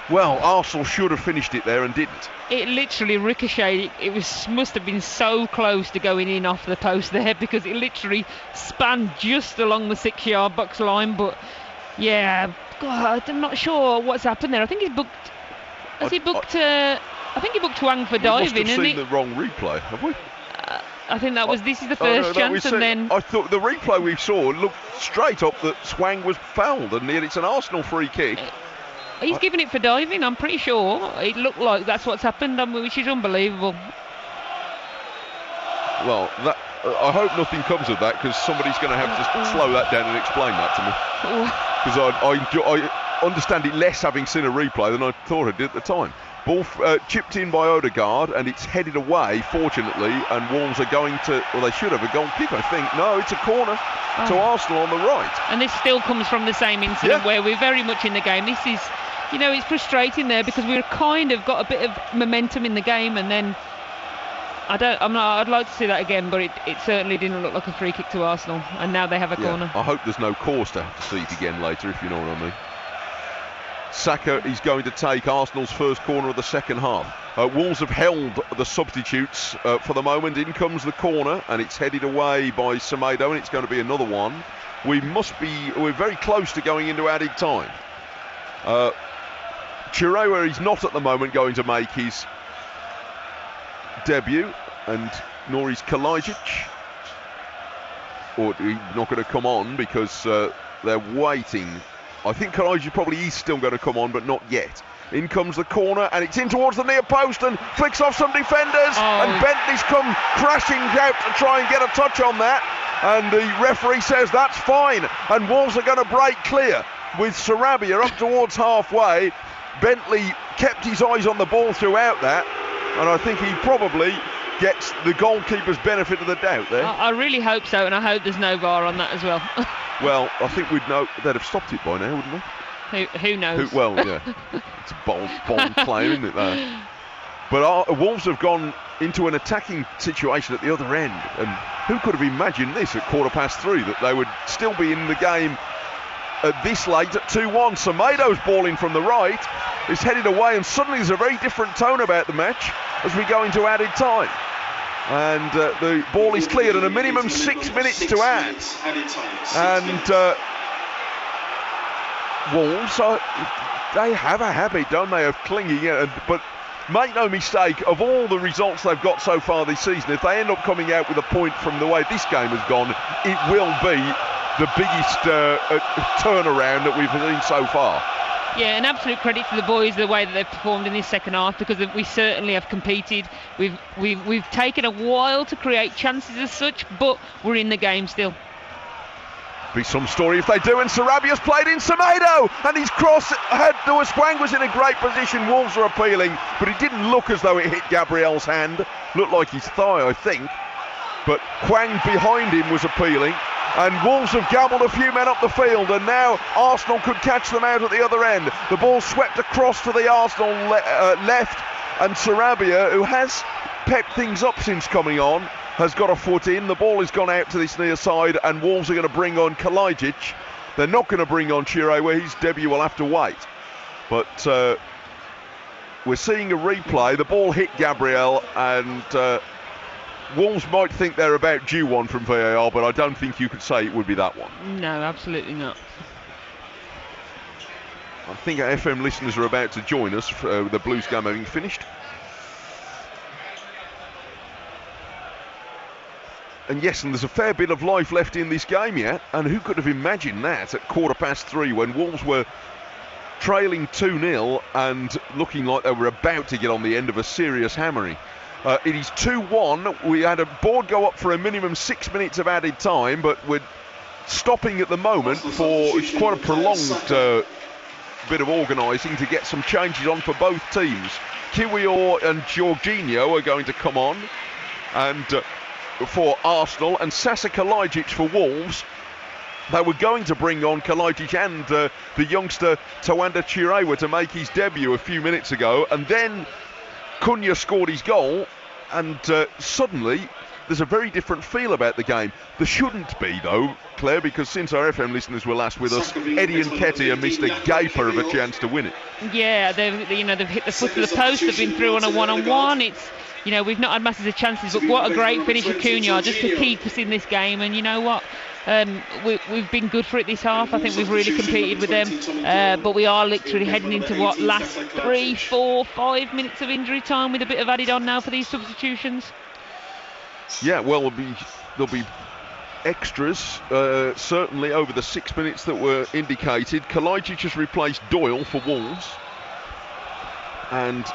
Well, Arsenal should have finished it there and didn't. It literally ricocheted. Must have been so close to going in off the post there, because it literally spanned just along the 6-yard box line. But yeah, God, I'm not sure what's happened there. I think he's booked. I think he booked Wang for diving. We must have seen the wrong replay, have we? I think that was. This is the first chance, and then I thought the replay we saw looked straight up that Swang was fouled, and yet it's an Arsenal free kick. He's given it for diving, I'm pretty sure. It looked like that's what's happened, which is unbelievable. Well, I hope nothing comes of that, because somebody's going to have to slow that down and explain that to me. Because I understand it less having seen a replay than I thought I did at the time. Ball chipped in by Odegaard, and it's headed away, fortunately, and Wolves are going to, well, they should have a goal kick, I think. No, it's a corner to Arsenal on the right. And this still comes from the same incident where we're very much in the game. This is, it's frustrating there, because we've kind of got a bit of momentum in the game, and then I'd like to see that again, but it certainly didn't look like a free kick to Arsenal, and now they have a corner. I hope there's no cause to have to see it again later, if you know what I mean. Saka is going to take Arsenal's first corner of the second half. Wolves have held the substitutes for the moment. In comes the corner, and it's headed away by Semedo, and it's going to be another one. We're very close to going into added time. Chiré is not at the moment going to make his debut, and nor is Kalajic. Or he's not going to come on because they're waiting. I think Kalajic probably is still going to come on, but not yet. In comes the corner, and it's in towards the near post and flicks off some defenders. And Bentley's come crashing out to try and get a touch on that. And the referee says that's fine. And Wolves are going to break clear with Sarabia up towards halfway. Bentley kept his eyes on the ball throughout that. And I think he probably gets the goalkeeper's benefit of the doubt there. I really hope so, and I hope there's no VAR on that as well. Well, I think we'd know they'd have stopped it by now, wouldn't they? Who knows? Well, yeah. It's a bold claim, isn't it, there? But Wolves have gone into an attacking situation at the other end. And who could have imagined this at 3:15, that they would still be in the game this late at 2-1. Semedo's ball in from the right is headed away, and suddenly there's a very different tone about the match as we go into added time. And the ball is cleared, and a minimum 6 minutes to add. And Wolves, they have a habit, don't they, of clinging in. But make no mistake, of all the results they've got so far this season, if they end up coming out with a point from the way this game has gone, it will be the biggest turnaround that we've seen so far. Yeah, an absolute credit to the boys, the way that they've performed in this second half, because we certainly have competed. We've taken a while to create chances as such, but we're in the game still. Be some story if they do, and Sarabia's played in Semedo, and his cross Swang was in a great position. Wolves are appealing, but it didn't look as though it hit Gabriel's hand. Looked like his thigh, I think, but Hwang behind him was appealing. And Wolves have gabbled a few men up the field, and now Arsenal could catch them out at the other end. The ball swept across to the Arsenal left, and Sarabia, who has pepped things up since coming on, has got a foot in. The ball has gone out to this near side, and Wolves are going to bring on Kalajic. They're not going to bring on Chiré, where his debut will have to wait. But we're seeing a replay. The ball hit Gabriel, and Wolves might think they're about due one from VAR, but I don't think you could say it would be that one. No, absolutely not. I think our FM listeners are about to join us, with the Blues game having finished. And yes, and there's a fair bit of life left in this game yet, and who could have imagined that at 3:15 when Wolves were trailing 2-0 and looking like they were about to get on the end of a serious hammering. It is 2-1. We had a board go up for a minimum 6 minutes of added time, but we're stopping at the moment for quite a prolonged bit of organising to get some changes on for both teams. Kiwior and Jorginho are going to come on, and for Arsenal, and Sasa Kalajic for Wolves. They were going to bring on Kalajic and the youngster Tawanda Chiré were to make his debut a few minutes ago, and then Cunha scored his goal, and suddenly there's a very different feel about the game. There shouldn't be, though, Claire, because since our FM listeners were last with us, Eddie and Nketiah missed a gaper of a chance to win it. Yeah, they've hit the foot of the post. They've been through on a one-on-one. It's, we've not had masses of chances, but what a great finish of Cunha just to keep us in this game. And you know what? We've been good for it this half. I think we've really competed with them, but we are literally heading into what, last 3, 4, 5 minutes of injury time with a bit of added on now for these substitutions. Yeah, well, there'll be extras, certainly over the 6 minutes that were indicated. Kalajdzic has replaced Doyle for Wolves, and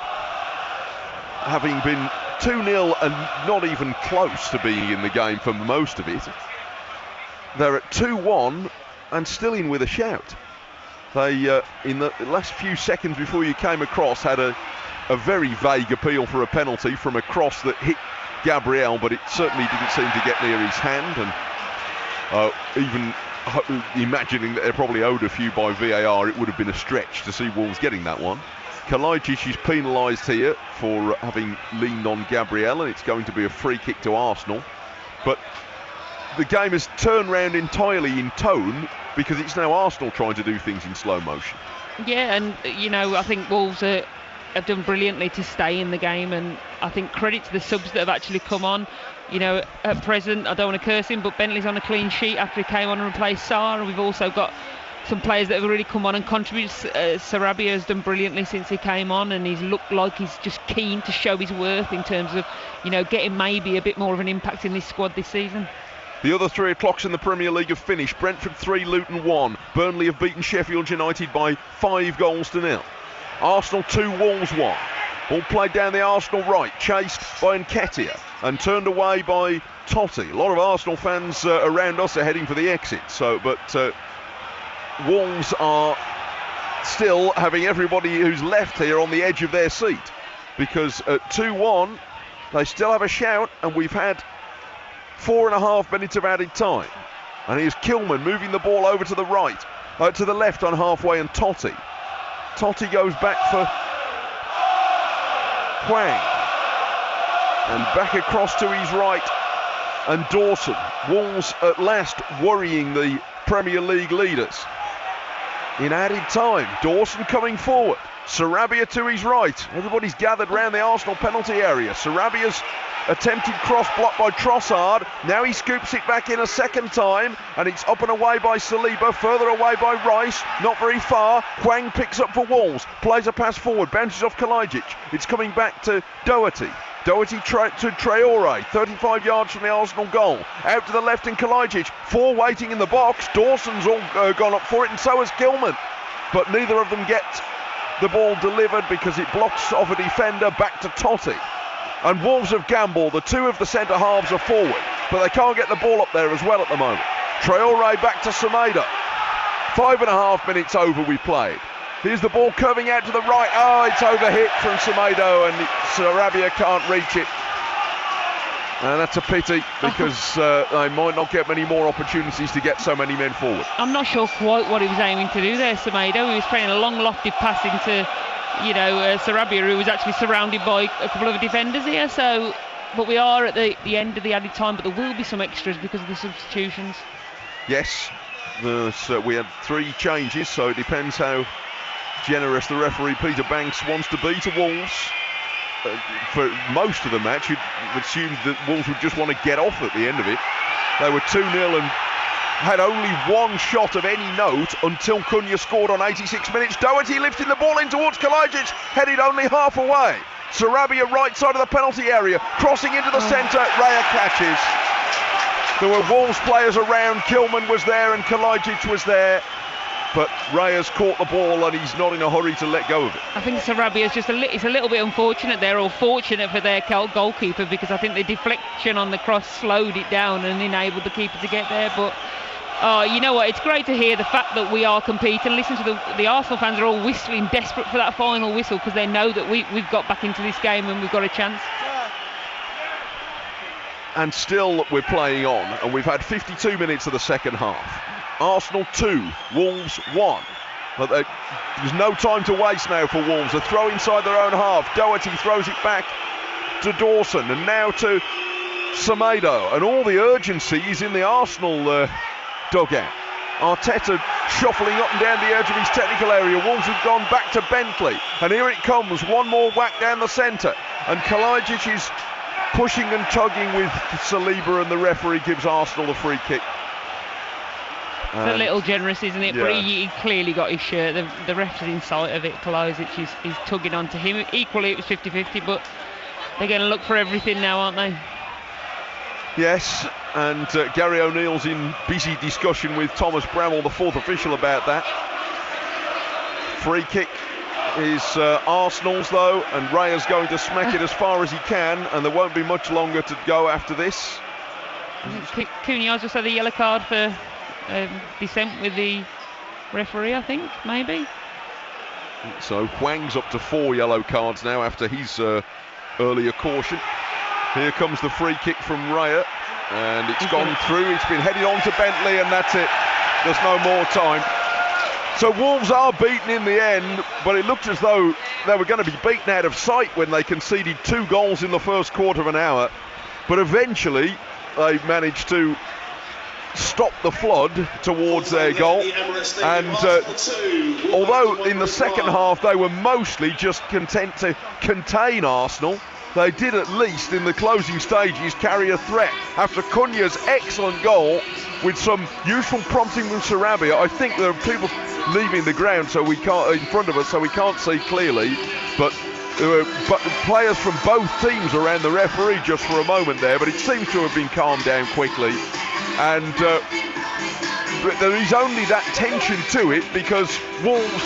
having been 2-0 and not even close to being in the game for most of it, they're at 2-1 and still in with a shout. They, in the last few seconds before you came across, had a very vague appeal for a penalty from a cross that hit Gabriel, but it certainly didn't seem to get near his hand, and even imagining that they're probably owed a few by VAR, it would have been a stretch to see Wolves getting that one. Kalajdzic is penalised here for having leaned on Gabriel, and it's going to be a free kick to Arsenal. But the game has turned round entirely in tone because it's now Arsenal trying to do things in slow motion. Yeah, and I think Wolves have done brilliantly to stay in the game, and I think credit to the subs that have actually come on. At present, I don't want to curse him, but Bentley's on a clean sheet after he came on and replaced Sarr, and we've also got some players that have really come on and contributed. Sarabia has done brilliantly since he came on, and he's looked like he's just keen to show his worth in terms of, getting maybe a bit more of an impact in this squad this season. The other 3 o'clocks in the Premier League have finished. Brentford 3, Luton 1. Burnley have beaten Sheffield United by 5-0. Arsenal 2, Wolves 1. Ball played down the Arsenal right, chased by Nketiah and turned away by Totti. A lot of Arsenal fans around us are heading for the exit. But Wolves are still having everybody who's left here on the edge of their seat, because at 2-1 they still have a shout, and we've had 4.5 minutes of added time. And here's Kilman moving the ball over to the right, to the left on halfway, and Totti goes back for Hwang, and back across to his right, and Dawson. Wolves at last worrying the Premier League leaders. In added time, Dawson coming forward, Sarabia to his right. Everybody's gathered round the Arsenal penalty area. Sarabia's attempted cross blocked by Trossard. Now he scoops it back in a second time, and it's up and away by Saliba, further away by Rice, not very far. Hwang picks up for Wolves, plays a pass forward, bounces off Kalajdzic. It's coming back to Doherty. Doherty to Traore, 35 yards from the Arsenal goal. Out to the left in Kalajdzic, 4 waiting in the box. Dawson's all gone up for it, and so has Kilman. But neither of them get the ball delivered because it blocks off a defender back to Totti. And Wolves have gambled. The 2 of the centre halves are forward, but they can't get the ball up there as well at the moment. Traore back to Semedo. 5.5 minutes over we played. Here's the ball curving out to the right. Oh, it's overhit from Semedo, and Sarabia can't reach it. And that's a pity, because they might not get many more opportunities to get so many men forward. I'm not sure quite what he was aiming to do there, Semedo. He was playing a long lofted pass into Sarabia, who was actually surrounded by a couple of defenders here. But we are at the end of the added time, but there will be some extras because of the substitutions. Yes, we had 3 changes, so it depends how generous the referee Peter Banks wants to be to Wolves. For most of the match, you'd assume that Wolves would just want to get off at the end of it. They were 2-0 and had only 1 shot of any note until Cunha scored on 86 minutes. Doherty lifting the ball in towards Kalajdzic, headed only half away. Sarabia right side of the penalty area, crossing into the centre. Raya catches. There were Wolves players around. Kilman was there and Kalajdzic was there. But Raya's caught the ball and he's not in a hurry to let go of it. I think Sarabia's just it's a little bit unfortunate there, or fortunate for their goalkeeper, because I think the deflection on the cross slowed it down and enabled the keeper to get there. But you know what, it's great to hear the fact that we are competing. Listen to the Arsenal fans are all whistling, desperate for that final whistle, because they know that we've got back into this game and we've got a chance. And still we're playing on, and we've had 52 minutes of the second half. Arsenal 2, Wolves 1. But there's no time to waste now for Wolves. A throw inside their own half. Doherty throws it back to Dawson, and now to Semedo, and all the urgency is in the Arsenal dugout. Arteta shuffling up and down the edge of his technical area. Wolves have gone back to Bentley, and here it comes, one more whack down the centre, and Kalajdzic is pushing and tugging with Saliba, and the referee gives Arsenal a free kick. It's a little generous, isn't it? Yeah. But he clearly got his shirt. The ref's in sight of it. Kalajdzic is tugging onto him. Equally, it was 50-50, but they're going to look for everything now, aren't they? Yes, and Gary O'Neill's in busy discussion with Thomas Bramall, the fourth official, about that. Free kick is Arsenal's though, and Raya's going to smack it as far as he can, and there won't be much longer to go after this. Cunha just had a yellow card for dissent with the referee, I think, maybe. So Hwang's up to 4 yellow cards now after his earlier caution. Here comes the free kick from Raya, and it's gone through. It's been headed on to Bentley, and that's it. There's no more time. So Wolves are beaten in the end, but it looked as though they were going to be beaten out of sight when they conceded 2 goals in the first quarter of an hour. But eventually they managed to stop the flood towards their goal, and although in the second half they were mostly just content to contain Arsenal, they did at least in the closing stages carry a threat. After Cunha's excellent goal with some useful prompting from Sarabia, I think there are people leaving the ground so we can't, in front of us, so we can't see clearly, but there were players from both teams around the referee just for a moment there, but it seems to have been calmed down quickly. And but there is only that tension to it because Wolves,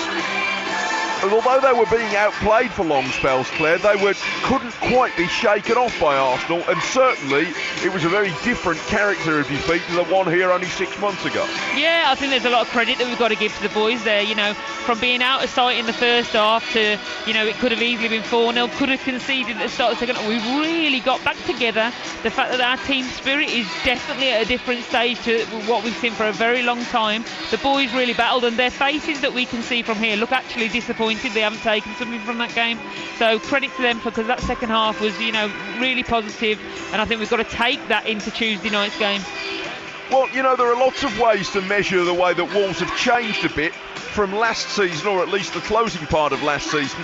although they were being outplayed for long spells, Claire, they couldn't quite be shaken off by Arsenal, and certainly it was a very different character of defeat to the one here only 6 months ago. Yeah, I think there's a lot of credit that we've got to give to the boys there, you know, from being out of sight in the first half to, you know, it could have easily been 4-0, could have conceded at the start of the second half. We've really got back together. The fact that our team spirit is definitely at a different stage to what we've seen for a very long time. The boys really battled, and their faces that we can see from here look actually disappointed. They haven't taken something from that game. So credit to them, because that second half was, you know, really positive, and I think we've got to take that into Tuesday night's game. Well, you know, there are lots of ways to measure the way that Wolves have changed a bit from last season, or at least the closing part of last season,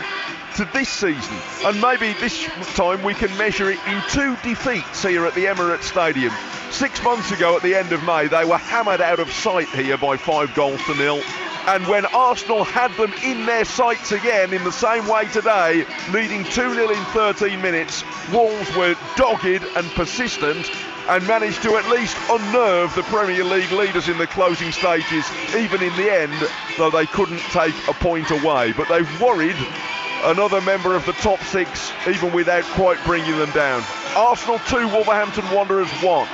to this season. And maybe this time we can measure it in 2 defeats here at the Emirates Stadium. 6 months ago at the end of May, they were hammered out of sight here by 5-0. And when Arsenal had them in their sights again in the same way today, leading 2-0 in 13 minutes, Wolves were dogged and persistent and managed to at least unnerve the Premier League leaders in the closing stages, even in the end, though they couldn't take a point away. But they've worried another member of the top 6, even without quite bringing them down. Arsenal 2, Wolverhampton Wanderers 1.